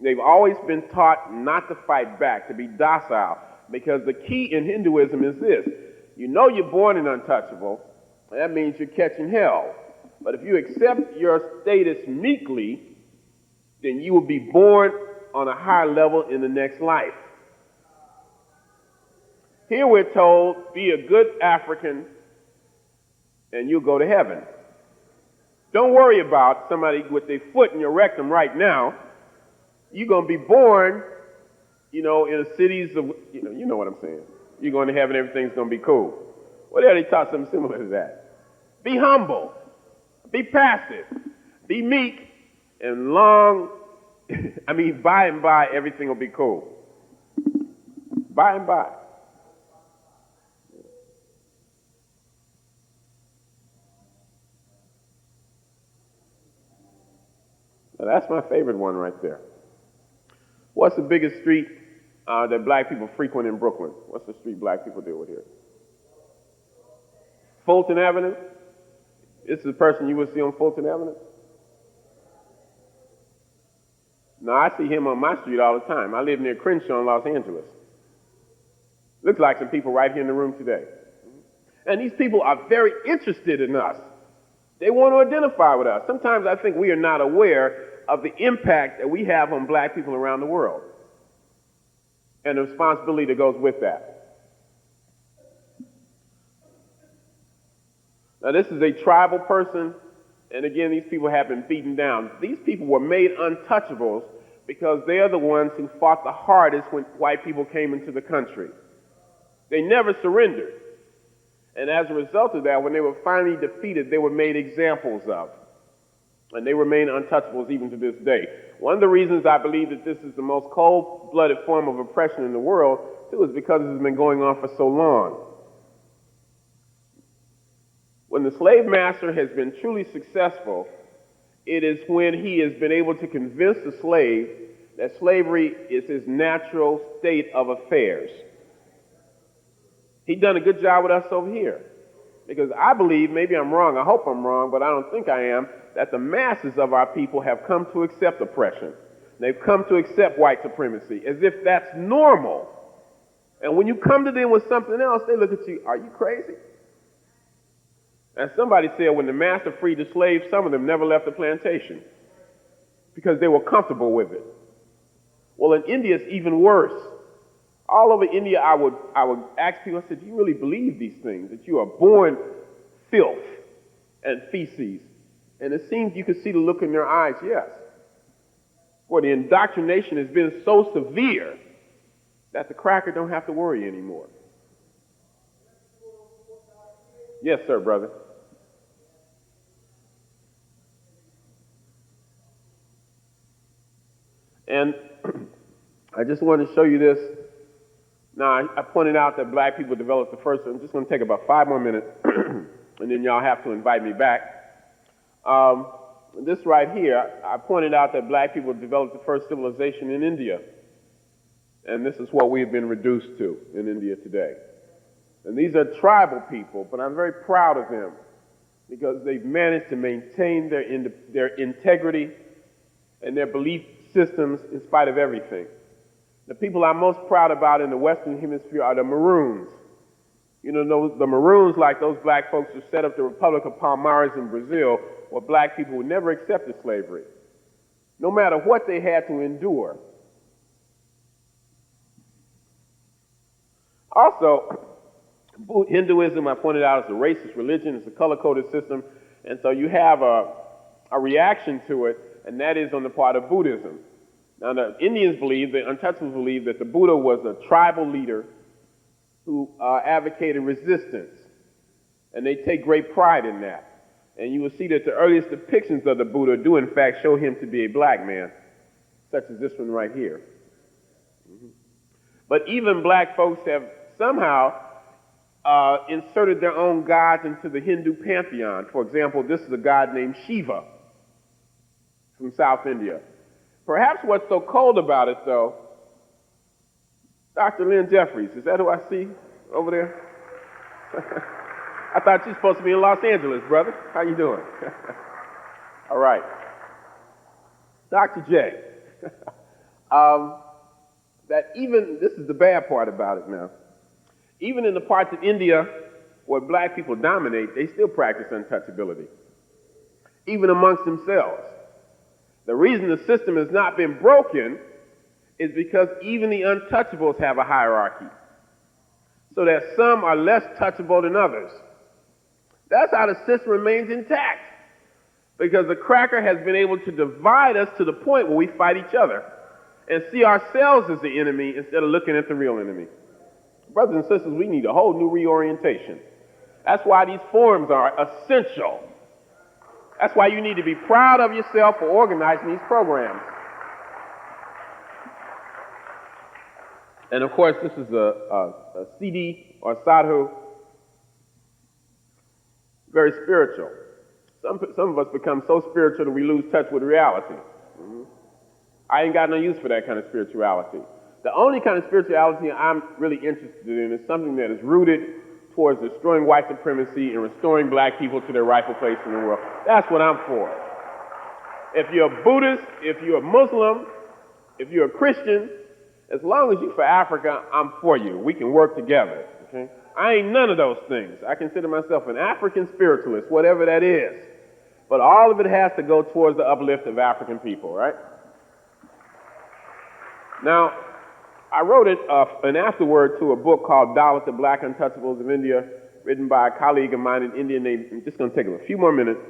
They've always been taught not to fight back, to be docile, because the key in Hinduism is this. You're born an untouchable, and that means you're catching hell. But if you accept your status meekly, then you will be born on a higher level in the next life. Here we're told, be a good African, and you'll go to heaven. Don't worry about somebody with their foot in your rectum right now. You're going to be born, in the cities of, you know what I'm saying. You're going to heaven, everything's going to be cool. Well, they taught something similar to that. Be humble. Be passive. Be meek. And by and by, everything will be cool. By and by. Now, that's my favorite one right there. What's the biggest street that black people frequent in Brooklyn? What's the street black people deal with here? Fulton Avenue? This is the person you would see on Fulton Avenue? No, I see him on my street all the time. I live near Crenshaw in Los Angeles. Looks like some people right here in the room today. And these people are very interested in us. They want to identify with us. Sometimes I think we are not aware of the impact that we have on black people around the world and the responsibility that goes with that. Now, this is a tribal person, and again, these people have been beaten down. These people were made untouchables because they are the ones who fought the hardest when white people came into the country. They never surrendered. And as a result of that, when they were finally defeated, they were made examples of. And they remain untouchables even to this day. One of the reasons I believe that this is the most cold-blooded form of oppression in the world, too, is because it has been going on for so long. When the slave master has been truly successful, it is when he has been able to convince the slave that slavery is his natural state of affairs. He's done a good job with us over here. Because I believe, maybe I'm wrong, I hope I'm wrong, but I don't think I am, that the masses of our people have come to accept oppression. They've come to accept white supremacy as if that's normal. And when you come to them with something else, they look at you, are you crazy? And somebody said when the master freed the slaves, some of them never left the plantation because they were comfortable with it. Well, in India, it's even worse. All over India, I would ask people, I said, do you really believe these things, that you are born filth and feces? And it seems you could see the look in their eyes, yes. Where the indoctrination has been so severe that the cracker don't have to worry anymore. Yes, sir, brother. And I just wanted to show you this. Now, I pointed out that black people developed the first, I'm just going to take about 5 more minutes, and then y'all have to invite me back. This right here, I pointed out that black people developed the first civilization in India. And this is what we've been reduced to in India today. And these are tribal people, but I'm very proud of them because they've managed to maintain their integrity and their belief systems in spite of everything. The people I'm most proud about in the Western Hemisphere are the Maroons. You know, the Maroons, like those black folks who set up the Republic of Palmares in Brazil, were black people who never accepted slavery, no matter what they had to endure. Also, Hinduism, I pointed out, is a racist religion. It's a color-coded system. And so you have a reaction to it, and that is on the part of Buddhism. Now, the Indians believe, the Untouchables believe, that the Buddha was a tribal leader who advocated resistance. And they take great pride in that. And you will see that the earliest depictions of the Buddha do, in fact, show him to be a black man, such as this one right here. But even black folks have somehow inserted their own gods into the Hindu pantheon. For example, this is a god named Shiva from South India. Perhaps what's so cold about it, though, Dr. Lynn Jeffries, is that who I see over there? I thought you were supposed to be in Los Angeles, brother. How you doing? All right. Dr. J. That even, this is the bad part about it now, even in the parts of India where black people dominate, they still practice untouchability, even amongst themselves. The reason the system has not been broken is because even the untouchables have a hierarchy, so that some are less touchable than others. That's how the system remains intact, because the cracker has been able to divide us to the point where we fight each other and see ourselves as the enemy instead of looking at the real enemy. Brothers and sisters, we need a whole new reorientation. That's why these forums are essential. That's why you need to be proud of yourself for organizing these programs. And of course, this is a CD or sadhu, very spiritual. Some of us become so spiritual that we lose touch with reality. I ain't got no use for that kind of spirituality. The only kind of spirituality I'm really interested in is something that is rooted towards destroying white supremacy and restoring black people to their rightful place in the world. That's what I'm for. If you're a Buddhist, if you're a Muslim, if you're a Christian, As long as you for Africa, I'm for you. We can work together. Okay? I ain't none of those things. I consider myself an African spiritualist, whatever that is. But all of it has to go towards the uplift of African people, right? Now, I wrote an afterword to a book called Dalit, the Black Untouchables of India, written by a colleague of mine in India named, I'm just going to take a few more minutes,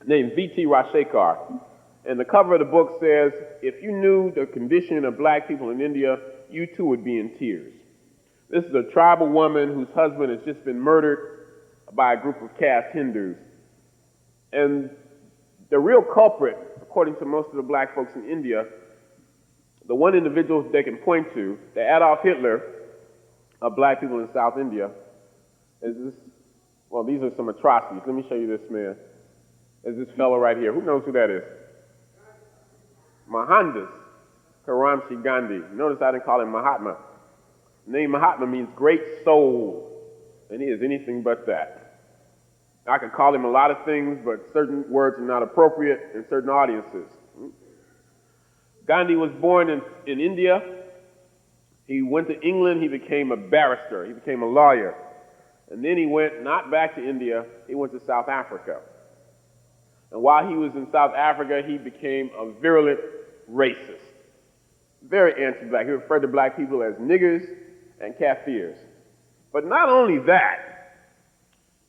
named V.T. Rashekar. And the cover of the book says, if you knew the condition of black people in India, you too would be in tears. This is a tribal woman whose husband has just been murdered by a group of caste Hindus. And the real culprit, according to most of the black folks in India, the one individual they can point to, the Adolf Hitler of black people in South India, is this, well, these are some atrocities. Let me show you this man. Is this fellow right here. Who knows who that is? Mohandas Karamchand Gandhi. Notice I didn't call him Mahatma. The name Mahatma means great soul, and he is anything but that. I could call him a lot of things, but certain words are not appropriate in certain audiences. Gandhi was born in India. He went to England. He became a barrister. He became a lawyer. And then he went not back to India. He went to South Africa. And while he was in South Africa, he became a virulent racist. Very anti-black. He referred to black people as niggers and Kafirs. But not only that,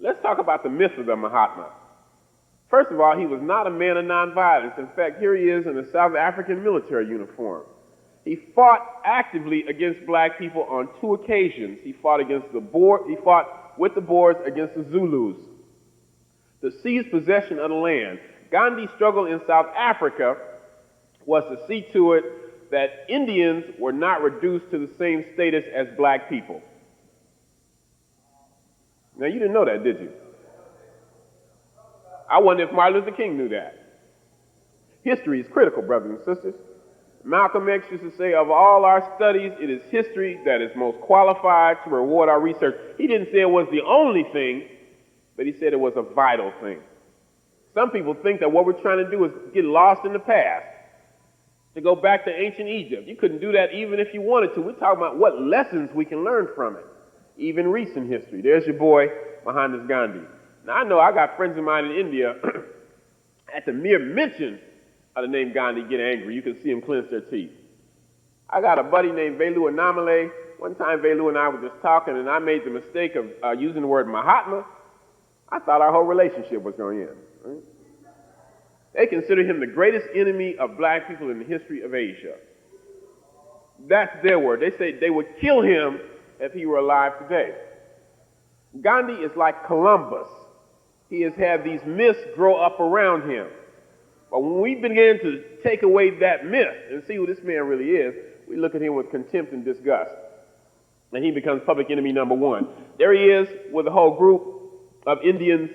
let's talk about the myth of the Mahatma. First of all, he was not a man of nonviolence. In fact, here he is in a South African military uniform. He fought actively against black people on 2 occasions. He fought with the Boers against the Zulus to seize possession of the land. Gandhi's struggle in South Africa was to see to it that Indians were not reduced to the same status as black people. Now, you didn't know that, did you? I wonder if Martin Luther King knew that. History is critical, brothers and sisters. Malcolm X used to say, of all our studies, it is history that is most qualified to reward our research. He didn't say it was the only thing, but he said it was a vital thing. Some people think that what we're trying to do is get lost in the past, to go back to ancient Egypt. You couldn't do that even if you wanted to. We're talking about what lessons we can learn from it, even recent history. There's your boy, Mohandas Gandhi. Now, I know I got friends of mine in India, at the mere mention of the name Gandhi, get angry. You can see them clench their teeth. I got a buddy named Velu Anamale. One time, Velu and I were just talking, and I made the mistake of using the word Mahatma. I thought our whole relationship was going to end. Right? They consider him the greatest enemy of black people in the history of Asia. That's their word. They say they would kill him if he were alive today. Gandhi is like Columbus. He has had these myths grow up around him. But when we begin to take away that myth and see who this man really is, we look at him with contempt and disgust. And he becomes public enemy number 1. There he is with a whole group of Indians,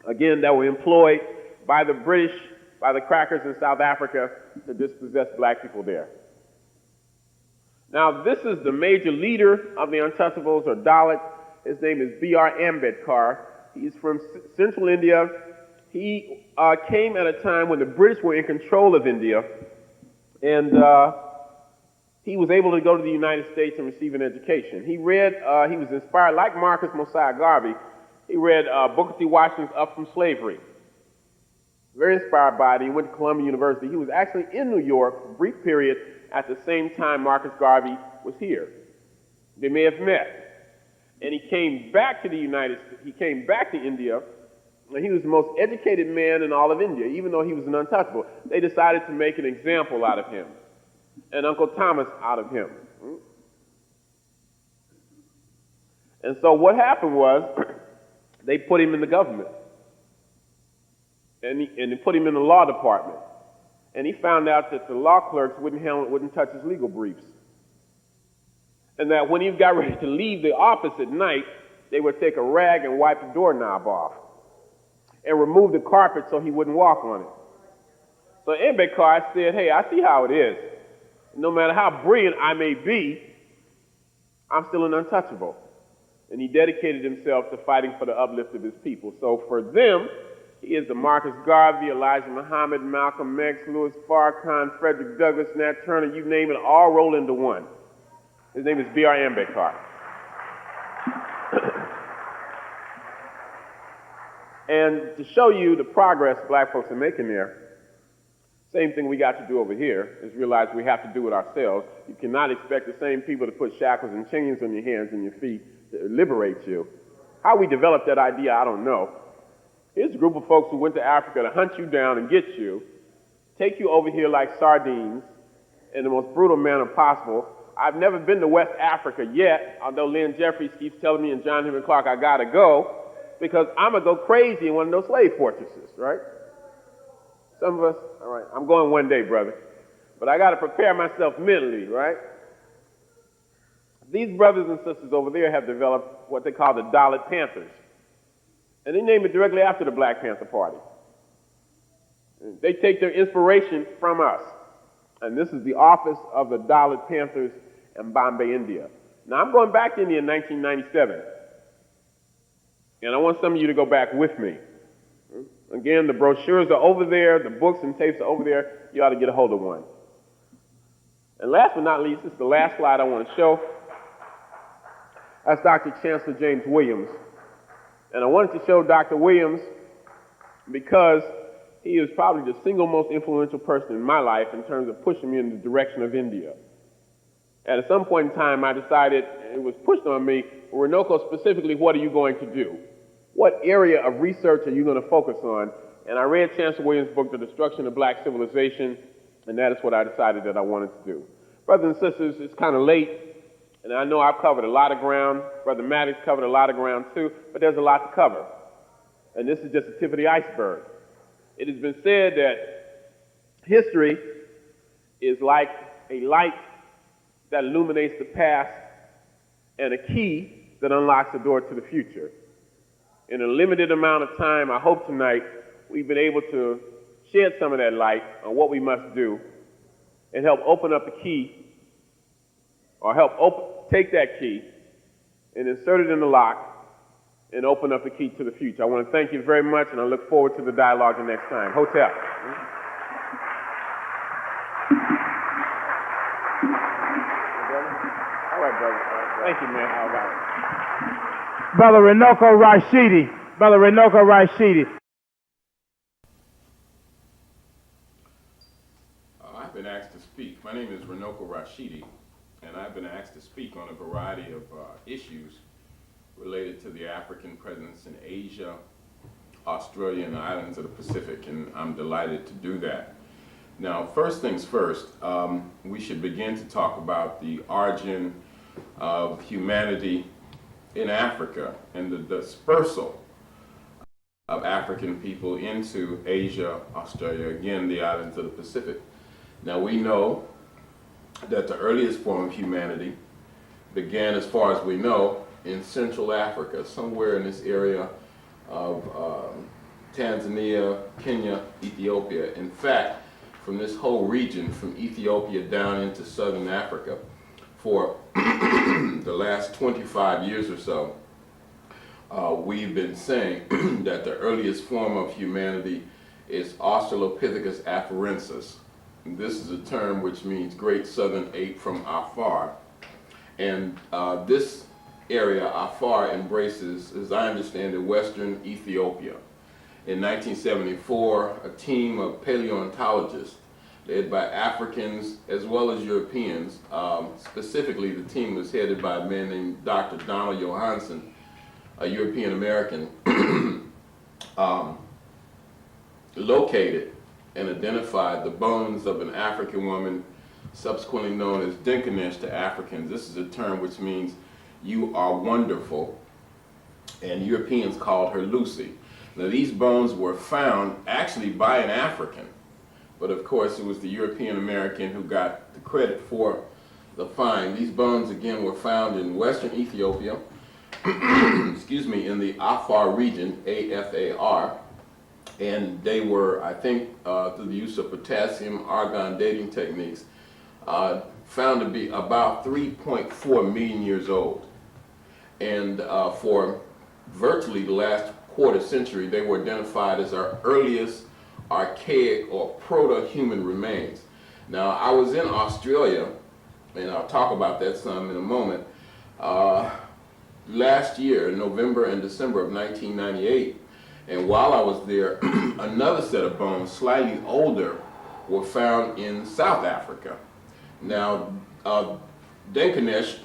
again, that were employed by the British, by the crackers in South Africa to dispossess black people there. Now, this is the major leader of the Untouchables, or Dalit. His name is B.R. Ambedkar. He's from central India. He came at a time when the British were in control of India, and he was able to go to the United States and receive an education. He was inspired, like Marcus Mosiah Garvey, he read Booker T. Washington's Up From Slavery. Very inspired by it. He went to Columbia University. He was actually in New York for a brief period at the same time Marcus Garvey was here. They may have met. And he came back to the he came back to India, and he was the most educated man in all of India, even though he was an untouchable. They decided to make an example out of him, and Uncle Thomas out of him. And so what happened was, they put him in the government, and they put him in the law department. And he found out that the law clerks wouldn't touch his legal briefs. And that when he got ready to leave the office at night, they would take a rag and wipe the doorknob off and remove the carpet so he wouldn't walk on it. So Ambedkar said, hey, I see how it is. No matter how brilliant I may be, I'm still an untouchable. And he dedicated himself to fighting for the uplift of his people. So for them, He is the Marcus Garvey, Elijah Muhammad, Malcolm X, Louis Farrakhan, Frederick Douglass, Nat Turner, you name it, all rolled into one. His name is B.R. Ambedkar. And to show you the progress black folks are making there, same thing we got to do over here is realize we have to do it ourselves. You cannot expect the same people to put shackles and chains on your hands and your feet to liberate you. How we developed that idea, I don't know. Here's a group of folks who went to Africa to hunt you down and get you, take you over here like sardines in the most brutal manner possible. I've never been to West Africa yet, although Lynn Jeffries keeps telling me and John Henry Clark I gotta go, because I'm gonna go crazy in one of those slave fortresses, right? Some of us, all right, I'm going one day, brother, but I gotta prepare myself mentally, right? These brothers and sisters over there have developed what they call the Dalit Panthers. And they name it directly after the Black Panther Party. They take their inspiration from us. And this is the office of the Dalit Panthers in Bombay, India. Now, I'm going back to India in 1997. And I want some of you to go back with me. Again, the brochures are over there, the books and tapes are over there. You ought to get a hold of one. And last but not least, this is the last slide I want to show. That's Dr. Chancellor James Williams. And I wanted to show Dr. Williams because he is probably the single most influential person in my life in terms of pushing me in the direction of India. And at some point in time, I decided, it was pushed on me, Runoko, specifically, what are you going to do? What area of research are you going to focus on? And I read Chancellor Williams' book, The Destruction of Black Civilization, and that is what I decided that I wanted to do. Brothers and sisters, it's kind of late. And I know I've covered a lot of ground. Brother Maddox covered a lot of ground too, but there's a lot to cover. And this is just the tip of the iceberg. It has been said that history is like a light that illuminates the past and a key that unlocks the door to the future. In a limited amount of time, I hope tonight we've been able to shed some of that light on what we must do and help open up the key, or take that key and insert it in the lock and open up the key to the future. I want to thank you very much, and I look forward to the dialogue the next time. Hotep. All right, brother. Thank you, man. All right. Brother Runoko Rashidi. Brother Runoko Rashidi. I've been asked to speak. My name is Runoko Rashidi, and I've been asked to speak on a variety of issues related to the African presence in Asia, Australia, and the islands of the Pacific, and I'm delighted to do that. Now, first things first, we should begin to talk about the origin of humanity in Africa and the dispersal of African people into Asia, Australia, again, the islands of the Pacific. Now, we know that the earliest form of humanity began, as far as we know, in Central Africa, somewhere in this area of Tanzania, Kenya, Ethiopia. In fact, from this whole region, from Ethiopia down into Southern Africa, for the last 25 years or so, we've been saying that the earliest form of humanity is Australopithecus afarensis. This is a term which means great southern ape from afar. And this area, afar, embraces, as I understand it, western Ethiopia. In 1974, a team of paleontologists led by Africans as well as Europeans, specifically the team was headed by a man named Dr. Donald Johansen, a European American, located and identified the bones of an African woman, subsequently known as Dinkanesh to Africans. This is a term which means you are wonderful, and Europeans called her Lucy. Now, these bones were found actually by an African, but of course it was the European American who got the credit for the find. These bones again were found in western Ethiopia, excuse me, in the Afar region, A-F-A-R, and they were, I think, through the use of potassium argon dating techniques, found to be about 3.4 million years old. And for virtually the last quarter century, they were identified as our earliest archaic or proto-human remains. Now, I was in Australia, and I'll talk about that some in a moment, last year, in November and December of 1998, and while I was there, another set of bones, slightly older, were found in South Africa. Now, Denkanesh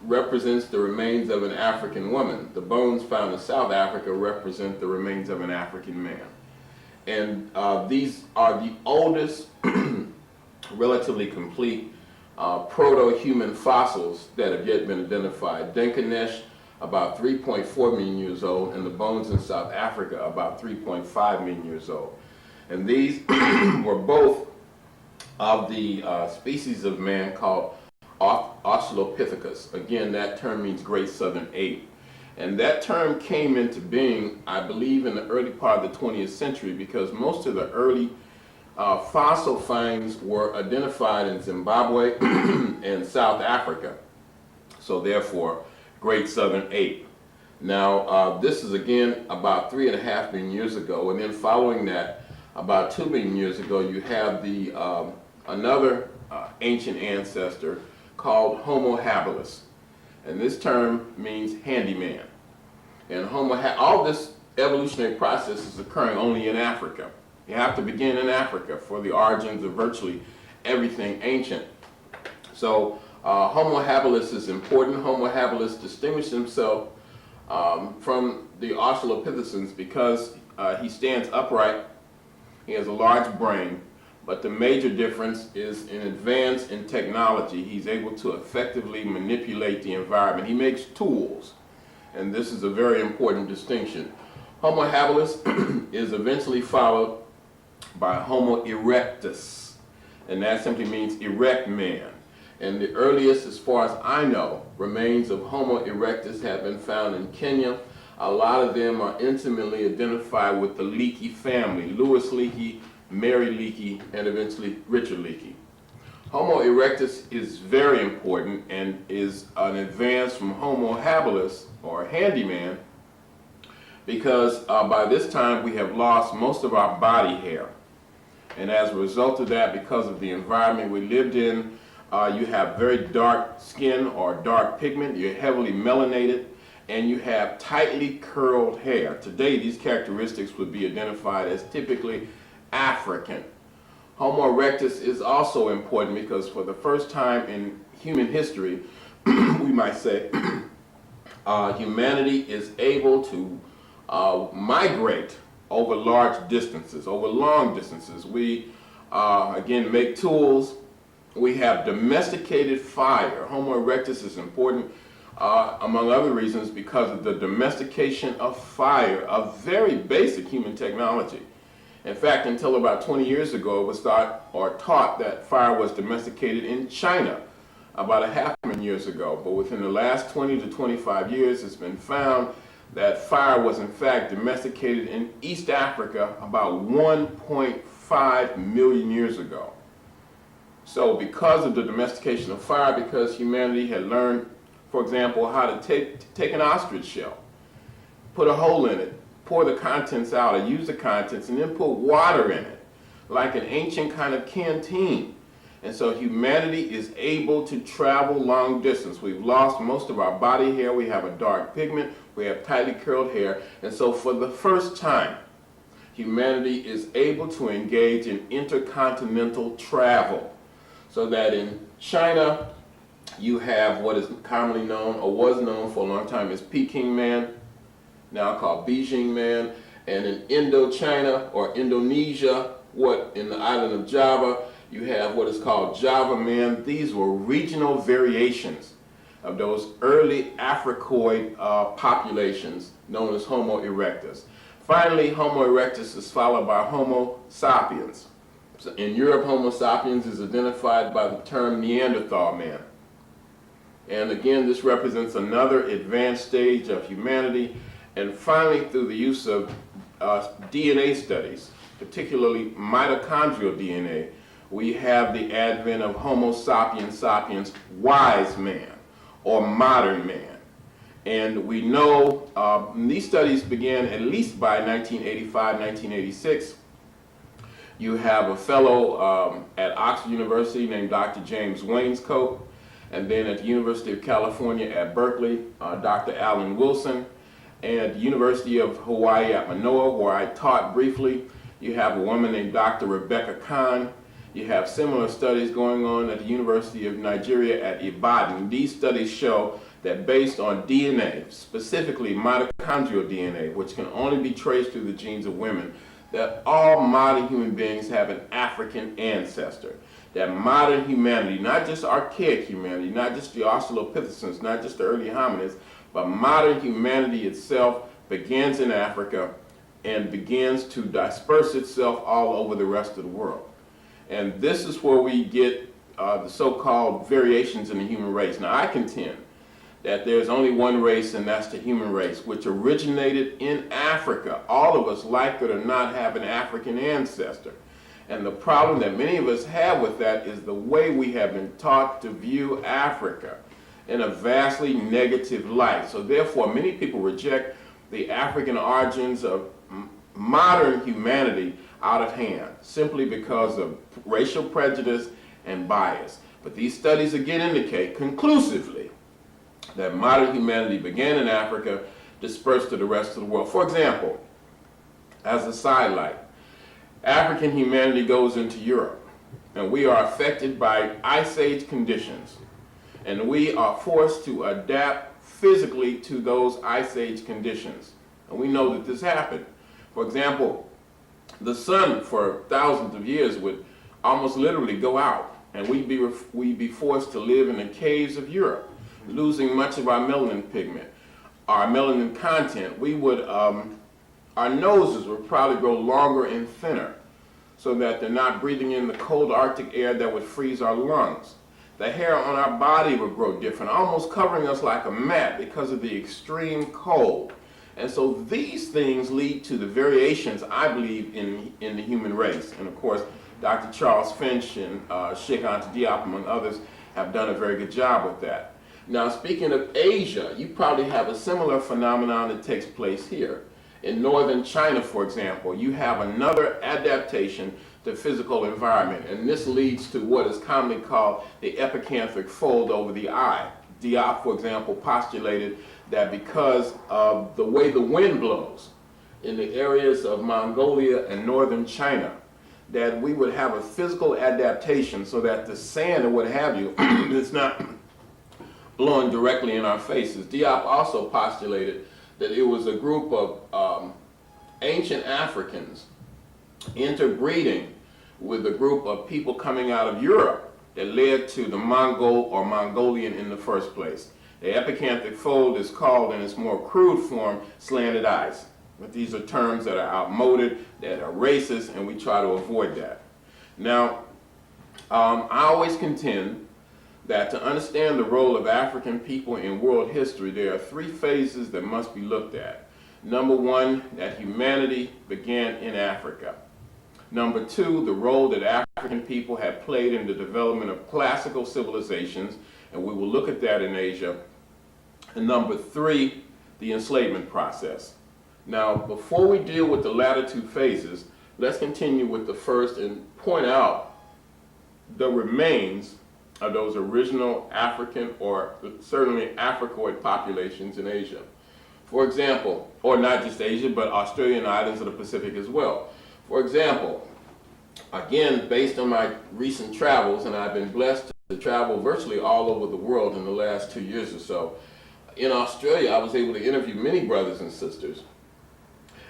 represents the remains of an African woman. The bones found in South Africa represent the remains of an African man. And these are the oldest, relatively complete proto-human fossils that have yet been identified. Denkanesh, about 3.4 million years old, and the bones in South Africa, about 3.5 million years old. And these were both of the species of man called Australopithecus. Again, that term means Great Southern Ape. And that term came into being, I believe, in the early part of the 20th century because most of the early fossil finds were identified in Zimbabwe and South Africa. So therefore, Great Southern Ape. Now, this is again about 3.5 million years ago, and then following that, about 2 million years ago, you have the another ancient ancestor called Homo habilis. And this term means handyman. And all this evolutionary process is occurring only in Africa. You have to begin in Africa for the origins of virtually everything ancient. So Homo habilis is important. Homo habilis distinguished himself from the Australopithecines because he stands upright, he has a large brain, but the major difference is in advance in technology. He's able to effectively manipulate the environment. He makes tools, and this is a very important distinction. Homo habilis is eventually followed by Homo erectus, and that simply means erect man. And the earliest, as far as I know, remains of Homo erectus have been found in Kenya. A lot of them are intimately identified with the Leakey family, Louis Leakey, Mary Leakey, and eventually Richard Leakey. Homo erectus is very important and is an advance from Homo habilis, or handyman, because by this time we have lost most of our body hair. And as a result of that, because of the environment we lived in, you have very dark skin or dark pigment, you're heavily melanated, and you have tightly curled hair. Today, these characteristics would be identified as typically African. Homo erectus is also important because for the first time in human history, we might say, humanity is able to migrate over large distances, over long distances. We, again, make tools. We have domesticated fire. Homo erectus is important, among other reasons, because of the domestication of fire, a very basic human technology. In fact, until about 20 years ago, it was taught that fire was domesticated in China about 500,000 years ago. But within the last 20 to 25 years, it's been found that fire was in fact domesticated in East Africa about 1.5 million years ago. So because of the domestication of fire, because humanity had learned, for example, how to take an ostrich shell, put a hole in it, pour the contents out, or use the contents, and then put water in it, like an ancient kind of canteen. And so humanity is able to travel long distance. We've lost most of our body hair, we have a dark pigment, we have tightly curled hair, and so for the first time, humanity is able to engage in intercontinental travel. So that in China, you have what is commonly known, or was known for a long time, as Peking man, now called Beijing man, and in Indochina or Indonesia, in the island of Java, you have what is called Java man. These were regional variations of those early Africoid populations known as Homo erectus. Finally, Homo erectus is followed by Homo sapiens. So in Europe, Homo sapiens is identified by the term Neanderthal man. And again, this represents another advanced stage of humanity. And finally, through the use of DNA studies, particularly mitochondrial DNA, we have the advent of Homo sapiens sapiens, wise man, or modern man. And we know these studies began at least by 1985, 1986. You have a fellow at Oxford University named Dr. James Wainscoat, and then at the University of California at Berkeley, Dr. Alan Wilson, and at the University of Hawaii at Manoa, where I taught briefly, you have a woman named Dr. Rebecca Khan. You have similar studies going on at the University of Nigeria at Ibadan. These studies show that based on DNA, specifically mitochondrial DNA, which can only be traced through the genes of women, that all modern human beings have an African ancestor. That modern humanity, not just archaic humanity, not just the Australopithecines, not just the early hominids, but modern humanity itself begins in Africa and begins to disperse itself all over the rest of the world. And this is where we get the so-called variations in the human race. Now, I contend that there's only one race, and that's the human race, which originated in Africa. All of us, like it or not, have an African ancestor. And the problem that many of us have with that is the way we have been taught to view Africa in a vastly negative light. So therefore, many people reject the African origins of modern humanity out of hand, simply because of racial prejudice and bias. But these studies again indicate conclusively that modern humanity began in Africa, dispersed to the rest of the world. For example, as a sidelight, African humanity goes into Europe, and we are affected by Ice Age conditions, and we are forced to adapt physically to those Ice Age conditions. And we know that this happened. For example, the sun for thousands of years would almost literally go out, and we'd be forced to live in the caves of Europe, losing much of our melanin pigment, our melanin content. We would, our noses would probably grow longer and thinner so that they're not breathing in the cold Arctic air that would freeze our lungs. The hair on our body would grow different, almost covering us like a mat because of the extreme cold. And so these things lead to the variations, I believe, in the human race. And of course, Dr. Charles Finch and Sheikh Anta Diop, among others, have done a very good job with that. Now, speaking of Asia, you probably have a similar phenomenon that takes place here. In northern China, for example, you have another adaptation to physical environment, and this leads to what is commonly called the epicanthic fold over the eye. Diop, for example, postulated that because of the way the wind blows in the areas of Mongolia and northern China, that we would have a physical adaptation so that the sand or what have you is not blowing directly in our faces. Diop also postulated that it was a group of ancient Africans interbreeding with a group of people coming out of Europe that led to the Mongol or Mongolian in the first place. The epicanthic fold is called, in its more crude form, slanted eyes. But these are terms that are outmoded, that are racist, and we try to avoid that. Now, I always contend that to understand the role of African people in world history, there are three phases that must be looked at. Number one, that humanity began in Africa. Number two, the role that African people have played in the development of classical civilizations, and we will look at that in Asia. And number three, the enslavement process. Now, before we deal with the latter two phases, let's continue with the first and point out the remains of those original African or certainly Africoid populations in Asia. For example, or not just Asia, but Australian islands of the Pacific as well. For example, again, based on my recent travels, and I've been blessed to travel virtually all over the world in the last 2 years or so, in Australia, I was able to interview many brothers and sisters.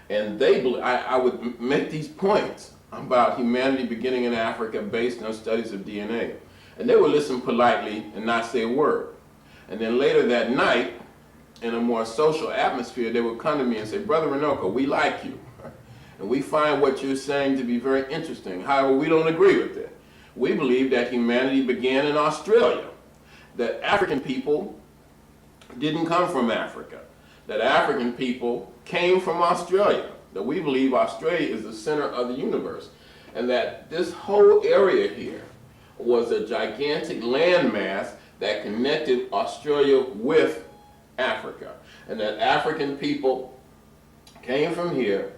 And I would make these points about humanity beginning in Africa based on studies of DNA. And they would listen politely and not say a word. And then later that night, in a more social atmosphere, they would come to me and say, Brother Runoko, we like you. And we find what you're saying to be very interesting. However, we don't agree with it. We believe that humanity began in Australia, that African people didn't come from Africa, that African people came from Australia, that we believe Australia is the center of the universe, and that this whole area here was a gigantic landmass that connected Australia with Africa, and that African people came from here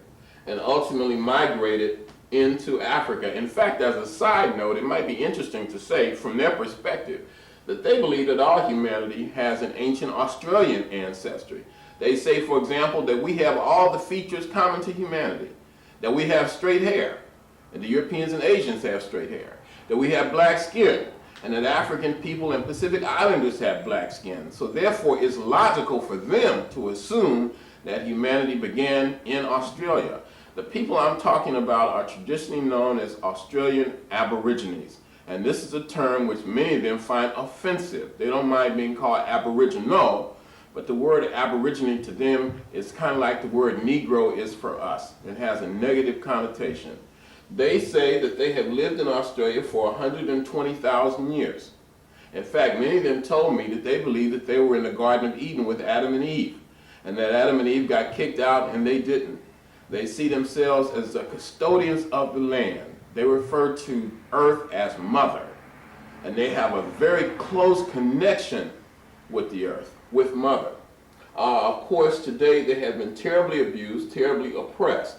and ultimately migrated into Africa. In fact, as a side note, it might be interesting to say from their perspective that they believe that all humanity has an ancient Australian ancestry. They say, for example, that we have all the features common to humanity, that we have straight hair, and the Europeans and Asians have straight hair, that we have black skin, and that African people and Pacific Islanders have black skin. So therefore, it's logical for them to assume that humanity began in Australia. The people I'm talking about are traditionally known as Australian Aborigines. And this is a term which many of them find offensive. They don't mind being called Aboriginal, but the word Aborigine to them is kind of like the word Negro is for us. It has a negative connotation. They say that they have lived in Australia for 120,000 years. In fact, many of them told me that they believe that they were in the Garden of Eden with Adam and Eve, and that Adam and Eve got kicked out and they didn't. They see themselves as the custodians of the land. They refer to earth as mother, and they have a very close connection with the earth, with mother. Of course, today they have been terribly abused, terribly oppressed.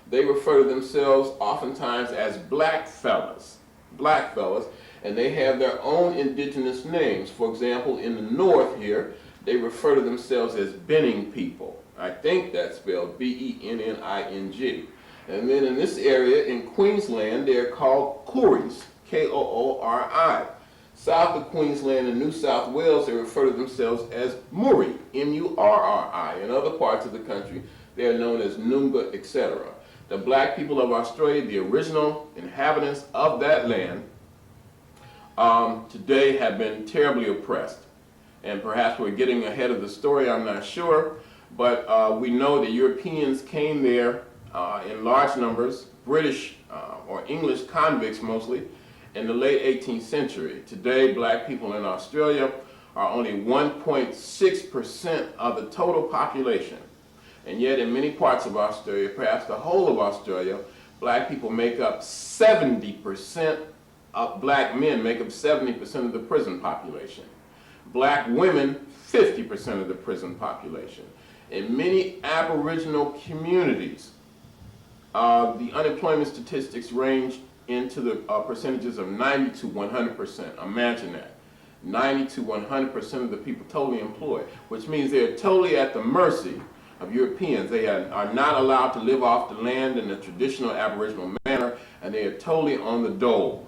They refer to themselves oftentimes as black fellas, and they have their own indigenous names. For example, in the north here, they refer to themselves as Benning people. I think that's spelled B-E-N-N-I-N-G. And then in this area in Queensland, they're called Kooris, K-O-O-R-I. South of Queensland and New South Wales, they refer to themselves as Muri, M-U-R-R-I. In other parts of the country, they are known as Noongar, etc. The black people of Australia, the original inhabitants of that land, today have been terribly oppressed. And perhaps we're getting ahead of the story, I'm not sure, but we know the Europeans came there in large numbers, British or English convicts mostly, in the late 18th century. Today, black people in Australia are only 1.6% of the total population. And yet in many parts of Australia, perhaps the whole of Australia, black people make up 70% of black men make up 70% of the prison population. Black women, 50% of the prison population. In many Aboriginal communities, the unemployment statistics range into the percentages of 90 to 100%. Imagine that. 90 to 100% of the people totally employed, which means they're totally at the mercy of Europeans. They are not allowed to live off the land in the traditional Aboriginal manner, and they are totally on the dole.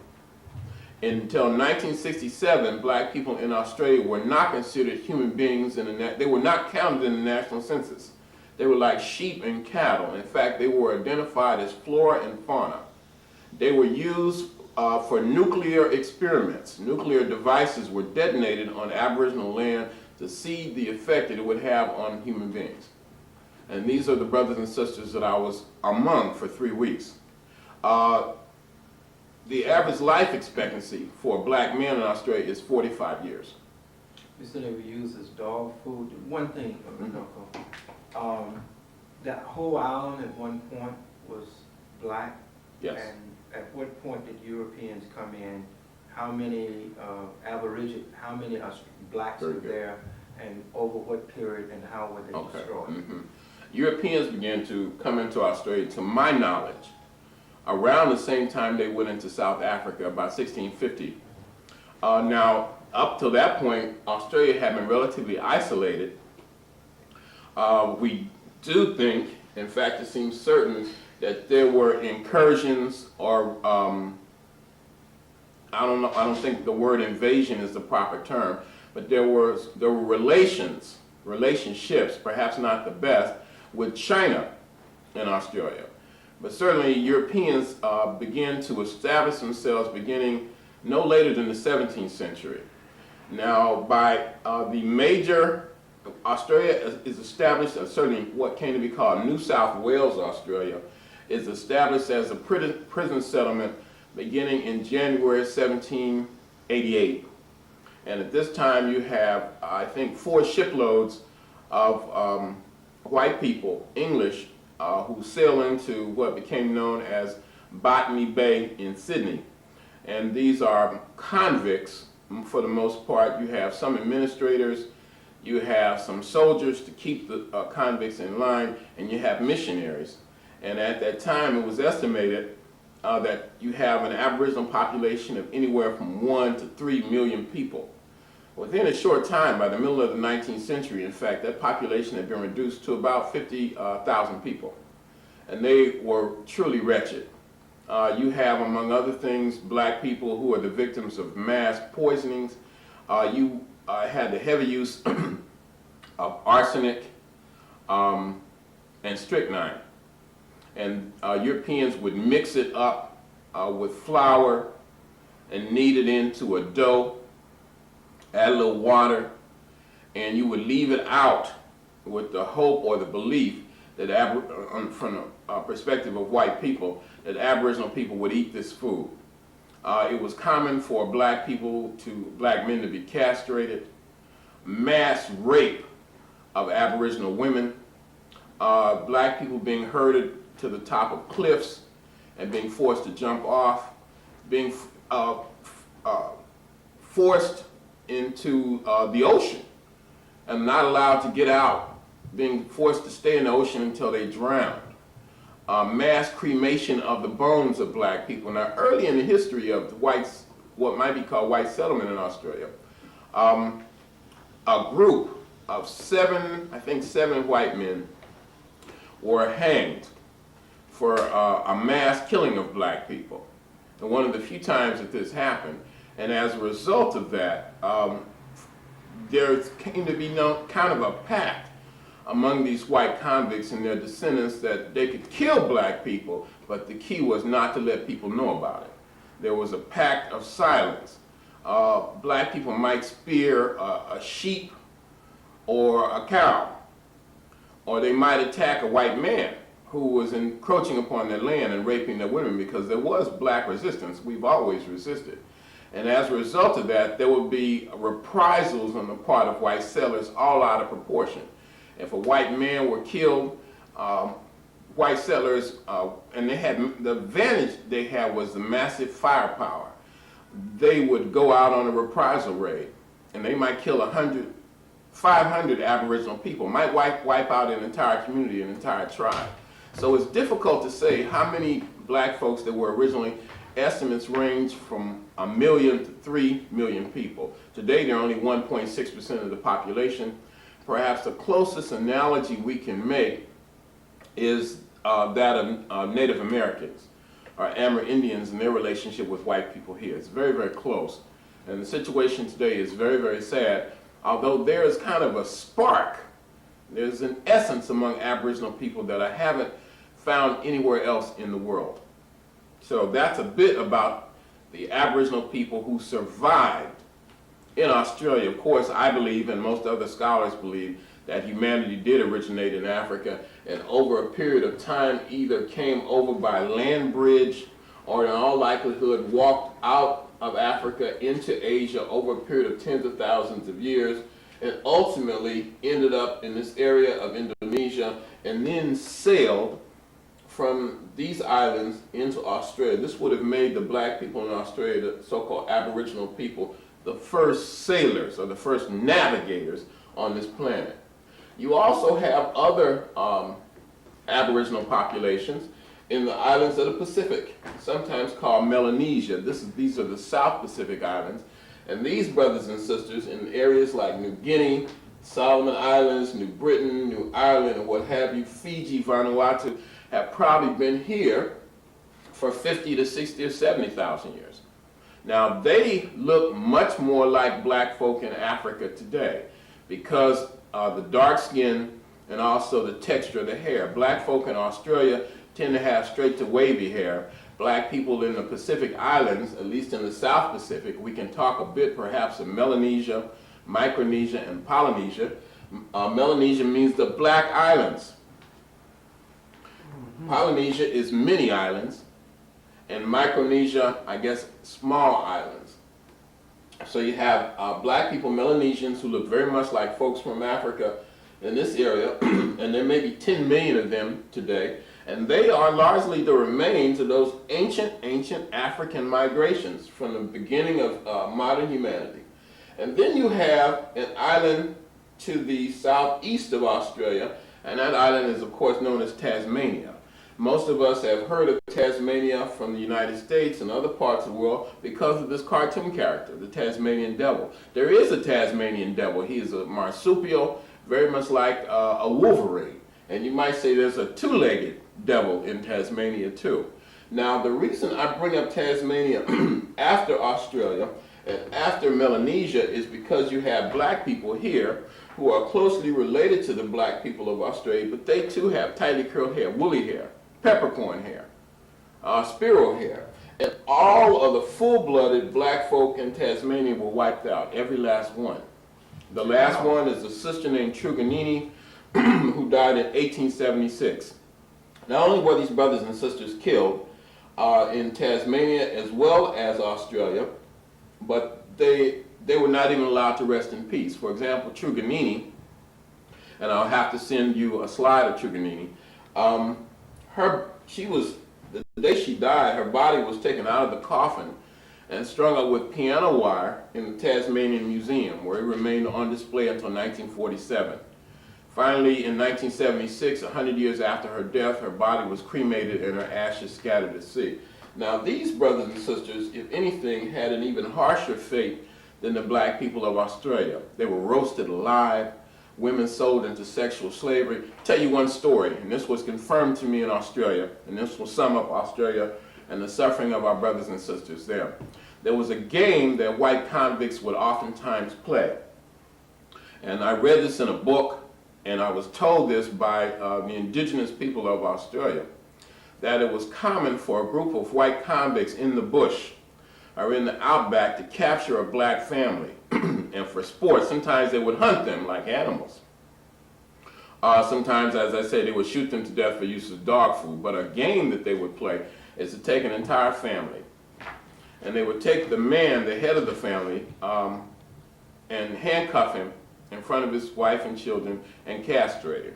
Until 1967, black people in Australia were not considered human beings, they were not counted in the national census. They were like sheep and cattle. In fact, they were identified as flora and fauna. They were used for nuclear experiments. Nuclear devices were detonated on Aboriginal land to see the effect that it would have on human beings. And these are the brothers and sisters that I was among for 3 weeks. The average life expectancy for black men in Australia is 45 years. You said they were used as dog food. One thing, Runoko, that whole island at one point was black. Yes. And at what point did Europeans come in? How many how many blacks were there, and over what period, and how were they destroyed? Europeans began to come into Australia, to my knowledge, around the same time they went into South Africa, about 1650. Now, up till that point, Australia had been relatively isolated. We do think, in fact it seems certain, that there were incursions or, I don't think the word invasion is the proper term, but there were relationships, perhaps not the best, with China in Australia. But certainly Europeans began to establish themselves beginning no later than the 17th century. Now, by the major, Australia is established, certainly what came to be called New South Wales, Australia, is established as a prison settlement beginning in January 1788. And at this time you have, I think, 4 shiploads of white people, English, who sail into what became known as Botany Bay in Sydney. And these are convicts for the most part. You have some administrators, you have some soldiers to keep the convicts in line, and you have missionaries. And at that time, it was estimated that you have an Aboriginal population of anywhere from 1 to 3 million people. Within a short time, by the middle of the 19th century, in fact, that population had been reduced to about 50,000 people. And they were truly wretched. You have, among other things, black people who are the victims of mass poisonings. You had the heavy use of arsenic and strychnine. And Europeans would mix it up with flour and knead it into a dough, add a little water, and you would leave it out with the hope or the belief that, from the perspective of white people, that Aboriginal people would eat this food. It was common for black men to be castrated, mass rape of Aboriginal women, black people being herded to the top of cliffs and being forced to jump off, being forced into the ocean and not allowed to get out, being forced to stay in the ocean until they drowned. Mass cremation of the bones of black people. Now, early in the history of the whites, what might be called white settlement in Australia, a group of seven white men were hanged for a mass killing of black people. And one of the few times that this happened, and as a result of that, there came to be kind of a pact among these white convicts and their descendants that they could kill black people, but the key was not to let people know about it. There was a pact of silence. Black people might spear a sheep or a cow, or they might attack a white man who was encroaching upon their land and raping their women, because there was black resistance. We've always resisted. And as a result of that, there would be reprisals on the part of white settlers, all out of proportion. If a white man were killed, white settlers, and they had, the advantage they had was the massive firepower. They would go out on a reprisal raid, and they might kill 500 Aboriginal people, might wipe out an entire community, an entire tribe. So it's difficult to say how many black folks there were originally. Estimates range from 1 million to 3 million people. Today, they're only 1.6% of the population. Perhaps the closest analogy we can make is that of Native Americans or Amerindians and their relationship with white people here. It's very, very close. And the situation today is very, very sad. Although there is kind of a spark, there's an essence among Aboriginal people that I haven't found anywhere else in the world. So that's a bit about the Aboriginal people who survived in Australia. Of course, I believe, and most other scholars believe, that humanity did originate in Africa, and over a period of time either came over by land bridge or in all likelihood walked out of Africa into Asia over a period of tens of thousands of years, and ultimately ended up in this area of Indonesia and then sailed from these islands into Australia. This would have made the black people in Australia, the so-called Aboriginal people, the first sailors or the first navigators on this planet. You also have other Aboriginal populations in the islands of the Pacific, sometimes called Melanesia. These are the South Pacific Islands. And these brothers and sisters in areas like New Guinea, Solomon Islands, New Britain, New Ireland, and what have you, Fiji, Vanuatu, have probably been here for 50 to 60 or 70,000 years. Now, they look much more like black folk in Africa today because the dark skin and also the texture of the hair. Black folk in Australia tend to have straight to wavy hair. Black people in the Pacific Islands, at least in the South Pacific, we can talk a bit perhaps of Melanesia, Micronesia, and Polynesia. Melanesia means the Black Islands. Polynesia is many islands, and Micronesia, I guess, small islands. So you have black people, Melanesians, who look very much like folks from Africa in this area, and there may be 10 million of them today, and they are largely the remains of those ancient African migrations from the beginning of modern humanity. And then you have an island to the southeast of Australia, and that island is of course known as Tasmania. Most of us have heard of Tasmania from the United States and other parts of the world because of this cartoon character, the Tasmanian Devil. There is a Tasmanian Devil. He is a marsupial, very much like a wolverine. And you might say there's a two-legged devil in Tasmania too. Now, the reason I bring up Tasmania after Australia and after Melanesia is because you have black people here who are closely related to the black people of Australia, but they too have tightly curled hair, woolly hair, peppercorn hair, sparrow hair. And all of the full-blooded black folk in Tasmania were wiped out, every last one. The last one is a sister named Truganini, who died in 1876. Not only were these brothers and sisters killed in Tasmania as well as Australia, but they were not even allowed to rest in peace. For example, Truganini, and I'll have to send you a slide of Truganini, the day she died, her body was taken out of the coffin and strung up with piano wire in the Tasmanian Museum, where it remained on display until 1947. Finally, in 1976, 100 years after her death, her body was cremated and her ashes scattered at sea. Now, these brothers and sisters, if anything, had an even harsher fate than the black people of Australia. They were roasted alive, women sold into sexual slavery. I'll tell you one story, and this was confirmed to me in Australia, and this will sum up Australia and the suffering of our brothers and sisters there. There was a game that white convicts would oftentimes play. And I read this in a book, and I was told this by the indigenous people of Australia, that it was common for a group of white convicts in the bush or in the outback to capture a black family. And for sport, sometimes they would hunt them like animals. Sometimes, as I say, they would shoot them to death for use as dog food. But a game that they would play is to take an entire family. And they would take the man, the head of the family, and handcuff him in front of his wife and children and castrate him.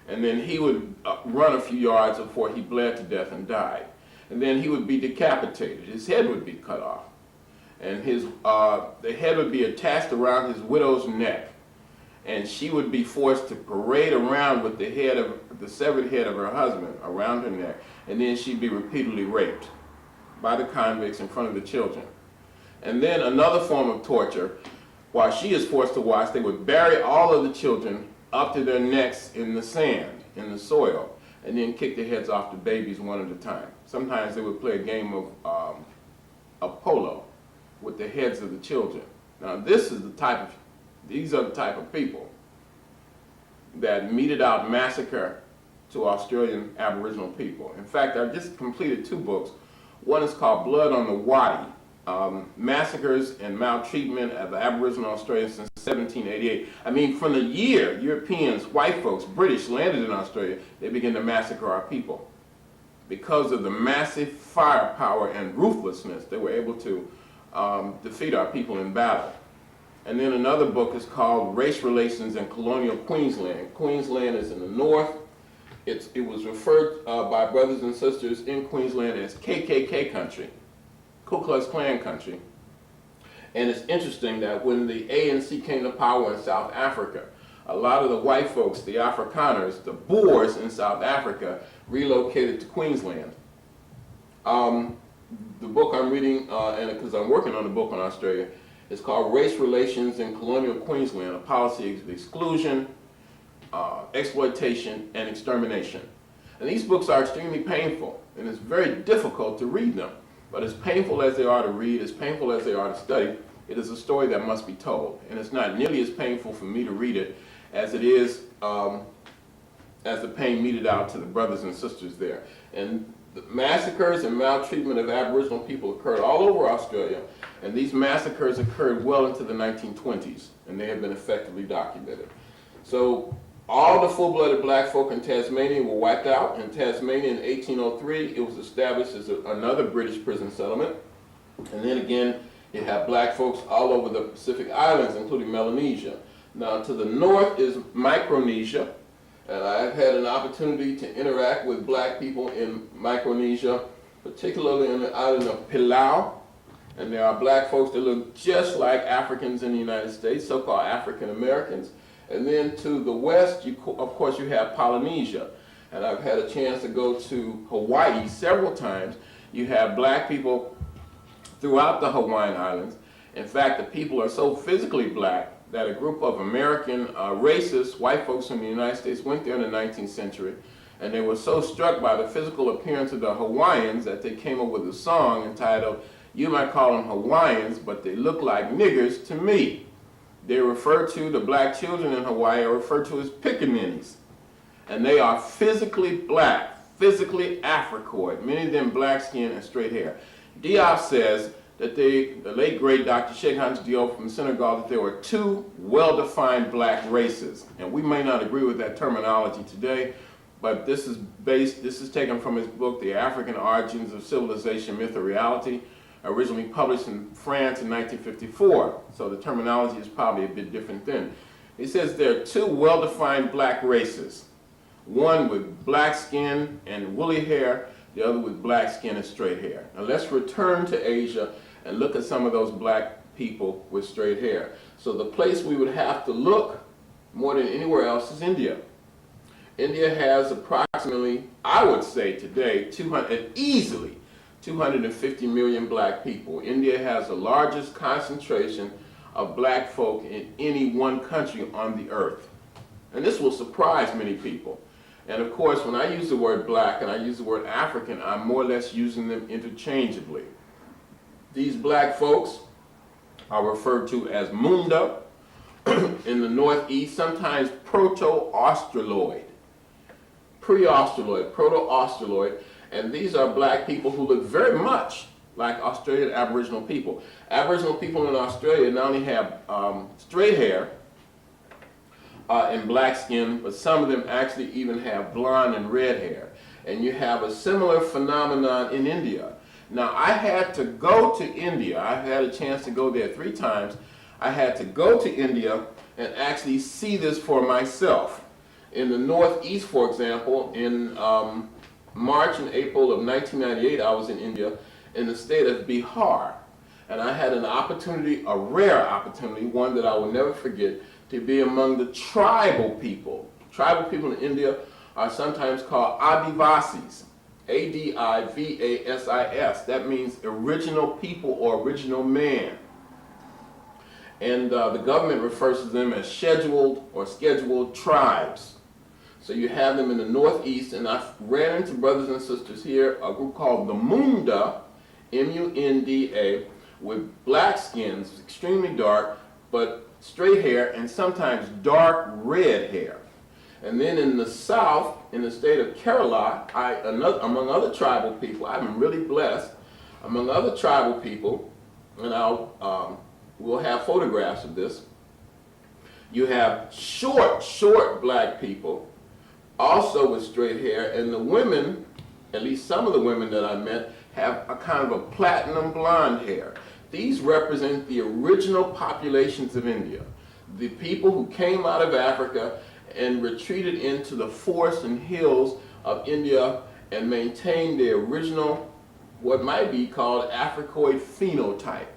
And then he would run a few yards before he bled to death and died. And then he would be decapitated. His head would be cut off. And the head would be attached around his widow's neck. And she would be forced to parade around with the severed head of her husband around her neck. And then she'd be repeatedly raped by the convicts in front of the children. And then another form of torture, while she is forced to watch, they would bury all of the children up to their necks in the sand, in the soil, and then kick the heads off the babies one at a time. Sometimes they would play a game of polo with the heads of the children. Now these are the type of people that meted out massacre to Australian Aboriginal people. In fact, I just completed 2 books. One is called Blood on the Wadi, Massacres and Maltreatment of Aboriginal Australians since 1788. I mean, from the year Europeans, white folks, British landed in Australia, they began to massacre our people. Because of the massive firepower and ruthlessness, they were able to defeat our people in battle. And then another book is called Race Relations in Colonial Queensland. Queensland is in the north. It was referred by brothers and sisters in Queensland as KKK country, Ku Klux Klan country. And it's interesting that when the ANC came to power in South Africa, a lot of the white folks, the Afrikaners, the Boers in South Africa, relocated to Queensland. The book I'm reading, and because I'm working on a book on Australia, is called Race Relations in Colonial Queensland, a Policy of Exclusion, Exploitation, and Extermination. And these books are extremely painful, and it's very difficult to read them. But as painful as they are to read, as painful as they are to study, it is a story that must be told. And it's not nearly as painful for me to read it as it is as the pain meted out to the brothers and sisters there. And the massacres and maltreatment of Aboriginal people occurred all over Australia, and these massacres occurred well into the 1920s, and they have been effectively documented. So all the full-blooded black folk in Tasmania were wiped out. In Tasmania in 1803, it was established as another British prison settlement. And then again, you have black folks all over the Pacific Islands, including Melanesia. Now to the north is Micronesia, and I've had an opportunity to interact with black people in Micronesia, particularly on the island of Palau. And there are black folks that look just like Africans in the United States, so-called African Americans. And then to the west, of course, you have Polynesia. And I've had a chance to go to Hawaii several times. You have black people throughout the Hawaiian Islands. In fact, the people are so physically black that a group of American racists, white folks from the United States, went there in the 19th century, and they were so struck by the physical appearance of the Hawaiians that they came up with a song entitled, "You Might Call Them Hawaiians, but They Look Like Niggers to Me." They refer to the black children in Hawaii are referred to as pickaninnies, and they are physically black, physically Africoid, many of them black skin and straight hair. Diop says that the late great Dr. Check1 Diop from Senegal, that there were two well-defined black races. And we may not agree with that terminology today, but this is taken from his book, The African Origins of Civilization, Myth or Reality, originally published in France in 1954. So the terminology is probably a bit different then. He says there are two well-defined black races, one with black skin and woolly hair, the other with black skin and straight hair. Now let's return to Asia and look at some of those black people with straight hair. So the place we would have to look more than anywhere else is India. India has approximately, I would say today, easily 250 million black people. India has the largest concentration of black folk in any one country on the earth. And this will surprise many people. And of course, when I use the word black and I use the word African, I'm more or less using them interchangeably. These black folks are referred to as Munda in the Northeast, sometimes Proto-Australoid, pre-Australoid, Proto-Australoid, and these are black people who look very much like Australian Aboriginal people. Aboriginal people in Australia not only have straight hair and black skin, but some of them actually even have blonde and red hair. And you have a similar phenomenon in India. Now, I had to go to India. I've had a chance to go there 3 times. I had to go to India and actually see this for myself. In the Northeast, for example, in March and April of 1998, I was in India in the state of Bihar. And I had an opportunity, a rare opportunity, one that I will never forget, to be among the tribal people. Tribal people in India are sometimes called Adivasis, A-D-I-V-A-S-I-S. That means original people or original man. And the government refers to them as scheduled tribes. So you have them in the Northeast, and I ran into brothers and sisters here, a group called the Munda, M-U-N-D-A, with black skins, extremely dark, but straight hair, and sometimes dark red hair. And then in the south, in the state of Kerala, among other tribal people, I've been really blessed, among other tribal people, and we'll have photographs of this, you have short black people, also with straight hair, and the women, at least some of the women that I met, have a kind of a platinum blonde hair. These represent the original populations of India, the people who came out of Africa and retreated into the forests and hills of India and maintained their original, what might be called Africoid phenotype.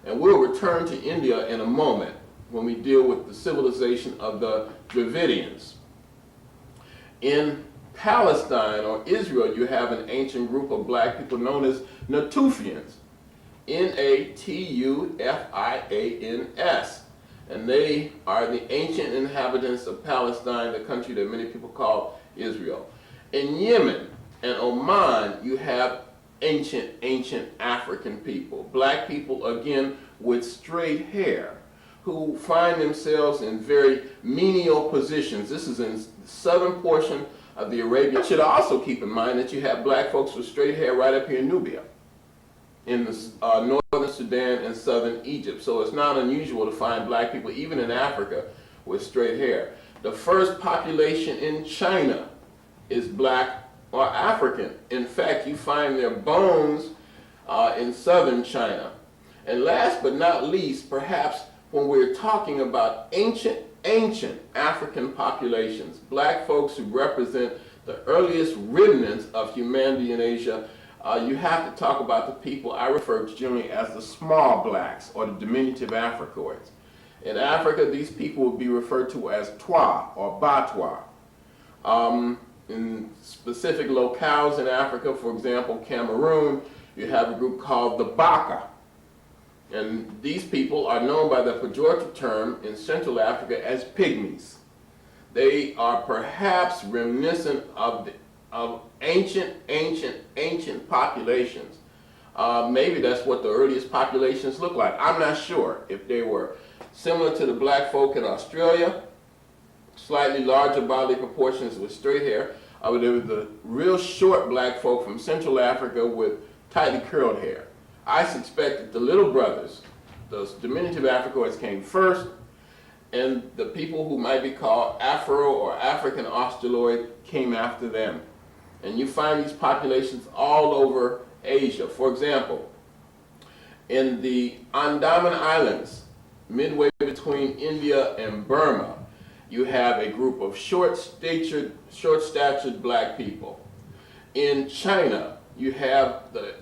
And we'll return to India in a moment when we deal with the civilization of the Dravidians. In Palestine or Israel, you have an ancient group of black people known as Natufians, N-A-T-U-F-I-A-N-S. And they are the ancient inhabitants of Palestine, the country that many people call Israel. In Yemen and Oman, you have ancient African people. Black people, again, with straight hair, who find themselves in very menial positions. This is in the southern portion of the Arabian. You should also keep in mind that you have black folks with straight hair right up here in Nubia, in the northern Sudan and southern Egypt. So it's not unusual to find black people, even in Africa, with straight hair. The first population in China is black or African. In fact, you find their bones in southern China. And last but not least, perhaps when we're talking about ancient African populations, black folks who represent the earliest remnants of humanity in Asia, you have to talk about the people I refer to generally as the small blacks or the diminutive Africoids. In Africa, these people would be referred to as Twa or Batwa. In specific locales in Africa, for example, Cameroon, you have a group called the Baka. And these people are known by the pejorative term in Central Africa as pygmies. They are perhaps reminiscent of ancient populations. Maybe that's what the earliest populations looked like. I'm not sure if they were similar to the black folk in Australia, slightly larger bodily proportions with straight hair, but there were the real short black folk from Central Africa with tightly curled hair. I suspect that the little brothers, those diminutive Africoids, came first, and the people who might be called Afro or African Australoid came after them. And you find these populations all over Asia. For example, in the Andaman Islands, midway between India and Burma, you have a group of short-statured black people. In China, you have the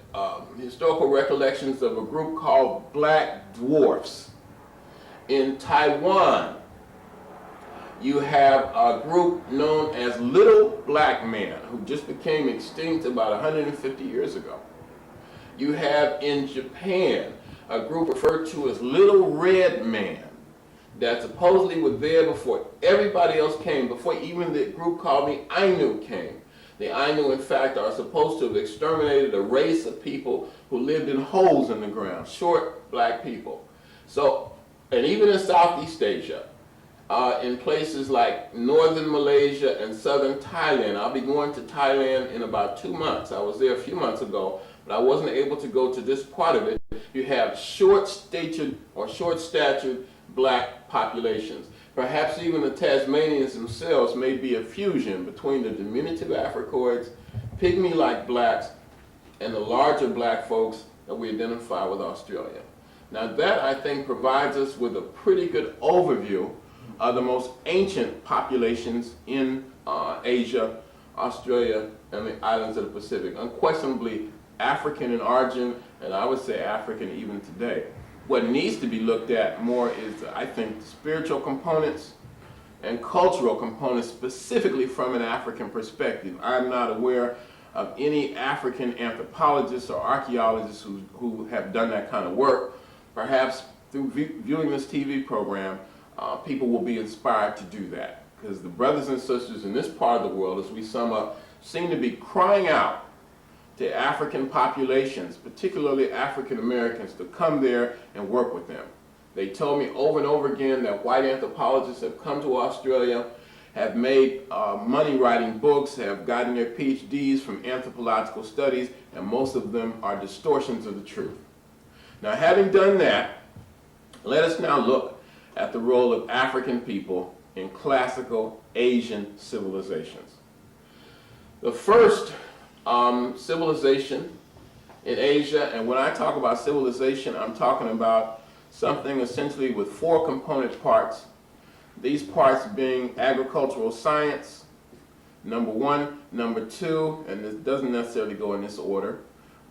historical recollections of a group called black dwarfs. In Taiwan, you have a group known as little black men who just became extinct about 150 years ago. You have in Japan a group referred to as little red man that supposedly was there before everybody else came, before even the group called the Ainu came. The Ainu, in fact, are supposed to have exterminated a race of people who lived in holes in the ground, short black people. So, and even in Southeast Asia, in places like northern Malaysia and southern Thailand. I'll be going to Thailand in about 2 months. I was there a few months ago, but I wasn't able to go to this part of it. You have short-statured or short-statured black populations. Perhaps even the Tasmanians themselves may be a fusion between the diminutive Africoids, pygmy-like blacks, and the larger black folks that we identify with Australia. Now that, I think, provides us with a pretty good overview of the most ancient populations in Asia, Australia, and the islands of the Pacific. Unquestionably African in origin, and I would say African even today. What needs to be looked at more is, I think, spiritual components and cultural components, specifically from an African perspective. I'm not aware of any African anthropologists or archaeologists who have done that kind of work. Perhaps through viewing this TV program, people will be inspired to do that, because the brothers and sisters in this part of the world, as we sum up, seem to be crying out to African populations, particularly African Americans, to come there and work with them. They told me over and over again that white anthropologists have come to Australia, have made money writing books, have gotten their PhDs from anthropological studies, and most of them are distortions of the truth. Now, having done that, let us now look at the role of African people in classical Asian civilizations. The first civilization in Asia, and when I talk about civilization, I'm talking about something essentially with 4 component parts. These parts being agricultural science, number 1, number 2, and this doesn't necessarily go in this order,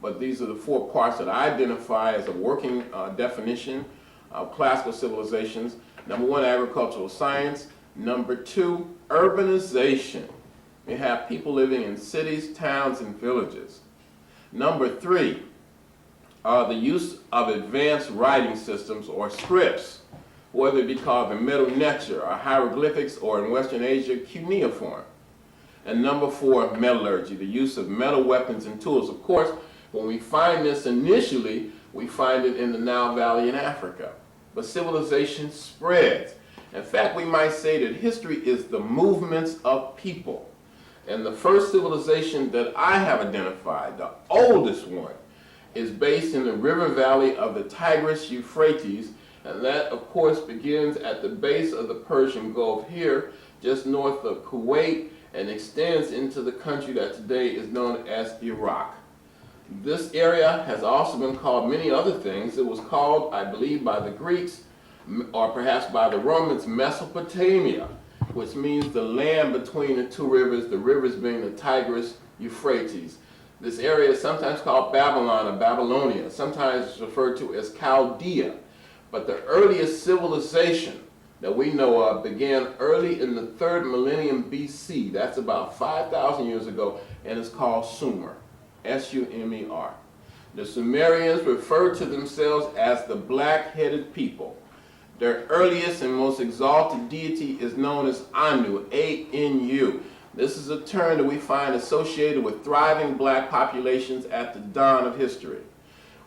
but these are the 4 parts that I identify as a working definition of classical civilizations. Number 1, agricultural science. Number 2, urbanization. We have people living in cities, towns, and villages. Number 3, the use of advanced writing systems or scripts, whether it be called the Medu Neter or hieroglyphics, or in Western Asia, cuneiform. And number 4, metallurgy, the use of metal weapons and tools. Of course, when we find this initially, we find it in the Nile Valley in Africa. But civilization spreads. In fact, we might say that history is the movements of people. And the first civilization that I have identified, the oldest one, is based in the river valley of the Tigris Euphrates, and that, of course, begins at the base of the Persian Gulf here, just north of Kuwait, and extends into the country that today is known as Iraq. This area has also been called many other things. It was called, I believe, by the Greeks, or perhaps by the Romans, Mesopotamia, which means the land between the 2 rivers, the rivers being the Tigris, Euphrates. This area is sometimes called Babylon or Babylonia. Sometimes it's referred to as Chaldea. But the earliest civilization that we know of began early in the 3rd millennium BC. That's about 5,000 years ago, and it's called Sumer, S-U-M-E-R. The Sumerians referred to themselves as the black-headed people. Their earliest and most exalted deity is known as Anu, A-N-U. This is a term that we find associated with thriving black populations at the dawn of history.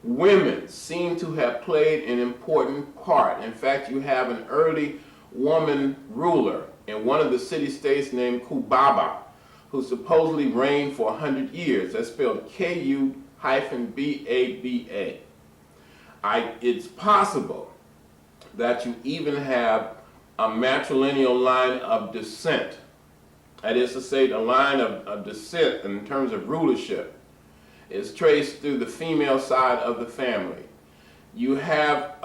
Women seem to have played an important part. In fact, you have an early woman ruler in one of the city-states named Kubaba, who supposedly reigned for 100 years. That's spelled K-U-B-A-B-A. It's possible that you even have a matrilineal line of descent. That is to say, the line of descent in terms of rulership is traced through the female side of the family. You have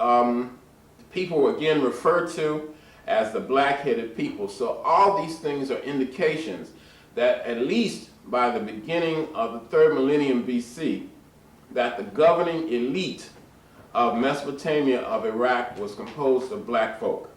people again referred to as the black-headed people. So all these things are indications that at least by the beginning of the 3rd millennium BC, that the governing elite of Mesopotamia of Iraq was composed of black folk.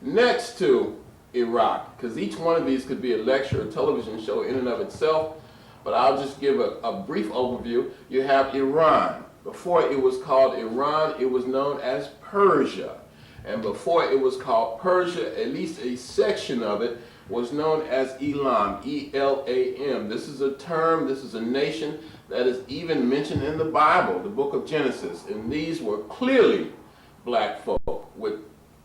Next to Iraq, because each one of these could be a lecture or television show in and of itself, but I'll just give a brief overview. You have Iran. Before it was called Iran, it was known as Persia. And before it was called Persia, at least a section of it was known as Elam, E-L-A-M. This is a term, this is a nation that is even mentioned in the Bible, the book of Genesis. And these were clearly black folk with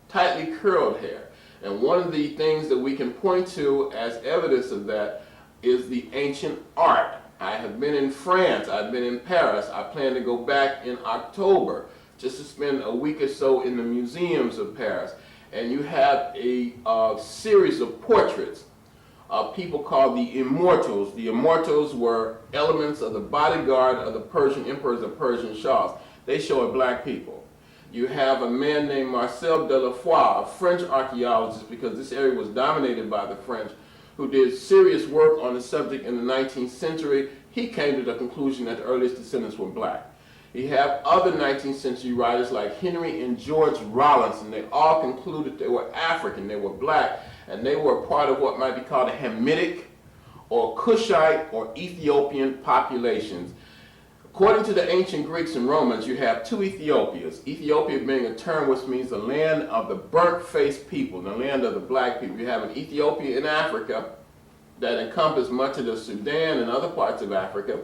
tightly curled hair. And one of the things that we can point to as evidence of that is the ancient art. I have been in France, I've been in Paris. I plan to go back in October just to spend a week or so in the museums of Paris. And you have a series of portraits of people called the Immortals. The Immortals were elements of the bodyguard of the Persian emperors and Persian shahs. They show black people. You have a man named Marcel de la Foix, a French archaeologist, because this area was dominated by the French, who did serious work on the subject in the 19th century. He came to the conclusion that the earliest descendants were black. You have other 19th century writers like Henry and George Rollins, and they all concluded they were African, they were black, and they were part of what might be called a Hamitic or Cushite or Ethiopian populations. According to the ancient Greeks and Romans, you have two Ethiopias. Ethiopia being a term which means the land of the burnt-faced people, the land of the black people. You have an Ethiopia in Africa that encompassed much of the Sudan and other parts of Africa.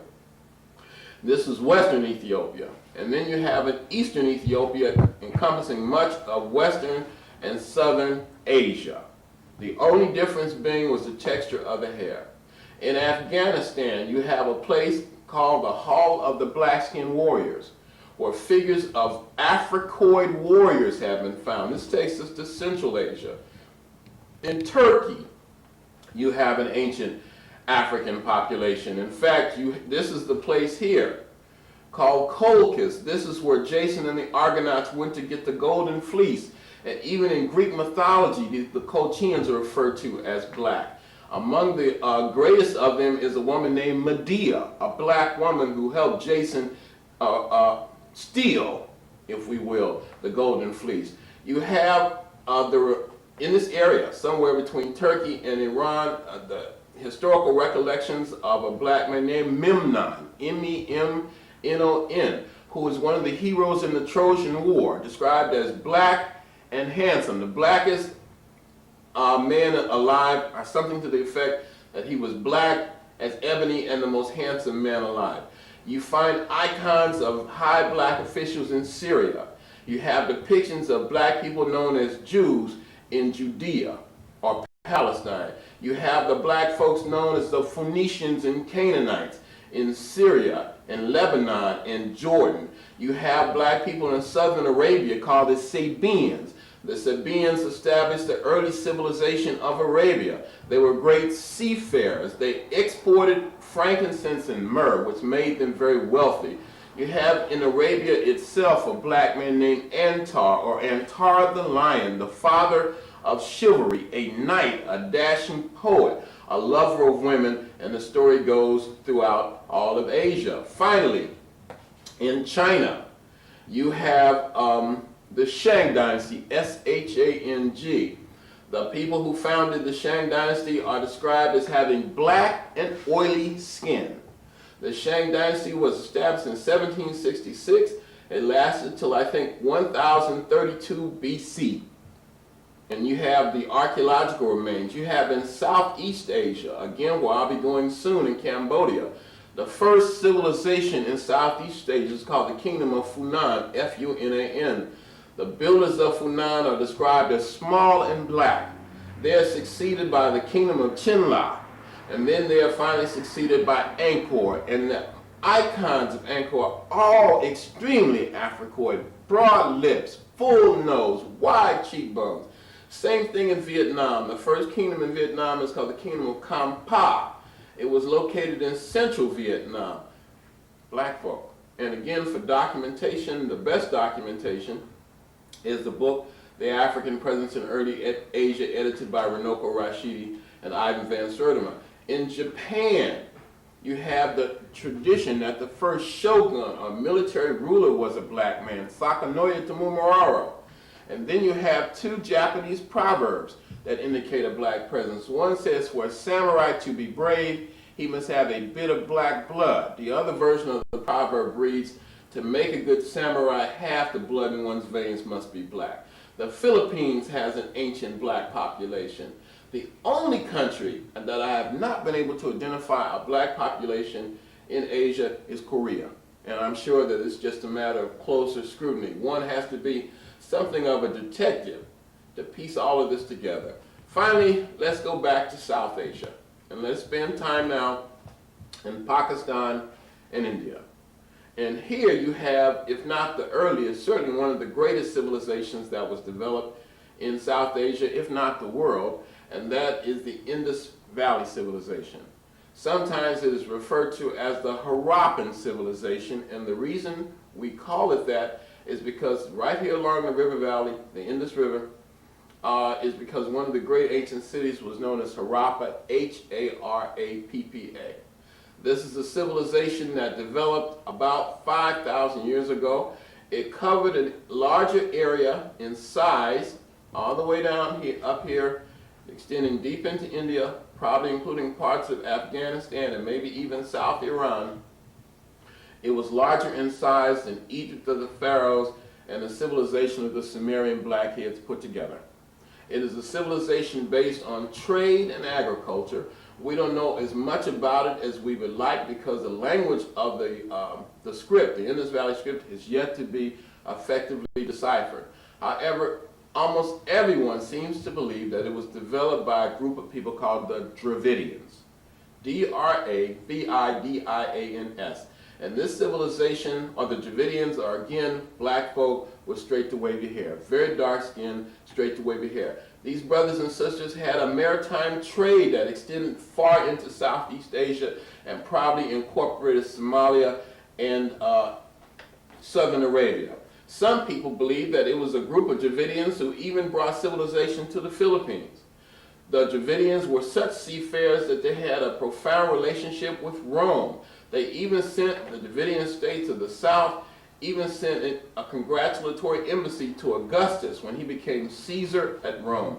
This is Western Ethiopia. And then you have an Eastern Ethiopia encompassing much of Western and Southern Asia. The only difference being was the texture of the hair. In Afghanistan, you have a place called the Hall of the Black-Skinned Warriors, where figures of Africoid warriors have been found. This takes us to Central Asia. In Turkey, you have an ancient African population. In fact, this is the place here called Colchis. This is where Jason and the Argonauts went to get the golden fleece. And even in Greek mythology, the Colchians are referred to as black. Among the greatest of them is a woman named Medea, a black woman who helped Jason steal, if we will, the golden fleece. You have in this area, somewhere between Turkey and Iran, the historical recollections of a black man named Memnon, M-E-M-N-O-N, who was one of the heroes in the Trojan War, described as black and handsome, the blackest man alive, or something to the effect that he was black as ebony and the most handsome man alive. You find icons of high black officials in Syria. You have depictions of black people known as Jews in Judea or Palestine. You have the black folks known as the Phoenicians and Canaanites in Syria, in Lebanon, and Jordan. You have black people in southern Arabia called the Sabaeans. The Sabaeans established the early civilization of Arabia. They were great seafarers. They exported frankincense and myrrh, which made them very wealthy. You have in Arabia itself a black man named Antar, or Antar the Lion, the father of chivalry, a knight, a dashing poet, a lover of women, and the story goes throughout all of Asia. Finally, in China, you have the Shang Dynasty, S-H-A-N-G. The people who founded the Shang Dynasty are described as having black and oily skin. The Shang Dynasty was established in 1766. It lasted till I think 1032 BC. And you have the archaeological remains. You have in Southeast Asia, again where I'll be going soon, in Cambodia. The first civilization in Southeast Asia is called the Kingdom of Funan, F-U-N-A-N. The builders of Funan are described as small and black. They are succeeded by the Kingdom of Chinla, and then they are finally succeeded by Angkor. And the icons of Angkor are all extremely Africoid. Broad lips, full nose, wide cheekbones. Same thing in Vietnam. The first kingdom in Vietnam is called the Kingdom of Kampa. It was located in central Vietnam. Black folk. And again, for documentation, the best documentation is the book, The African Presence in Early Asia, edited by Runoko, Rashidi, and Ivan van Sertima. In Japan, you have the tradition that the first shogun, or military ruler, was a black man, Sakanoya Tomomoaro. And then you have two Japanese proverbs that indicate a black presence. One says, for a samurai to be brave, he must have a bit of black blood. The other version of the proverb reads, to make a good samurai, half the blood in one's veins must be black. The Philippines has an ancient black population. The only country that I have not been able to identify a black population in Asia is Korea. And I'm sure that it's just a matter of closer scrutiny. One has to be something of a detective to piece all of this together. Finally, let's go back to South Asia. And let's spend time now in Pakistan and India. And here you have, if not the earliest, certainly one of the greatest civilizations that was developed in South Asia, if not the world, and that is the Indus Valley civilization. Sometimes it is referred to as the Harappan civilization, and the reason we call it that is because right here along the river valley, the Indus River, is because one of the great ancient cities was known as Harappa, H-A-R-A-P-P-A. This is a civilization that developed about 5,000 years ago. It covered a larger area in size, all the way down here, up here, extending deep into India, probably including parts of Afghanistan and maybe even South Iran. It was larger in size than Egypt of the pharaohs and the civilization of the Sumerian blackheads put together. It is a civilization based on trade and agriculture. We don't know as much about it as we would like because the language of the script, the Indus Valley script, is yet to be effectively deciphered. However, almost everyone seems to believe that it was developed by a group of people called the Dravidians. D-R-A-V-I-D-I-A-N-S. And this civilization, or the Dravidians, are again black folk with straight to wavy hair. Very dark skin, straight to wavy hair. These brothers and sisters had a maritime trade that extended far into Southeast Asia and probably incorporated Somalia and southern Arabia. Some people believe that it was a group of Dravidians who even brought civilization to the Philippines. The Dravidians were such seafarers that they had a profound relationship with Rome. They even sent the Dravidian states of the south, even sent a congratulatory embassy to Augustus when he became Caesar at Rome.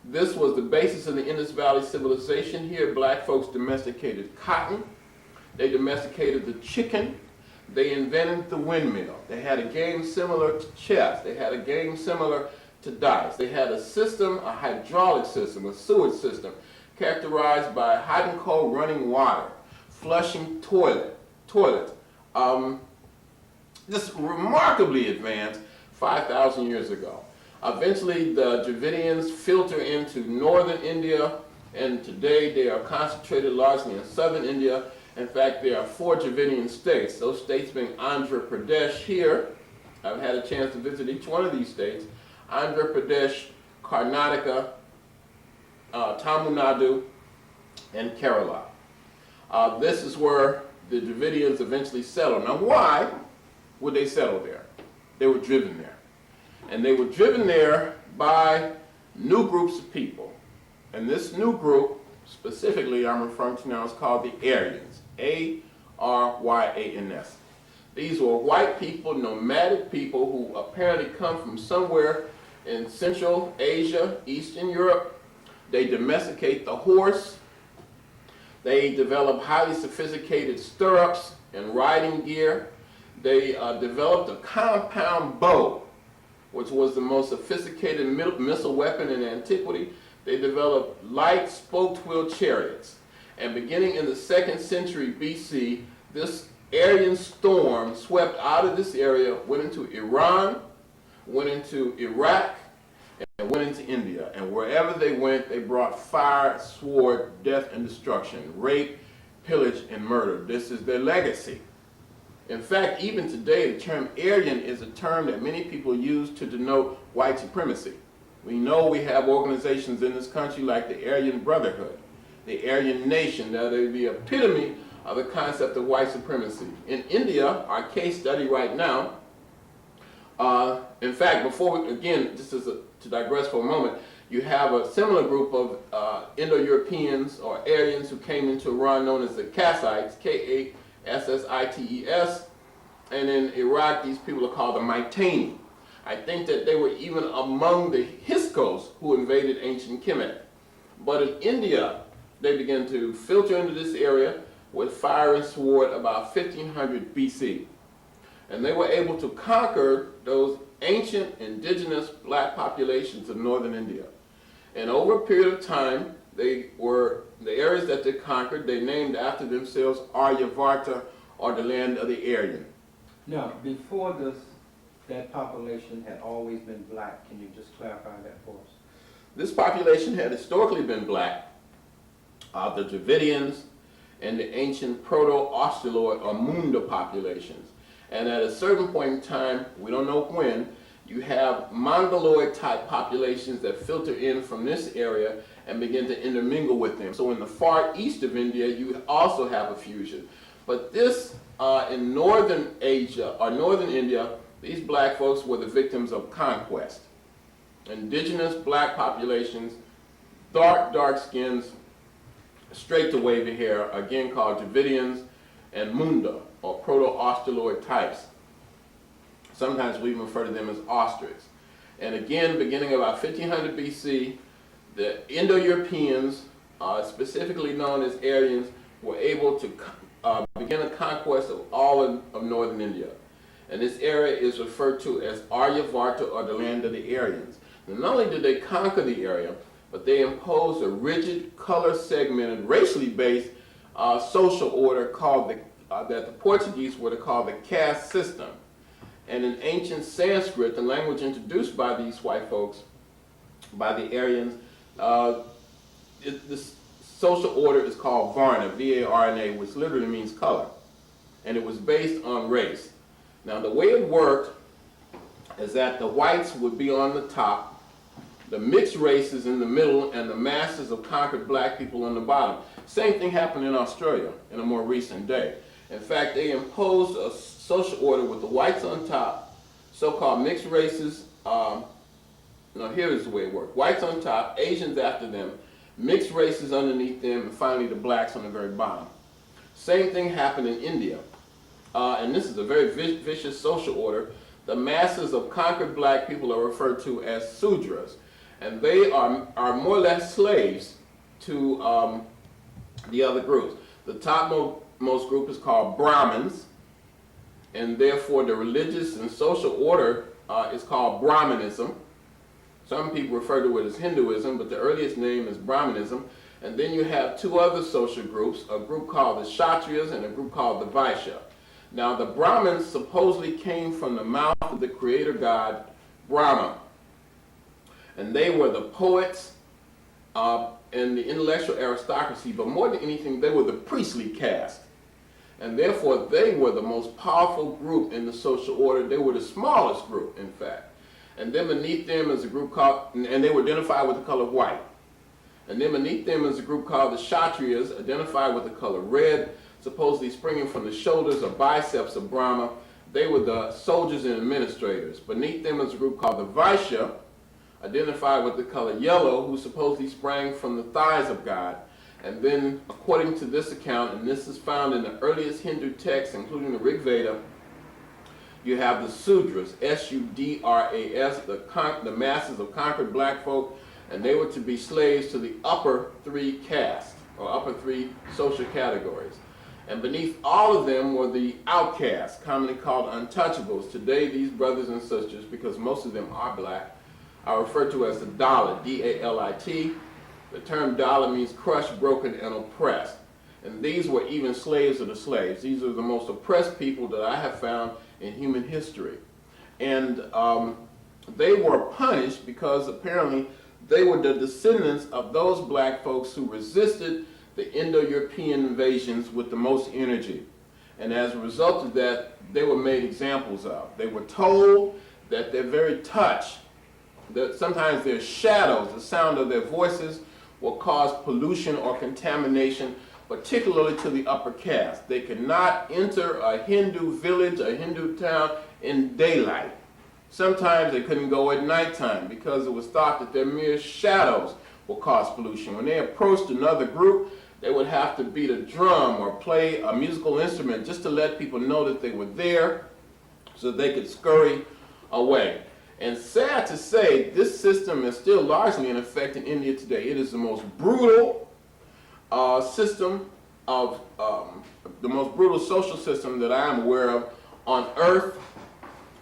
This was the basis of the Indus Valley civilization. Here, black folks domesticated cotton. They domesticated the chicken. They invented the windmill. They had a game similar to chess. They had a game similar to dice. They had a system, a hydraulic system, a sewage system, characterized by hot and cold running water, flushing toilet. Just remarkably advanced 5,000 years ago. Eventually, the Dravidians filter into northern India, and today they are concentrated largely in southern India. In fact, there are 4 Dravidian states, those states being Andhra Pradesh here. I've had a chance to visit each one of these states. Andhra Pradesh, Karnataka, Tamil Nadu, and Kerala. This is where the Dravidians eventually settled. Now, why would they settle there? They were driven there. And they were driven there by new groups of people. And this new group, specifically I'm referring to now, is called the Aryans, A-R-Y-A-N-S. These were white people, nomadic people who apparently come from somewhere in Central Asia, Eastern Europe. They domesticate the horse. They develop highly sophisticated stirrups and riding gear. They developed a compound bow, which was the most sophisticated missile weapon in antiquity. They developed light spoked wheel chariots. And beginning in the 2nd century BC, this Aryan storm swept out of this area, went into Iran, went into Iraq, and went into India. And wherever they went, they brought fire, sword, death, and destruction, rape, pillage, and murder. This is their legacy. In fact, even today, the term Aryan is a term that many people use to denote white supremacy. We know we have organizations in this country like the Aryan Brotherhood, the Aryan Nation, that are the epitome of the concept of white supremacy. In India, our case study right now, in fact, before we, again, just as to digress for a moment, you have a similar group of Indo-Europeans or Aryans who came into Iran known as the Kassites, K-A-S-S-I-T-E-S, and in Iraq these people are called the Maitani. I think that they were even among the Hyksos who invaded ancient Kemet. But in India, they began to filter into this area with fire and sword about 1500 BC. And they were able to conquer those ancient indigenous black populations of northern India. And over a period of time, they were, the areas that they conquered, they named after themselves Aryavarta, or the land of the Aryan. Now, before this, that population had always been black. Can you just clarify that for us? This population had historically been black. The Dravidians and the ancient Proto-Australoid or Munda populations. And at a certain point in time, we don't know when, you have Mongoloid type populations that filter in from this area and begin to intermingle with them. So in the far east of India, you also have a fusion. But this, in northern Asia, or northern India, these black folks were the victims of conquest. Indigenous black populations, dark skins, straight to wavy hair, again called Dravidians, and Munda, or Proto-Australoid types. Sometimes we even refer to them as ostriches. And again, beginning about 1500 BC, the Indo-Europeans, specifically known as Aryans, were able to begin a conquest of all of northern India. And this area is referred to as Aryavarta, or the land of the Aryans. And not only did they conquer the area, but they imposed a rigid, color-segmented, racially based social order called that the Portuguese would have called the caste system. And in ancient Sanskrit, the language introduced by these white folks, by the Aryans, this social order is called Varna, V-A-R-N-A, which literally means color. And it was based on race. Now the way it worked is that the whites would be on the top, the mixed races in the middle, and the masses of conquered black people on the bottom. Same thing happened in Australia in a more recent day. In fact, they imposed a social order with the whites on top, so-called mixed races. Here's the way it worked. Whites on top, Asians after them, mixed races underneath them, and finally the blacks on the very bottom. Same thing happened in India. And this is a very vicious social order. The masses of conquered black people are referred to as Sudras. And they are more or less slaves to the other groups. The topmost group is called Brahmins, and therefore the religious and social order is called Brahmanism. Some people refer to it as Hinduism, but the earliest name is Brahmanism. And then you have two other social groups, a group called the Kshatriyas and a group called the Vaishya. Now the Brahmins supposedly came from the mouth of the creator god Brahma. And they were the poets and the intellectual aristocracy, but more than anything, they were the priestly caste. And therefore, they were the most powerful group in the social order. They were the smallest group, in fact. And then beneath them is a group called, and they were identified with the color white. And then beneath them is a group called the Kshatriyas, identified with the color red, supposedly springing from the shoulders or biceps of Brahma. They were the soldiers and administrators. Beneath them is a group called the Vaishya, identified with the color yellow, who supposedly sprang from the thighs of God. And then, according to this account, and this is found in the earliest Hindu texts, including the Rig Veda, You have the Sudras, S-U-D-R-A-S, the masses of conquered black folk, and they were to be slaves to the upper three castes, or upper three social categories. And beneath all of them were the outcasts, commonly called untouchables. Today, these brothers and sisters, because most of them are black, are referred to as the Dalit, D-A-L-I-T. The term Dalit means crushed, broken, and oppressed. And these were even slaves of the slaves. These are the most oppressed people that I have found in human history. And they were punished because apparently they were the descendants of those black folks who resisted the Indo-European invasions with the most energy. And as a result of that, they were made examples of. They were told that their very touch, that sometimes their shadows, the sound of their voices, will cause pollution or contamination, particularly to the upper caste. They could not enter a Hindu village, a Hindu town in daylight. Sometimes they couldn't go at nighttime because it was thought that their mere shadows will cause pollution. When they approached another group, they would have to beat a drum or play a musical instrument just to let people know that they were there so they could scurry away. And sad to say, this system is still largely in effect in India today. It is the most brutal system of, the most brutal social system that I am aware of on earth,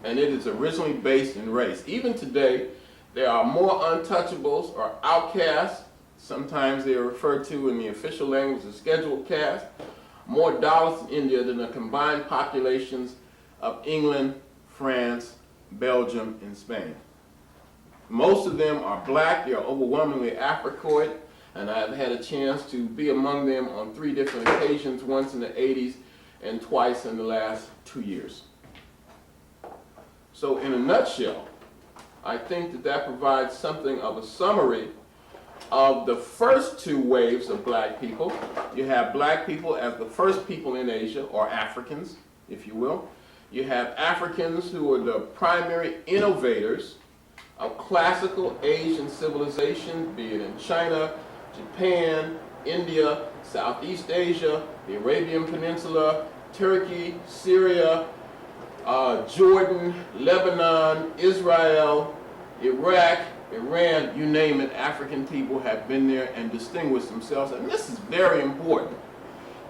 and it is originally based in race. Even today, there are more untouchables or outcasts. Sometimes they are referred to in the official language as scheduled caste. More Dalits in India than the combined populations of England, France, Belgium, and Spain. Most of them are black. They are overwhelmingly Africoid, and I've had a chance to be among them on 3 different occasions, once in the 80s and twice in the last 2 years. So in a nutshell, I think that that provides something of a summary of the first 2 waves of black people. You have black people as the first people in Asia, or Africans, if you will. You have Africans who are the primary innovators of classical Asian civilization, be it in China, Japan, India, Southeast Asia, the Arabian Peninsula, Turkey, Syria, Jordan, Lebanon, Israel, Iraq, Iran, you name it, African people have been there and distinguished themselves, and this is very important.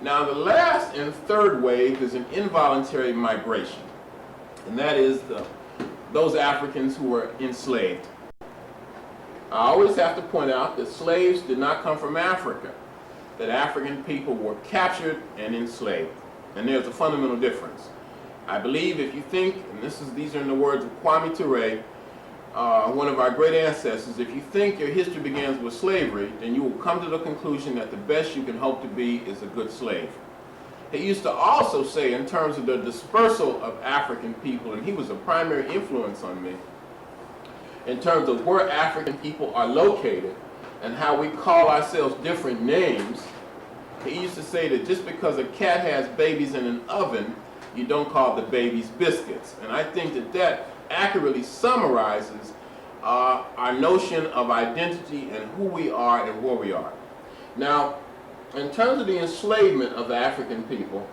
Now, the last and third wave is an involuntary migration, and that is those Africans who were enslaved. I always have to point out that slaves did not come from Africa, that African people were captured and enslaved, and there's a fundamental difference. I believe if you think, and these are in the words of Kwame Ture, one of our great ancestors, if you think your history begins with slavery, then you will come to the conclusion that the best you can hope to be is a good slave. He used to also say, in terms of the dispersal of African people, and he was a primary influence on me, in terms of where African people are located and how we call ourselves different names, he used to say that just because a cat has babies in an oven, you don't call the babies biscuits. And I think that that accurately summarizes our notion of identity and who we are and where we are. Now, in terms of the enslavement of the African people,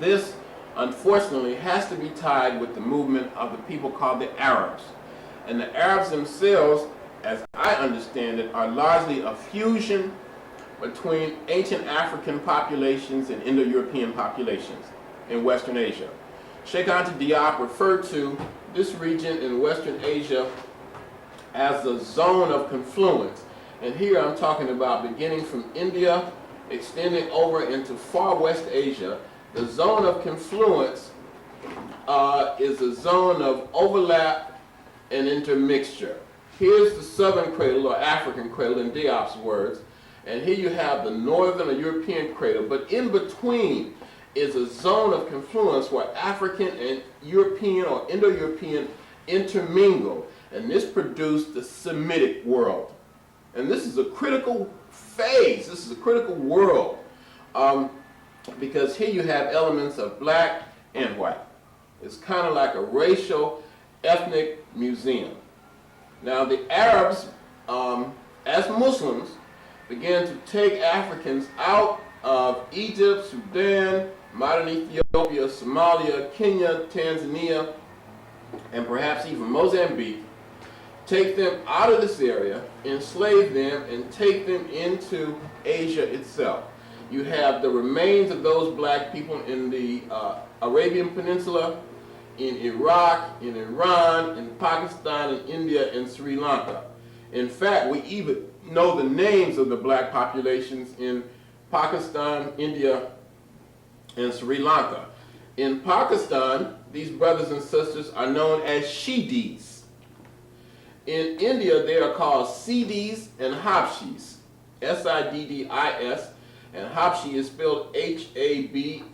this unfortunately has to be tied with the movement of the people called the Arabs. And the Arabs themselves, as I understand it, are largely a fusion between ancient African populations and Indo-European populations in Western Asia. Cheikh Anta Diop referred to this region in Western Asia as the zone of confluence. And here I'm talking about beginning from India, extending over into far West Asia. The zone of confluence is a zone of overlap and intermixture. Here's the southern cradle, or African cradle in Diop's words, and here you have the northern or European cradle, but in between is a zone of confluence where African and European or Indo-European intermingle, and this produced the Semitic world. And this is a critical phase, this is a critical world, because here you have elements of black and white. It's kind of like a racial, ethnic museum. Now the Arabs, as Muslims, began to take Africans out of Egypt, Sudan, modern Ethiopia, Somalia, Kenya, Tanzania, and perhaps even Mozambique, take them out of this area, enslave them, and take them into Asia itself. You have the remains of those black people in the Arabian Peninsula, in Iraq, in Iran, in Pakistan, in India, and Sri Lanka. In fact, we even know the names of the black populations in Pakistan, India, and Sri Lanka. In Pakistan, these brothers and sisters are known as Shidis. In India, they are called Siddis and Habshis, S-I-D-D-I-S, and Habshi is spelled H-A-B-S-H-I-S,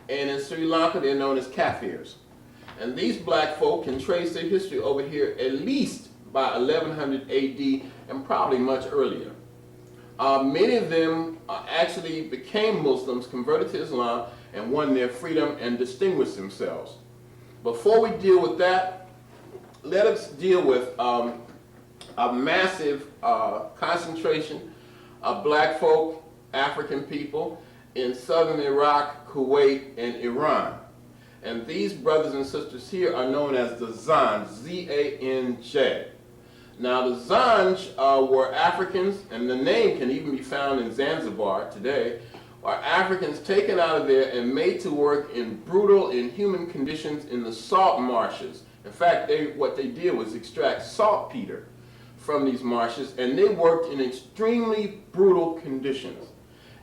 and in Sri Lanka, they're known as Kafirs. And these black folk can trace their history over here at least by 1100 AD and probably much earlier. Many of them actually became Muslims, converted to Islam, and won their freedom and distinguished themselves. Before we deal with that, let us deal with a massive concentration of black folk, African people, in southern Iraq, Kuwait, and Iran. And these brothers and sisters here are known as the Zanj, Z-A-N-J. Now the Zanj were Africans, and the name can even be found in Zanzibar today, are Africans taken out of there and made to work in brutal, inhuman conditions in the salt marshes. In fact, what they did was extract saltpeter from these marshes, and they worked in extremely brutal conditions.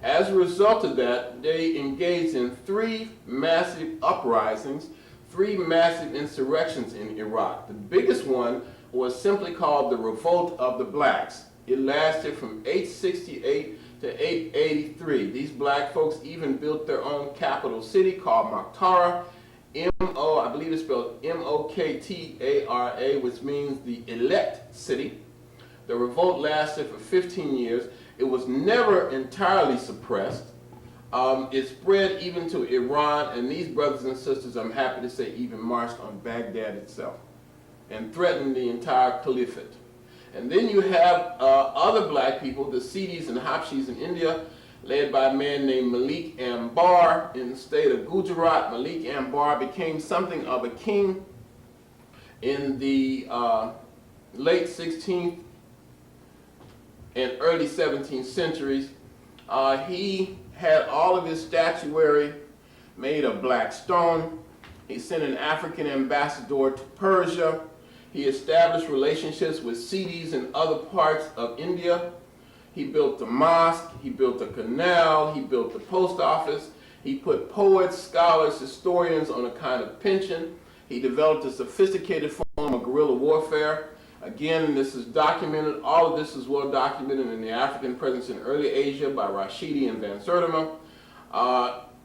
As a result of that, they engaged in 3 massive uprisings, 3 massive insurrections in Iraq. The biggest one was simply called the Revolt of the Blacks. It lasted from 868 to 883. These black folks even built their own capital city called Mokhtara, I believe it's spelled M-O-K-T-A-R-A, which means the elect city. The revolt lasted for 15 years. It was never entirely suppressed. It spread even to Iran, and these brothers and sisters, I'm happy to say, even marched on Baghdad itself and threatened the entire caliphate. And then you have other black people, the Siddis and Habshis in India, led by a man named Malik Ambar in the state of Gujarat. Malik Ambar became something of a king in the late 16th and early 17th centuries. He had all of his statuary made of black stone. He sent an African ambassador to Persia. He established relationships with Siddis in other parts of India. He built a mosque, he built a canal, he built the post office. He put poets, scholars, historians on a kind of pension. He developed a sophisticated form of guerrilla warfare. Again, this is documented, all of this is well documented in the African presence in early Asia by Rashidi and Van Sertima.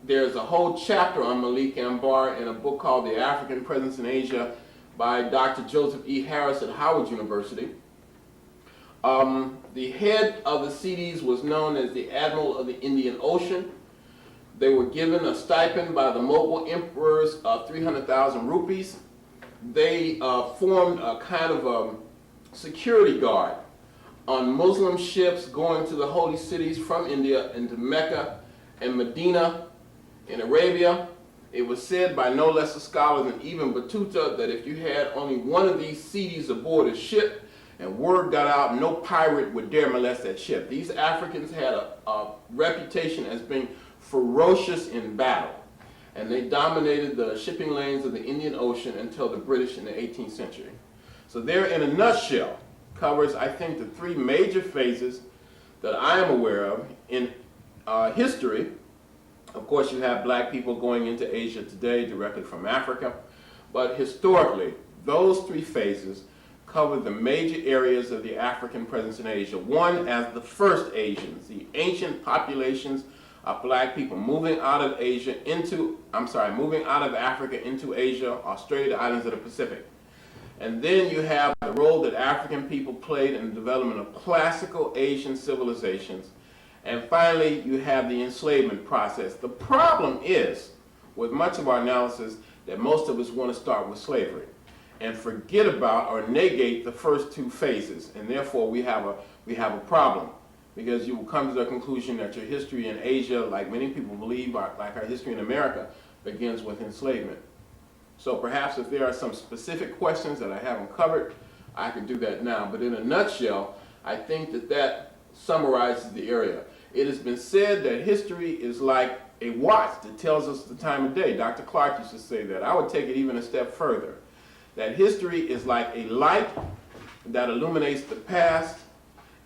There's a whole chapter on Malik Ambar in a book called The African Presence in Asia by Dr. Joseph E. Harris at Howard University. The head of the Siddis was known as the Admiral of the Indian Ocean. They were given a stipend by the Mogul emperors of 300,000 rupees. They formed a kind of security guard on Muslim ships going to the holy cities from India into Mecca and Medina in Arabia. It was said by no less a scholar than Ibn Battuta that if you had only one of these Siddis aboard a ship and word got out, no pirate would dare molest that ship. These Africans had a reputation as being ferocious in battle, and they dominated the shipping lanes of the Indian Ocean until the British in the 18th century. So there, in a nutshell, covers, I think, the 3 major phases that I am aware of in history. Of course, you have black people going into Asia today directly from Africa, but historically, those 3 phases cover the major areas of the African presence in Asia. One, as the first Asians, the ancient populations of black people moving out of Africa into Asia, Australia, the islands of the Pacific. And then you have the role that African people played in the development of classical Asian civilizations. And finally, you have the enslavement process. The problem is, with much of our analysis, that most of us want to start with slavery and forget about or negate the first 2 phases, and therefore we have a problem. because you will come to the conclusion that your history in Asia, like many people believe, like our history in America, begins with enslavement. So perhaps if there are some specific questions that I haven't covered, I can do that now. But in a nutshell, I think that that summarizes the area. It has been said that history is like a watch that tells us the time of day. Dr. Clark used to say that. I would take it even a step further, that history is like a light that illuminates the past.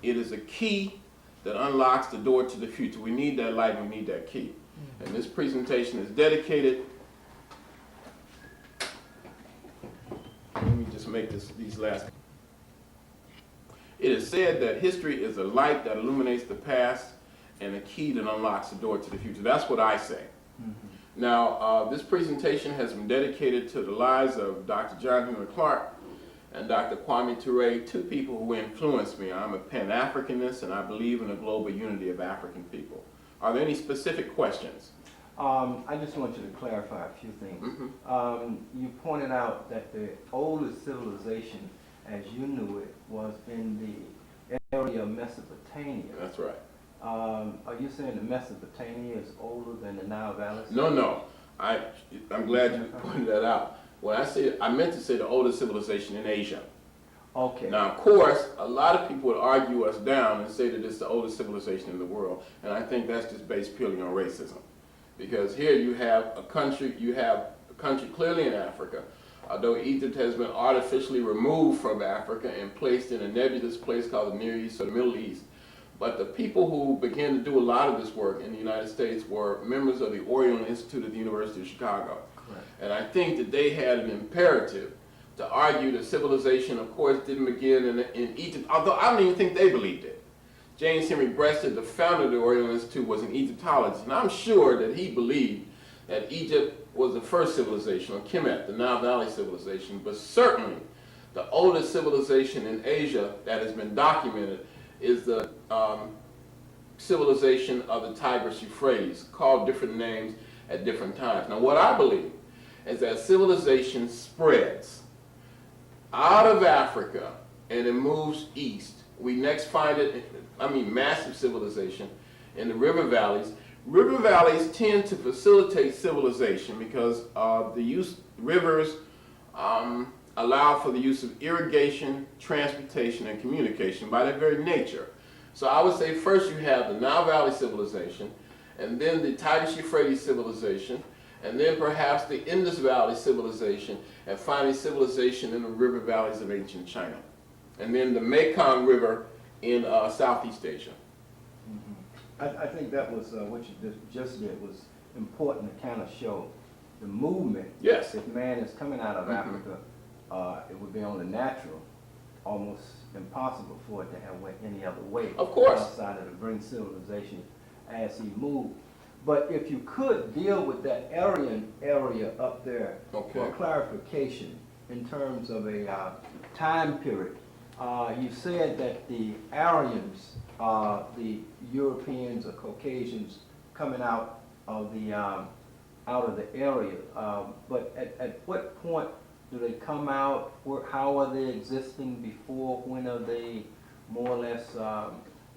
It is a key that unlocks the door to the future. We need that light, we need that key. And this presentation is dedicated. Let me just make these last. It is said that history is a light that illuminates the past and a key that unlocks the door to the future. That's what I say. Now, this presentation has been dedicated to the lives of Dr. John Henry Clark and Dr. Kwame Ture, two people who influenced me. I'm a Pan-Africanist and I believe in a global unity of African people. Are there any specific questions? I just want you to clarify a few things. You pointed out that the oldest civilization, as you knew it, was in the area of Mesopotamia. That's right. Are you saying that Mesopotamia is older than the Nile Valley? No. I'm glad you pointed that out. When I said, I meant to say the oldest civilization in Asia. Okay. Now, of course, a lot of people would argue us down and say that it's the oldest civilization in the world, and I think that's just based purely on racism. Because here you have a country clearly in Africa, although Egypt has been artificially removed from Africa and placed in a nebulous place called the Near East or the Middle East. But the people who began to do a lot of this work in the United States were members of the Oriental Institute at the University of Chicago. Correct. And I think that they had an imperative to argue that civilization, of course, didn't begin in Egypt, although I don't even think they believed it. James Henry Breasted, the founder of the Oriental Institute, was an Egyptologist, and I'm sure that he believed that Egypt was the first civilization, or Kemet, the Nile Valley civilization, but certainly the oldest civilization in Asia that has been documented is the civilization of the Tigris-Euphrates, called different names at different times. Now, what I believe is that civilization spreads out of Africa and it moves east. We next find it, massive civilization in the river valleys. River valleys tend to facilitate civilization because rivers allow for the use of irrigation, transportation, and communication by their very nature. So I would say first you have the Nile Valley civilization, and then the Tigris-Euphrates civilization, and then perhaps the Indus Valley civilization, and finally civilization in the river valleys of ancient China. And then the Mekong River in Southeast Asia. I think that was what you just did was important to kind of show the movement. Yes. If man is coming out of Africa, it would be only natural, almost impossible for it to have went any other way. Of course. Outside of the bring civilization as he moved. But if you could deal with that Aryan area up there for clarification in terms of a time period. You said that the Aryans, the Europeans or Caucasians coming out of the area, but at what point do they come out? How are they existing before? When are they more or less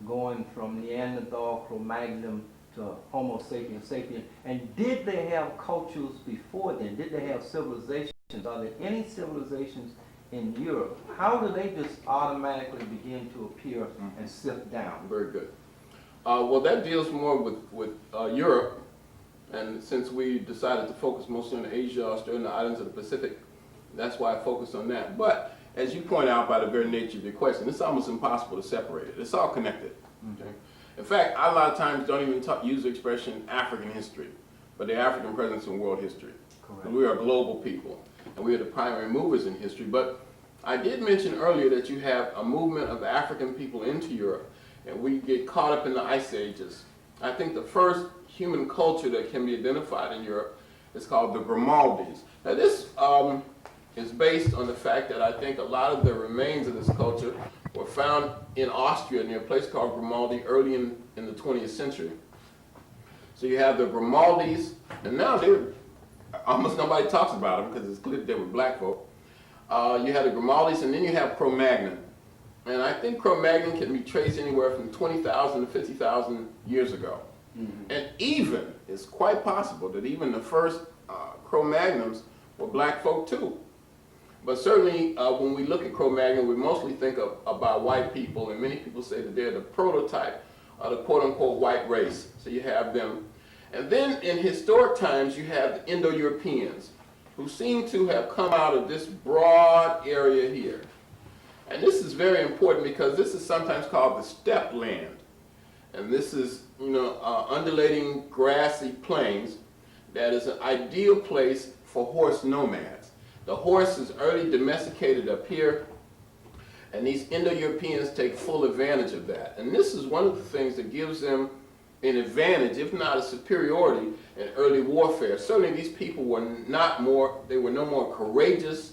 going from Neanderthal, Cro-Magnon to Homo sapiens sapien? And did they have cultures before then? Did they have civilizations? Are there any civilizations in Europe? How do they just automatically begin to appear and sift down? Very good. Well, that deals more with Europe, and since we decided to focus mostly on Asia, Australia, and the islands of the Pacific, that's why I focused on that. But as you point out by the very nature of your question, it's almost impossible to separate it. It's all connected. Okay? In fact, I a lot of times don't even use the expression African history, but the African presence in world history. Correct. We are global people, and we are the primary movers in history. But I did mention earlier that you have a movement of African people into Europe, and we get caught up in the ice ages. I think the first human culture that can be identified in Europe is called the Grimaldis. Now this is based on the fact that I think a lot of the remains of this culture were found in Austria near a place called Grimaldi early in the 20th century. So you have the Grimaldis, and now almost nobody talks about them because it's clear they were black folk. You have the Grimaldis, and then you have Cro-Magnon. And I think Cro-Magnon can be traced anywhere from 20,000 to 50,000 years ago. And even, it's quite possible that even the first Cro-Magnons were black folk too. But certainly when we look at Cro-Magnon, we mostly think about white people, and many people say that they're the prototype of the quote-unquote white race. So you have them. And then in historic times, you have the Indo-Europeans, who seem to have come out of this broad area here. And this is very important because this is sometimes called the steppe land. And this is, undulating grassy plains that is an ideal place for horse nomads. The horse is early domesticated up here, and these Indo-Europeans take full advantage of that. And this is one of the things that gives them an advantage, if not a superiority, in early warfare. Certainly these people were no more courageous,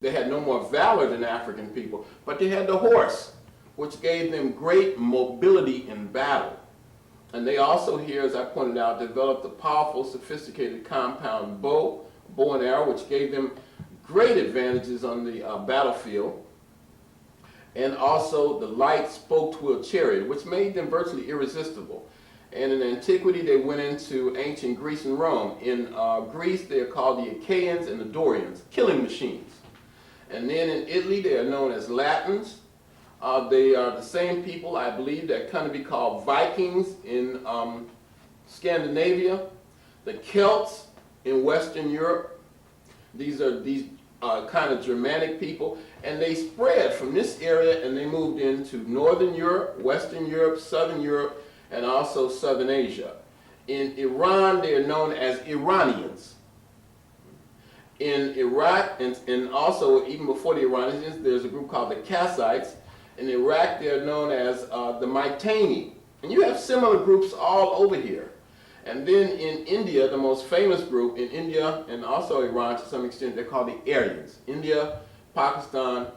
they had no more valor than African people, but they had the horse, which gave them great mobility in battle. And they also here, as I pointed out, developed a powerful, sophisticated compound bow and arrow, which gave them great advantages on the battlefield. And also the light spoked-wheel chariot, which made them virtually irresistible. And in antiquity, they went into ancient Greece and Rome. In Greece, they are called the Achaeans and the Dorians, killing machines. And then in Italy, they are known as Latins. They are the same people, I believe, that kind of be called Vikings in Scandinavia, the Celts in Western Europe. These are kind of Germanic people, and they spread from this area and they moved into Northern Europe, Western Europe, Southern Europe, and also Southern Asia. In Iran, they are known as Iranians. In Iraq, and also even before the Iranians, there's a group called the Kassites. In Iraq, they're known as the Maitani. And you have similar groups all over here. And then in India, the most famous group in India and also Iran to some extent, they're called the Aryans. India, Pakistan,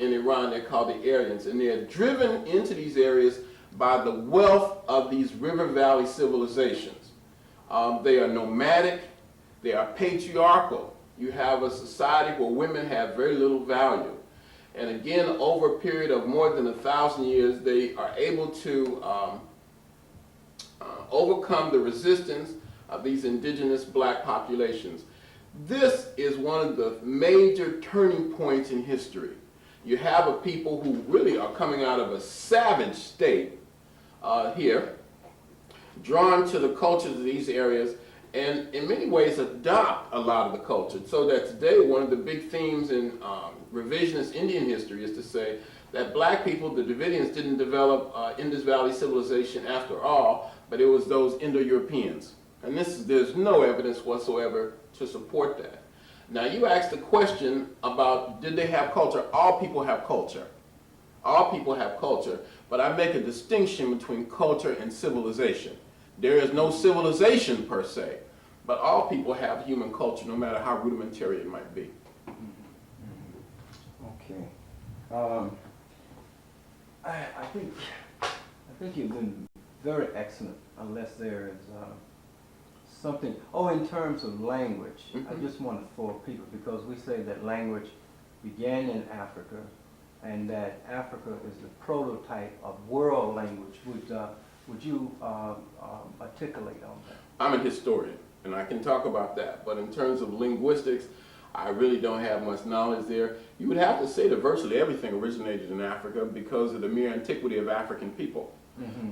and Iran, they're called the Aryans. And they're driven into these areas by the wealth of these river valley civilizations. They are nomadic, they are patriarchal. You have a society where women have very little value. And again, over a period of more than 1,000 years, they are able to overcome the resistance of these indigenous black populations. This is one of the major turning points in history. You have a people who really are coming out of a savage state here, drawn to the cultures of these areas, and in many ways adopt a lot of the culture. So that today, one of the big themes in revisionist Indian history is to say that black people, the Dravidians, didn't develop Indus Valley civilization after all, but it was those Indo-Europeans. And there's no evidence whatsoever to support that. Now you asked the question about did they have culture? All people have culture. All people have culture, but I make a distinction between culture and civilization. There is no civilization per se, but all people have human culture, no matter how rudimentary it might be. Okay. I think you've been very excellent, unless there is something. Oh, in terms of language, I just want to for people, because we say that language began in Africa, and that Africa is the prototype of world language. Would you articulate on that? I'm a historian, and I can talk about that. But in terms of linguistics, I really don't have much knowledge there. You would have to say that virtually everything originated in Africa because of the mere antiquity of African people.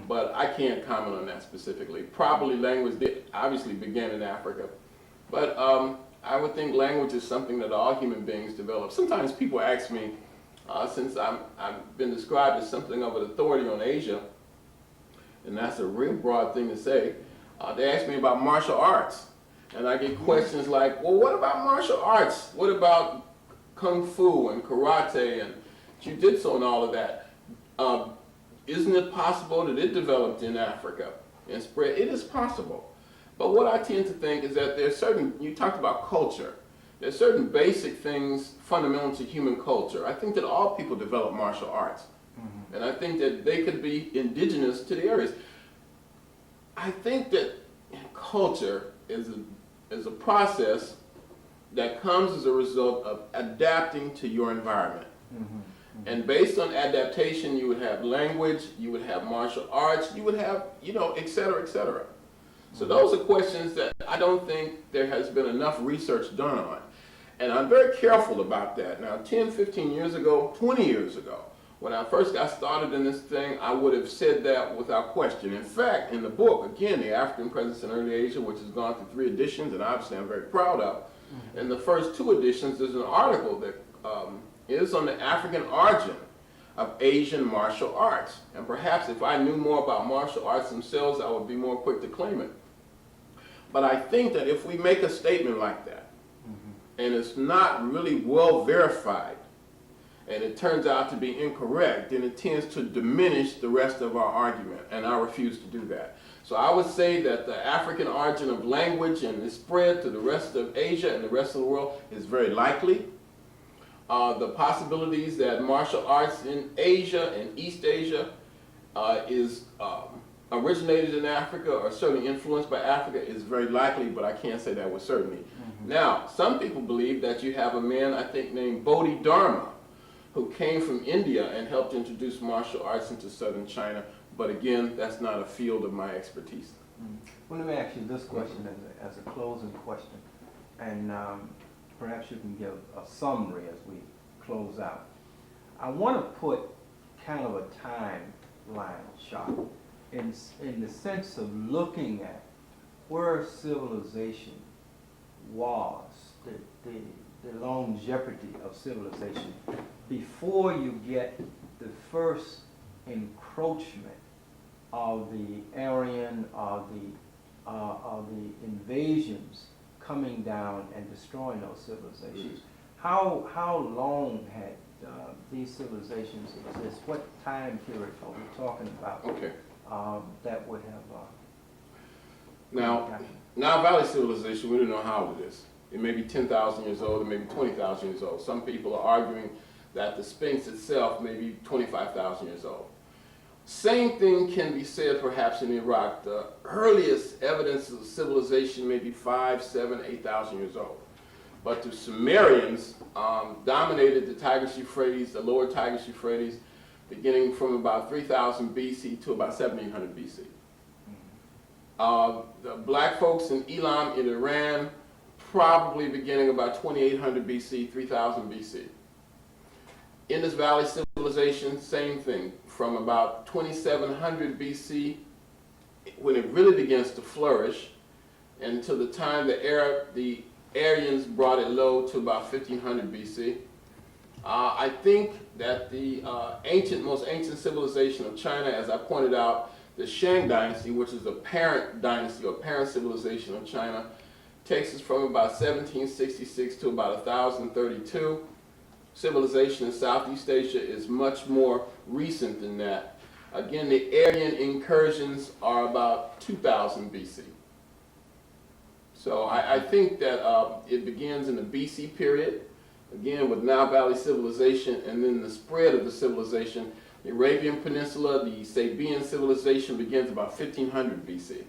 But I can't comment on that specifically. Probably language obviously began in Africa. But I would think language is something that all human beings develop. Sometimes people ask me, since I've been described as something of an authority on Asia, and that's a real broad thing to say, they ask me about martial arts. And I get questions like, well, what about martial arts? What about kung fu and karate and jiu-jitsu and all of that? Isn't it possible that it developed in Africa and spread? It is possible. But what I tend to think is that there's certain, you talked about culture, there's certain basic things fundamental to human culture. I think that all people develop martial arts. And I think that they could be indigenous to the areas. I think that culture is a process that comes as a result of adapting to your environment. And based on adaptation, you would have language, you would have martial arts, you would have, you know, et cetera, et cetera. So those are questions that I don't think there has been enough research done on. And I'm very careful about that. Now, 10, 15 years ago, 20 years ago, when I first got started in this thing, I would have said that without question. In fact, in the book, again, The African Presence in Early Asia, which has gone through 3 editions, and obviously I'm very proud of, in the first 2 editions, there's an article that is on the African origin of Asian martial arts. And perhaps if I knew more about martial arts themselves, I would be more quick to claim it. But I think that if we make a statement like that, and it's not really well verified, and it turns out to be incorrect, then it tends to diminish the rest of our argument, and I refuse to do that. So I would say that the African origin of language and the spread to the rest of Asia and the rest of the world is very likely. The possibilities that martial arts in Asia and East Asia is originated in Africa or certainly influenced by Africa is very likely, but I can't say that with certainty. Now, some people believe that you have a man, I think, named Bodhidharma, who came from India and helped introduce martial arts into southern China, but again, that's not a field of my expertise. Well, let me ask you this question as a closing question, and perhaps you can give a summary as we close out. I want to put kind of a timeline shot in the sense of looking at where civilization was, the longevity of civilization before you get the first encroachment of the Aryan of the invasions coming down and destroying those civilizations. How long had these civilizations exist? What time period are we talking about? Okay. That would have. Now, Nile Valley civilization, we don't know how old it is. It may be 10,000 years old, it may be 20,000 years old. Some people are arguing that the Sphinx itself may be 25,000 years old. Same thing can be said perhaps in Iraq. The earliest evidence of civilization may be 5, 7, 8,000 years old. But the Sumerians dominated the Tigris-Euphrates, the lower Tigris-Euphrates, beginning from about 3000 BC to about 1700 BC. The black folks in Elam in Iran, probably beginning about 2800 BC, 3000 BC. Indus Valley civilization, same thing, from about 2700 BC, when it really begins to flourish, until the time the Aryans brought it low to about 1500 BC. I think that the most ancient civilization of China, as I pointed out, the Shang dynasty, which is the parent dynasty or parent civilization of China, takes us from about 1766 to about 1032. Civilization in Southeast Asia is much more recent than that. Again, the Aryan incursions are about 2000 BC. So I think that it begins in the BC period, again with Nile Valley civilization, and then the spread of the civilization. The Arabian Peninsula, the Sabian civilization begins about 1500 BC.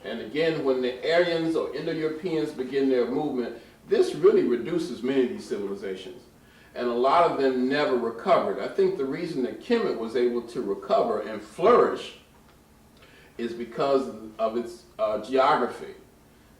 And again, when the Aryans or Indo-Europeans begin their movement, this really reduces many of these civilizations. And a lot of them never recovered. I think the reason that Kemet was able to recover and flourish is because of its geography,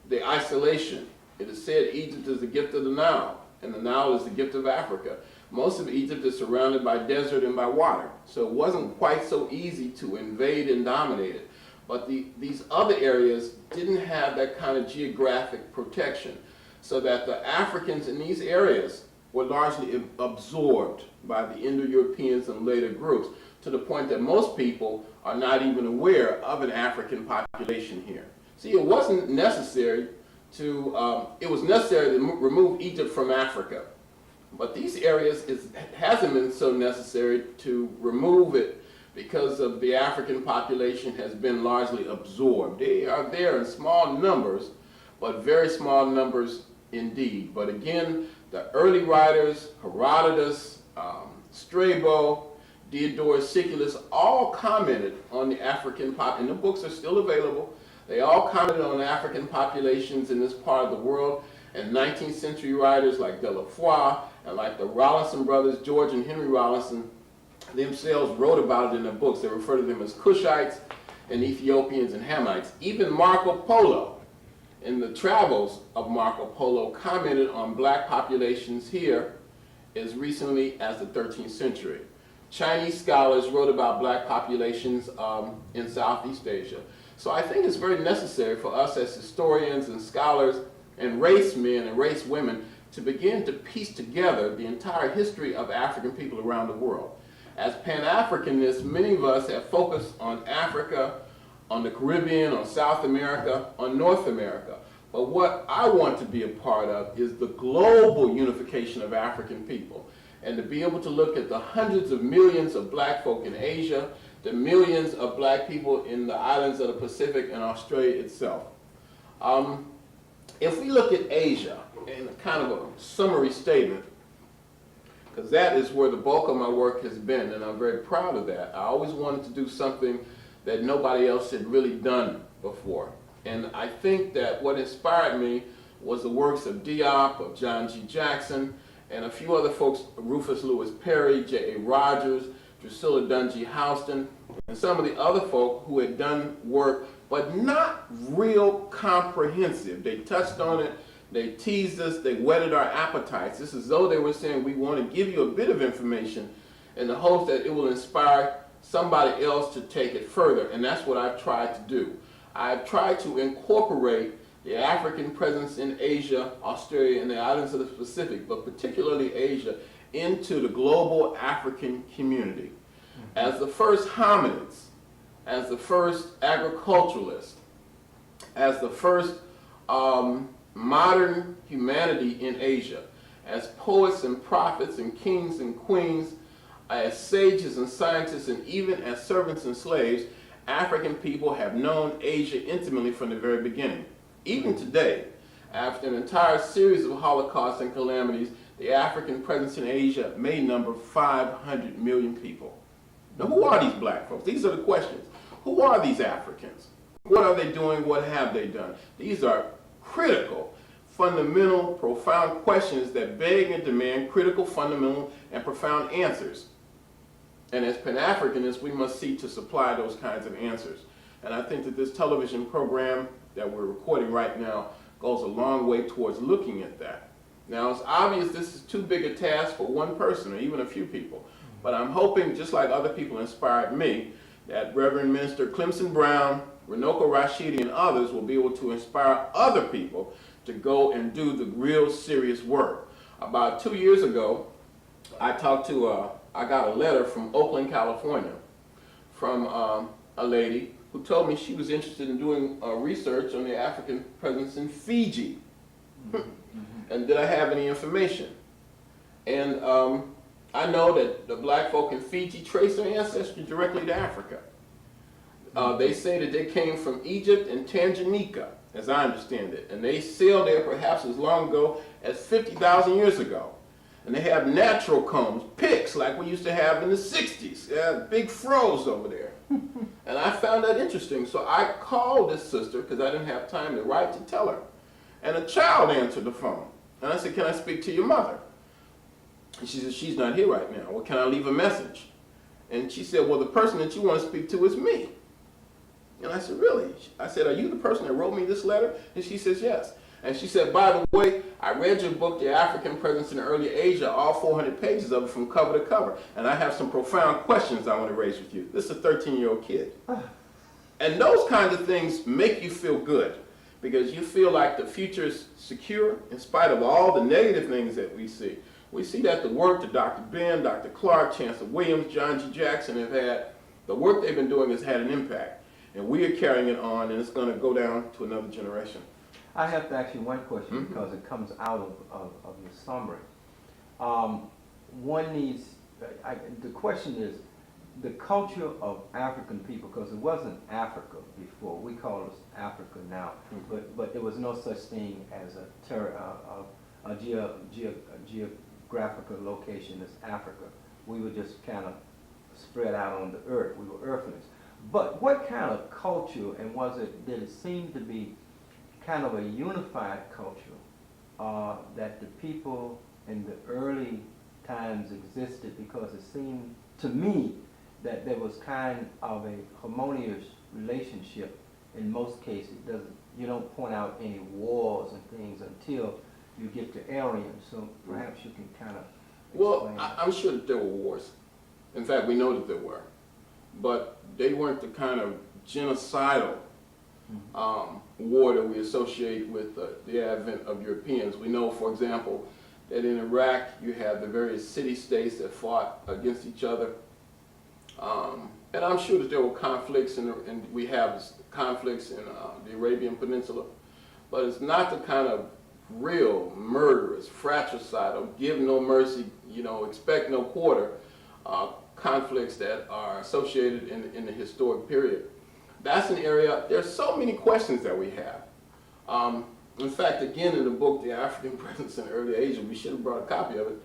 the isolation. It is said Egypt is the gift of the Nile, and the Nile is the gift of Africa. Most of Egypt is surrounded by desert and by water, so it wasn't quite so easy to invade and dominate it. But these other areas didn't have that kind of geographic protection, so that the Africans in these areas were largely absorbed by the Indo-Europeans and later groups, to the point that most people are not even aware of an African population here. See, it wasn't necessary to, it was necessary to remove Egypt from Africa. But these areas, it hasn't been so necessary to remove it because of the African population has been largely absorbed. They are there in small numbers, but very small numbers indeed. But again, the early writers, Herodotus, Strabo, Diodorus Siculus, all commented on the African population, and the books are still available. They all commented on African populations in this part of the world, and 19th century writers like Delafoy And like the Rollinson brothers, George and Henry Rollinson, themselves wrote about it in their books. They refer to them as Cushites and Ethiopians and Hamites. Even Marco Polo, in the travels of Marco Polo, commented on black populations here as recently as the 13th century. Chinese scholars wrote about black populations in Southeast Asia. So I think it's very necessary for us as historians and scholars and race men and race women to begin to piece together the entire history of African people around the world. As Pan-Africanists, many of us have focused on Africa, on the Caribbean, on South America, on North America. But what I want to be a part of is the global unification of African people, and to be able to look at the hundreds of millions of black folk in Asia, the millions of black people in the islands of the Pacific and Australia itself. If we look at Asia in kind of a summary statement, because that is where the bulk of my work has been, and I'm very proud of that. I always wanted to do something that nobody else had really done before. And I think that what inspired me was the works of Diop, of John G. Jackson, and a few other folks, Rufus Lewis Perry, J.A. Rogers, Drusilla Dungy Houston, and some of the other folk who had done work, but not real comprehensive. They touched on it, they teased us, they whetted our appetites. It's as though they were saying, we want to give you a bit of information in the hopes that it will inspire somebody else to take it further, and that's what I've tried to do. I've tried to incorporate the African presence in Asia, Australia, and the islands of the Pacific, but particularly Asia, into the global African community. As the first hominids, as the first agriculturalists, as the first modern humanity in Asia, as poets and prophets and kings and queens, as sages and scientists, and even as servants and slaves, African people have known Asia intimately from the very beginning. Even today, after an entire series of holocausts and calamities, the African presence in Asia may number 500 million people. Now, who are these black folks? These are the questions. Who are these Africans? What are they doing? What have they done? These are critical, fundamental, profound questions that beg and demand critical, fundamental, and profound answers. And as Pan-Africanists, we must seek to supply those kinds of answers. And I think that this television program that we're recording right now goes a long way towards looking at that. Now, it's obvious this is too big a task for one person or even a few people. But I'm hoping, just like other people inspired me, that Reverend Minister Clemson Brown, Runoko Rashidi, and others will be able to inspire other people to go and do the real serious work. About 2 years ago, I got a letter from Oakland, California, from a lady who told me she was interested in doing research on the African presence in Fiji. And did I have any information? And I know that the black folk in Fiji trace their ancestry directly to Africa. They say that they came from Egypt and Tanganyika, as I understand it. And they sailed there perhaps as long ago as 50,000 years ago. And they have natural combs, picks, like we used to have in the 60s. They have big froze over there. And I found that interesting. So I called this sister, because I didn't have time to write, to tell her. And a child answered the phone. And I said, can I speak to your mother? And she said, she's not here right now. Well, can I leave a message? And she said, well, the person that you want to speak to is me. And I said, really? I said, are you the person that wrote me this letter? And she says, yes. And she said, by the way, I read your book, The African Presence in Early Asia, all 400 pages of it from cover to cover. And I have some profound questions I want to raise with you. This is a 13-year-old kid. And those kinds of things make you feel good, because you feel like the future is secure in spite of all the negative things that we see. We see that the work that Dr. Ben, Dr. Clark, Chancellor Williams, John G. Jackson have had, the work they've been doing has had an impact. And we are carrying it on, and it's going to go down to another generation. I have to ask you one question, because it comes out of your summary. One needs, the question is, the culture of African people, because it wasn't Africa before, we call it Africa now, but there was no such thing as a geographical location as Africa. We were just kind of spread out on the earth. We were earthlings. But what kind of culture, and did it seem to be kind of a unified culture that the people in the early times existed, because it seemed to me that there was kind of a harmonious relationship in most cases. You don't point out any wars and things until you get to Aryan, so perhaps you can kind of Well, explain. I'm sure that there were wars. In fact, we know that there were. But they weren't the kind of genocidal war that we associate with the advent of Europeans. We know, for example, that in Iraq you have the various city-states that fought against each other. And I'm sure that there were conflicts, and we have conflicts in the Arabian Peninsula. But it's not the kind of real murderous, fratricidal, give no mercy, expect no quarter conflicts that are associated in the historic period. That's an area, there's so many questions that we have. In fact, again, in the book, The African Presence in Early Asia, we should have brought a copy of it.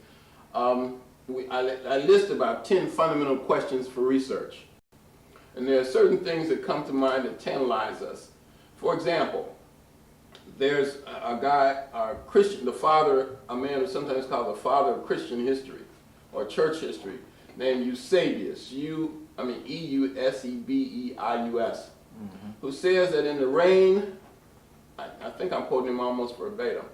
I list about 10 fundamental questions for research. And there are certain things that come to mind that tantalize us. For example, there's a guy, a Christian, a man who's sometimes called the father of Christian history or church history, named Eusebius, E-U-S-E-B-E-I-U-S, who says that in the reign, I think I'm quoting him almost verbatim,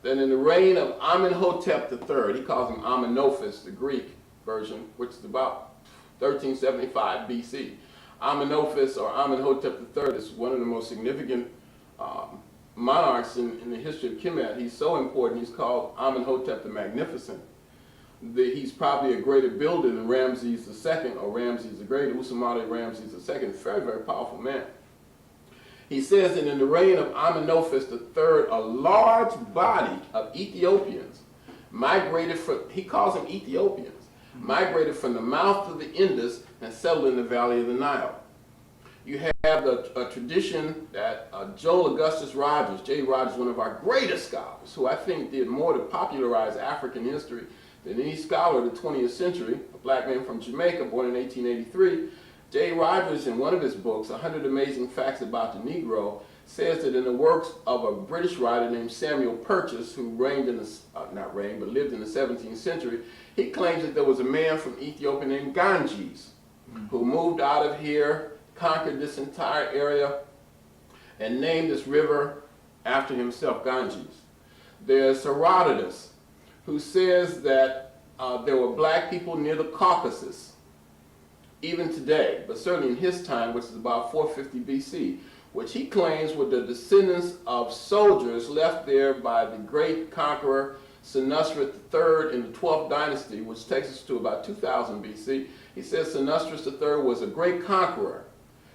that in the reign of Amenhotep III, he calls him Amenophis, the Greek version, which is about 1375 BC. Amenophis or Amenhotep III is one of the most significant monarchs in the history of Kemet. He's so important, he's called Amenhotep the Magnificent. He's probably a greater builder than Ramses II or Ramses the Great, Usamadi Ramses II, very, very powerful man. He says that in the reign of Amenophis III, a large body of Ethiopians migrated he calls them Ethiopians, migrated from the mouth of the Indus and settled in the valley of the Nile. You have a tradition that Joel Augustus Rogers, J. Rogers, one of our greatest scholars, who I think did more to popularize African history than any scholar of the 20th century, a black man from Jamaica, born in 1883, J. Rogers, in one of his books, 100 Amazing Facts About the Negro, says that in the works of a British writer named Samuel Purchas, who lived in the 17th century, he claims that there was a man from Ethiopia named Ganges, who moved out of here, conquered this entire area, and named this river after himself, Ganges. There's Herodotus, who says that there were black people near the Caucasus, even today, but certainly in his time, which is about 450 BC, which he claims were the descendants of soldiers left there by the great conqueror Senusret III in the 12th dynasty, which takes us to about 2000 BC. He says Senusret III was a great conqueror,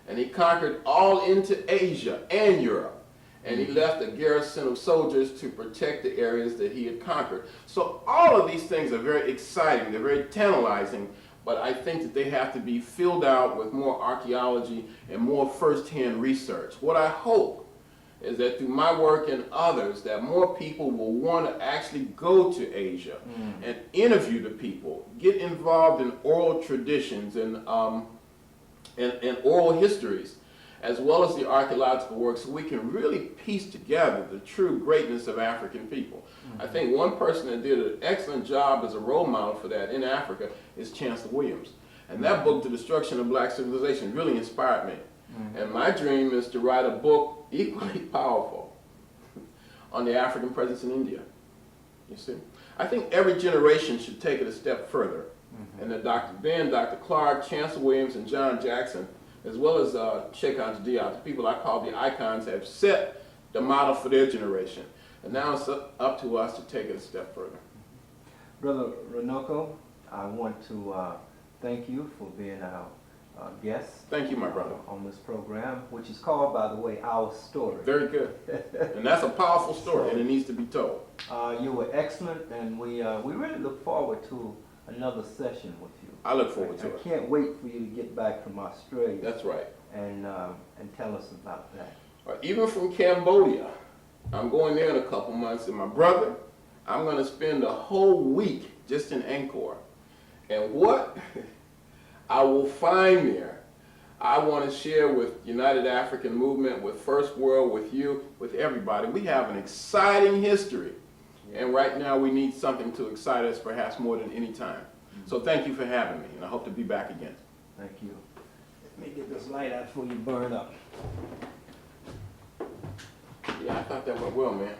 and he conquered all into Asia and Europe. And he left a garrison of soldiers to protect the areas that he had conquered. So all of these things are very exciting, they're very tantalizing, but I think that they have to be filled out with more archaeology and more first-hand research. What I hope is that through my work and others, that more people will want to actually go to Asia and interview the people, get involved in oral traditions and oral histories, as well as the archaeological work, so we can really piece together the true greatness of African people. I think one person that did an excellent job as a role model for that in Africa is Chancellor Williams. And that book, The Destruction of Black Civilization, really inspired me. And my dream is to write a book equally powerful on the African presence in India. You see? I think every generation should take it a step further. And that Dr. Ben, Dr. Clark, Chancellor Williams, and John Jackson, as well as check1, the people I call the icons, have set the model for their generation. And now it's up to us to take it a step further. Brother Runoko, I want to thank you for being our guest. Thank you, my brother. On this program, which is called, by the way, Our Story. Very good. And that's a powerful story, and it needs to be told. You were excellent, and we really look forward to another session with you. I look forward to it. I can't wait for you to get back from Australia. That's right. And tell us about that. Even from Cambodia, I'm going there in a couple months, and my brother, I'm going to spend a whole week just in Angkor. And what I will find there, I want to share with United African Movement, with First World, with you, with everybody. We have an exciting history And right now, we need something to excite us perhaps more than any time. So thank you for having me, and I hope to be back again. Thank you. Let me get this light out before you burn up. Yeah, I thought that went well, man.